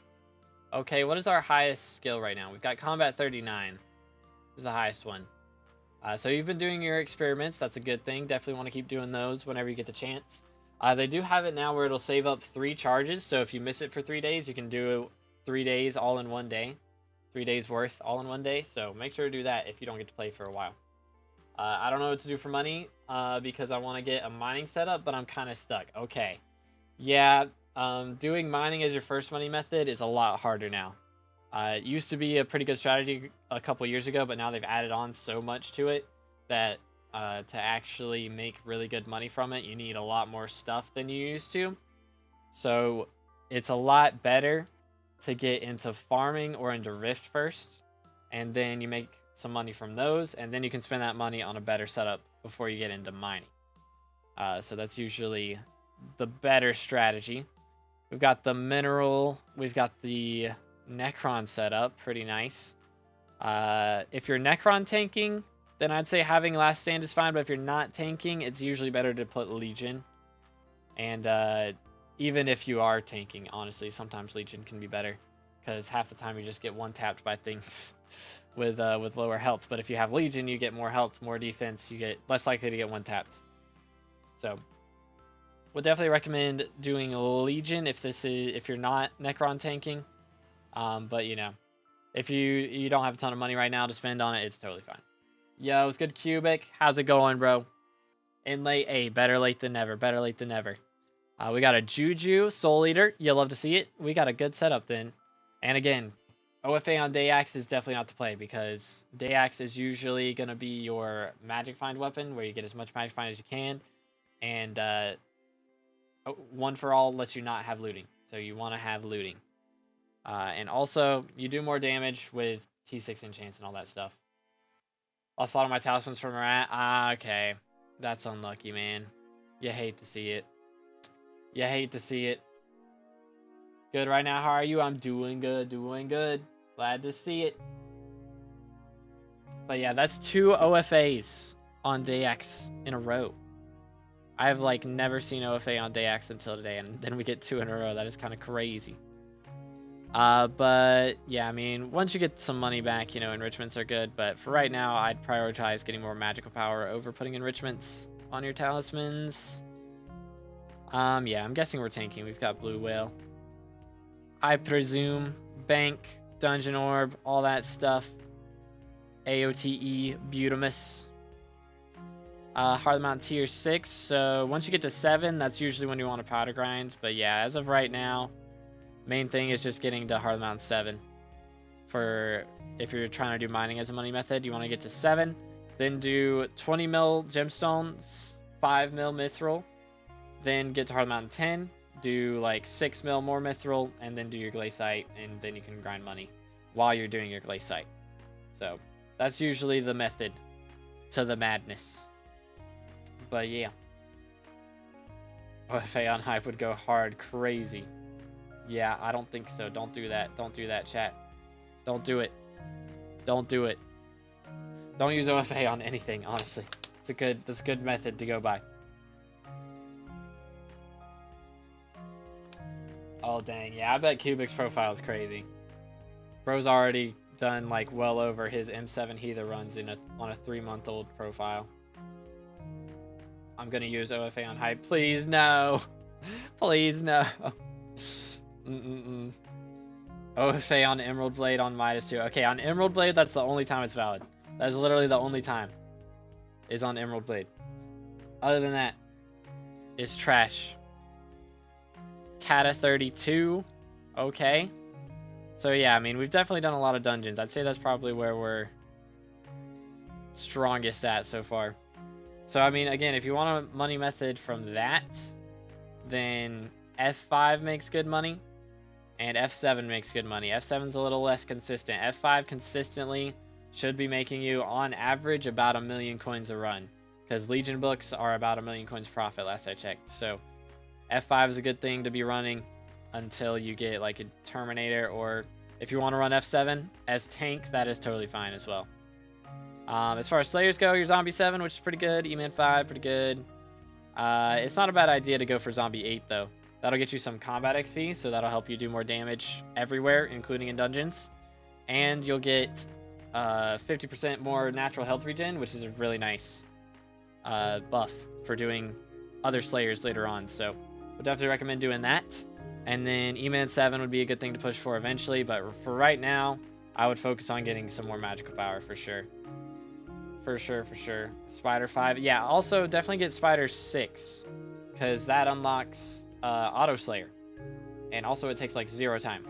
Okay, what is our highest skill right now? We've got Combat 39. This is the highest one. So you've been doing your experiments. That's a good thing. Definitely want to keep doing those whenever you get the chance. They do have it now where it'll save up 3 charges. So if you miss it for 3 days, you can do 3 days all in one day. 3 days worth all in one day. So make sure to do that if you don't get to play for a while. I don't know what to do for money because I want to get a mining setup, but I'm kind of stuck. Okay. Yeah, doing mining as your first money method is a lot harder now. It used to be a pretty good strategy a couple years ago, but now they've added on so much to it that to actually make really good money from it, you need a lot more stuff than you used to. So it's a lot better to get into farming or into Rift first, and then you make some money from those, and then you can spend that money on a better setup before you get into mining. So that's usually the better strategy. We've got the mineral, we've got the Necron setup, pretty nice. If you're Necron tanking, then I'd say having Last Stand is fine, but if you're not tanking, it's usually better to put Legion. And even if you are tanking, honestly, sometimes Legion can be better, because half the time you just get one-tapped by things with lower health. But if you have Legion, you get more health, more defense, you get less likely to get one-tapped. So would definitely recommend doing Legion if you're not Necron tanking. But you know, if you don't have a ton of money right now to spend on it, it's totally fine. Yo, it's good, Cubic. How's it going, bro? In late, hey, better late than never. Better late than never. We got a Juju Soul Eater. You'll love to see it. We got a good setup then. And again, OFA on Day Axe is definitely not to play, because Day Axe is usually going to be your Magic Find weapon, where you get as much Magic Find as you can. And One for All lets you not have looting. So you want to have looting. And also, you do more damage with T6 enchants and all that stuff. Lost a lot of my talismans from Rat. Okay. That's unlucky, man. You hate to see it. You hate to see it. Good right now. How are you? I'm doing good. Doing good. Glad to see it. But yeah, that's 2 OFAs on Day X in a row. I've like never seen OFA on Day X until today, and then we get 2 in a row. That is kind of crazy. But yeah, I mean, once you get some money back, you know, enrichments are good. But for right now, I'd prioritize getting more magical power over putting enrichments on your talismans. Yeah, I'm guessing we're tanking. We've got Blue Whale. I presume Bank, Dungeon Orb, all that stuff. AOTE, Butamus. Heart Mountain tier 6. So once you get to 7, that's usually when you want to powder grind. But yeah, as of right now, main thing is just getting to Heart Mountain 7. For if you're trying to do mining as a money method, you want to get to 7. Then do 20 mil gemstones, 5 mil mithril. Then get to Heart Mountain 10. Do like 6 mil more mithril, and then do your glaciite, and then you can grind money while you're doing your glaciite. So that's usually the method to the madness. But yeah. OFA on hype would go hard crazy. Yeah, I don't think so. Don't do that. Don't do that, chat. Don't do it. Don't do it. Don't use OFA on anything, honestly. That's a good method to go by. Oh, dang. Yeah, I bet Kubik's profile is crazy. Bro's already done, like, well over his M7 Heather runs on a 3-month-old profile. I'm going to use OFA on hype. Please, no. Please, no. OFA on Emerald Blade on Midas 2. Okay, on Emerald Blade, that's the only time it's valid. That's literally the only time is on Emerald Blade. Other than that, it's trash. Kata 32. Okay. So yeah, I mean, we've definitely done a lot of dungeons. I'd say that's probably where we're strongest at so far. So, I mean, again, if you want a money method from that, then F5 makes good money, and F7 makes good money. F7's a little less consistent. F5 consistently should be making you, on average, about 1 million coins a run, because Legion books are about 1 million coins profit, last I checked. So, F5 is a good thing to be running until you get, like, a Terminator, or if you want to run F7 as tank, that is totally fine as well. As far as Slayers go, your Zombie 7, which is pretty good. E-Man 5, pretty good. It's not a bad idea to go for Zombie 8, though. That'll get you some combat XP, so that'll help you do more damage everywhere, including in dungeons. And you'll get 50% more natural health regen, which is a really nice buff for doing other Slayers later on. So, would definitely recommend doing that. And then E-Man 7 would be a good thing to push for eventually, but for right now, I would focus on getting some more magical power for sure. For sure. Spider 5. Yeah, also definitely get Spider 6, because that unlocks Auto Slayer. And also it takes like 0 time.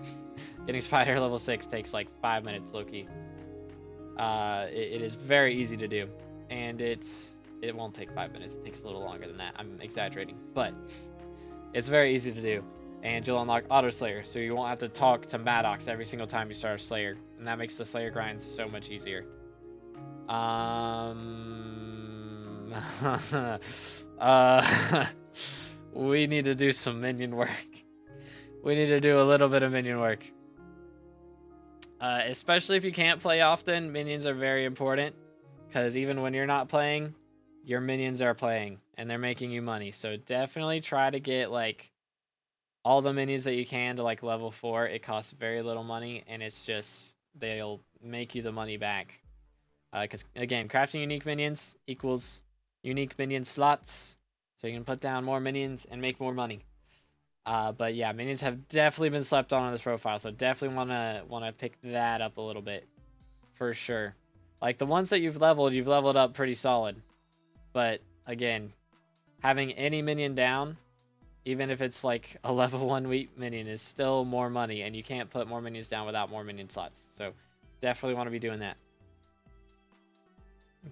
Getting Spider level 6 takes like 5 minutes, low-key. It is very easy to do. And it won't take 5 minutes. It takes a little longer than that. I'm exaggerating. But it's very easy to do. And you'll unlock Auto Slayer, so you won't have to talk to Maddox every single time you start a Slayer. And that makes the Slayer grind so much easier. We need to do some minion work. We need to do a little bit of minion work. Especially if you can't play often, minions are very important. Because even when you're not playing, your minions are playing. And they're making you money. So definitely try to get, like, all the minions that you can to, like, level 4. It costs very little money. And it's just, they'll make you the money back. Because, again, crafting unique minions equals unique minion slots. So you can put down more minions and make more money. But yeah, minions have definitely been slept on this profile. So definitely wanna pick that up a little bit. For sure. Like, the ones that you've leveled up pretty solid. But, again, having any minion down, even if it's like a level 1 weak minion, is still more money. And you can't put more minions down without more minion slots. So definitely want to be doing that.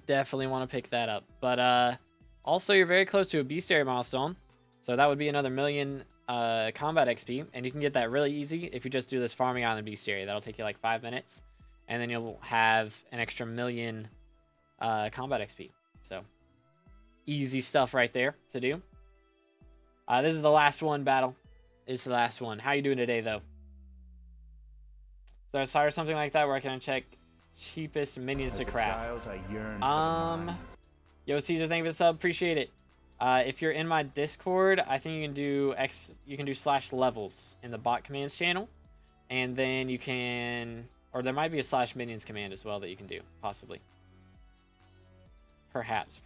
Definitely want to pick that up. But also, you're very close to a bestiary milestone, so that would be another 1 million combat XP, and you can get that really easy if you just do this farming island bestiary. That'll take you like 5 minutes, and then you'll have an extra 1 million combat XP. So easy stuff right there to do. This is the last one, battle. It's the last one. How you doing today, though? So I started something like that where I can check cheapest minions to craft. Yo, Caesar, thank you for the sub. Appreciate it. If you're in my Discord, I think you can do /levels in the bot commands channel, and then you can, or there might be a /minions command as well that you can do, possibly. Perhaps.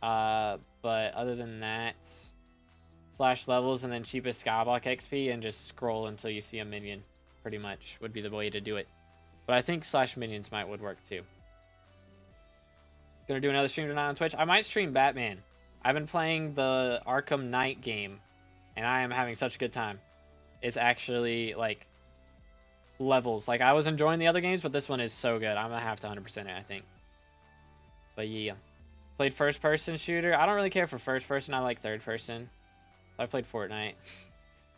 But other than that, /levels and then cheapest skyblock XP, and just scroll until you see a minion. Pretty much would be the way to do it. But I think /minions would work too. Gonna do another stream tonight on Twitch. I might stream Batman. I've been playing the Arkham Knight game, and I am having such a good time. It's actually, like, levels. Like, I was enjoying the other games, but this one is so good. I'm gonna have to 100% it, I think. But yeah. Played first-person shooter. I don't really care for first-person. I like third-person. I played Fortnite.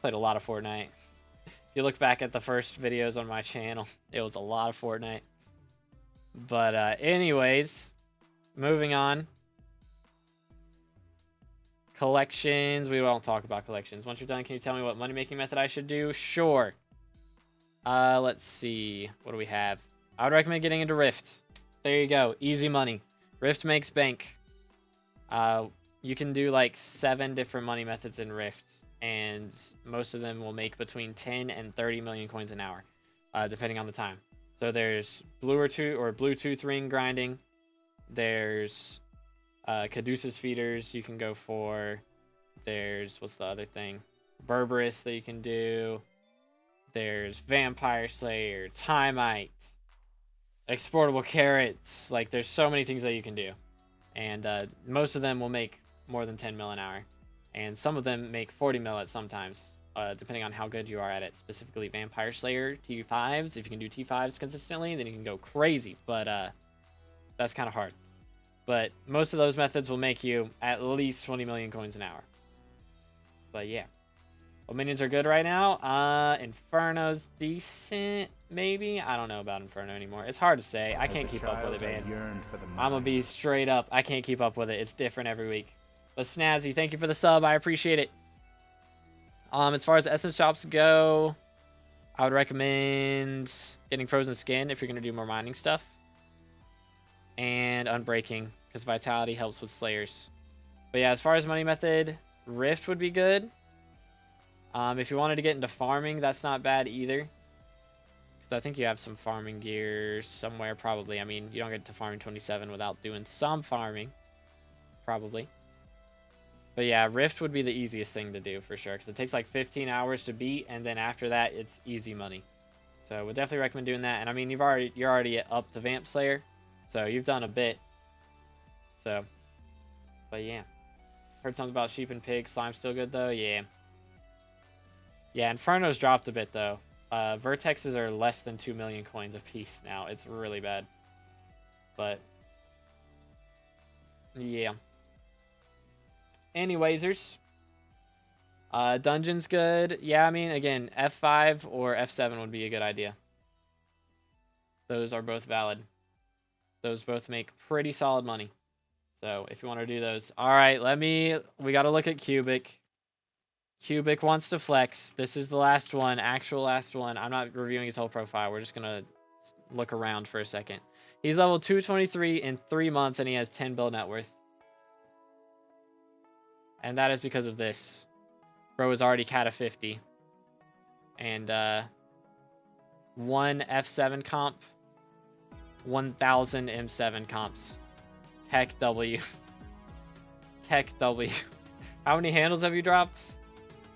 Played a lot of Fortnite. If you look back at the first videos on my channel, it was a lot of Fortnite. But anyways, moving on. Collections. We won't talk about collections. Once you're done, can you tell me what money-making method I should do? Sure. Let's see. What do we have? I would recommend getting into Rift. There you go. Easy money. Rift makes bank. You can do like 7 different money methods in Rift, and most of them will make between 10 and 30 million coins an hour, depending on the time. So there's Bluetooth ring grinding. There's Caduceus feeders you can go for. There's, what's the other thing? Berberus that you can do. There's Vampire Slayer, Timite, exportable carrots. Like, there's so many things that you can do. And most of them will make more than 10 mil an hour. And some of them make 40 mil at sometimes, depending on how good you are at it. Specifically, Vampire Slayer, T5s. If you can do T5s consistently, then you can go crazy. But that's kind of hard. But most of those methods will make you at least 20 million coins an hour. But yeah. What minions are good right now? Inferno's decent, maybe? I don't know about Inferno anymore. It's hard to say. I can't keep up with it, man. I'm gonna be straight up. I can't keep up with it. It's different every week. But Snazzy, thank you for the sub. I appreciate it. As far as essence shops go, I would recommend getting Frozen Skin if you're gonna do more mining stuff. And Unbreaking, because Vitality helps with Slayers. But yeah, as far as money method, Rift would be good. If you wanted to get into farming, that's not bad either. Because I think you have some farming gear somewhere, probably. I mean, you don't get to farming 27 without doing some farming. Probably. But yeah, Rift would be the easiest thing to do for sure. Because it takes like 15 hours to beat, and then after that, it's easy money. So I would definitely recommend doing that. And I mean, you're already up to Vamp Slayer. So you've done a bit. So, but yeah. Heard something about sheep and pigs. Slime's still good though? Yeah. Yeah, Inferno's dropped a bit, though. Vertexes are less than 2 million coins a piece now. It's really bad. But, yeah. Anywaysers. Dungeon's good. Yeah, I mean, again, F5 or F7 would be a good idea. Those are both valid. Those both make pretty solid money. So, if you want to do those. Alright, we got to look at Cubic. Cubic wants to flex. This is the last one, actual last one. I'm not reviewing his whole profile. We're just going to look around for a second. He's level 223 in 3 months, and he has 10 build net worth. And that is because of this. Bro is already cat of 50. And 1 F7 comp. 1,000 M7 comps. Heck W. Heck W. How many handles have you dropped?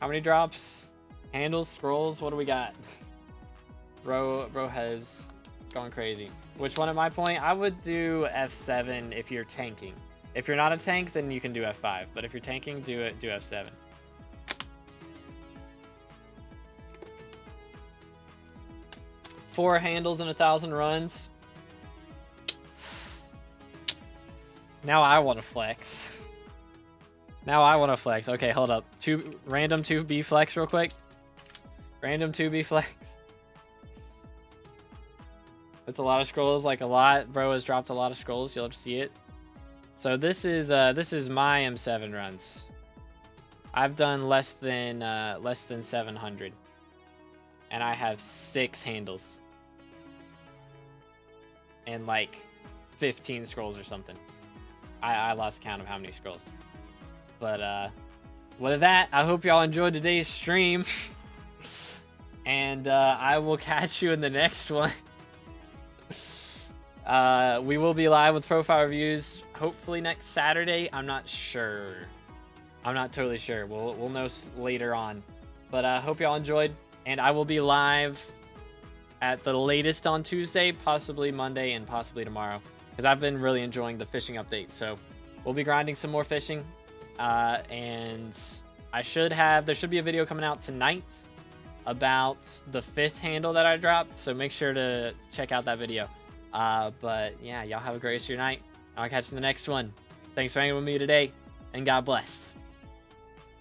How many drops? Handles, scrolls, what do we got? Bro has gone crazy. Which one at my point? I would do F7 if you're tanking. If you're not a tank, then you can do F5. But if you're tanking, do F7. Four handles and 1,000 runs. Now I want to flex. Now I want to flex. Okay, hold up. Random 2B flex real quick. Random 2B flex. It's a lot of scrolls, like a lot. Bro has dropped a lot of scrolls. You'll have to see it. So this is my M7 runs. I've done less than 700, and I have 6 handles and like 15 scrolls or something. I lost count of how many scrolls. But with that, I hope y'all enjoyed today's stream. And I will catch you in the next one. We will be live with profile reviews hopefully next Saturday. I'm not sure. I'm not totally sure. We'll know later on. But I hope y'all enjoyed. And I will be live at the latest on Tuesday, possibly Monday, and possibly tomorrow. Because I've been really enjoying the fishing update. So we'll be grinding some more fishing. And there should be a video coming out tonight about the 5th handle that I dropped. So make sure to check out that video. But yeah, y'all have a great rest of your night. I'll catch you in the next one. Thanks for hanging with me today, and God bless.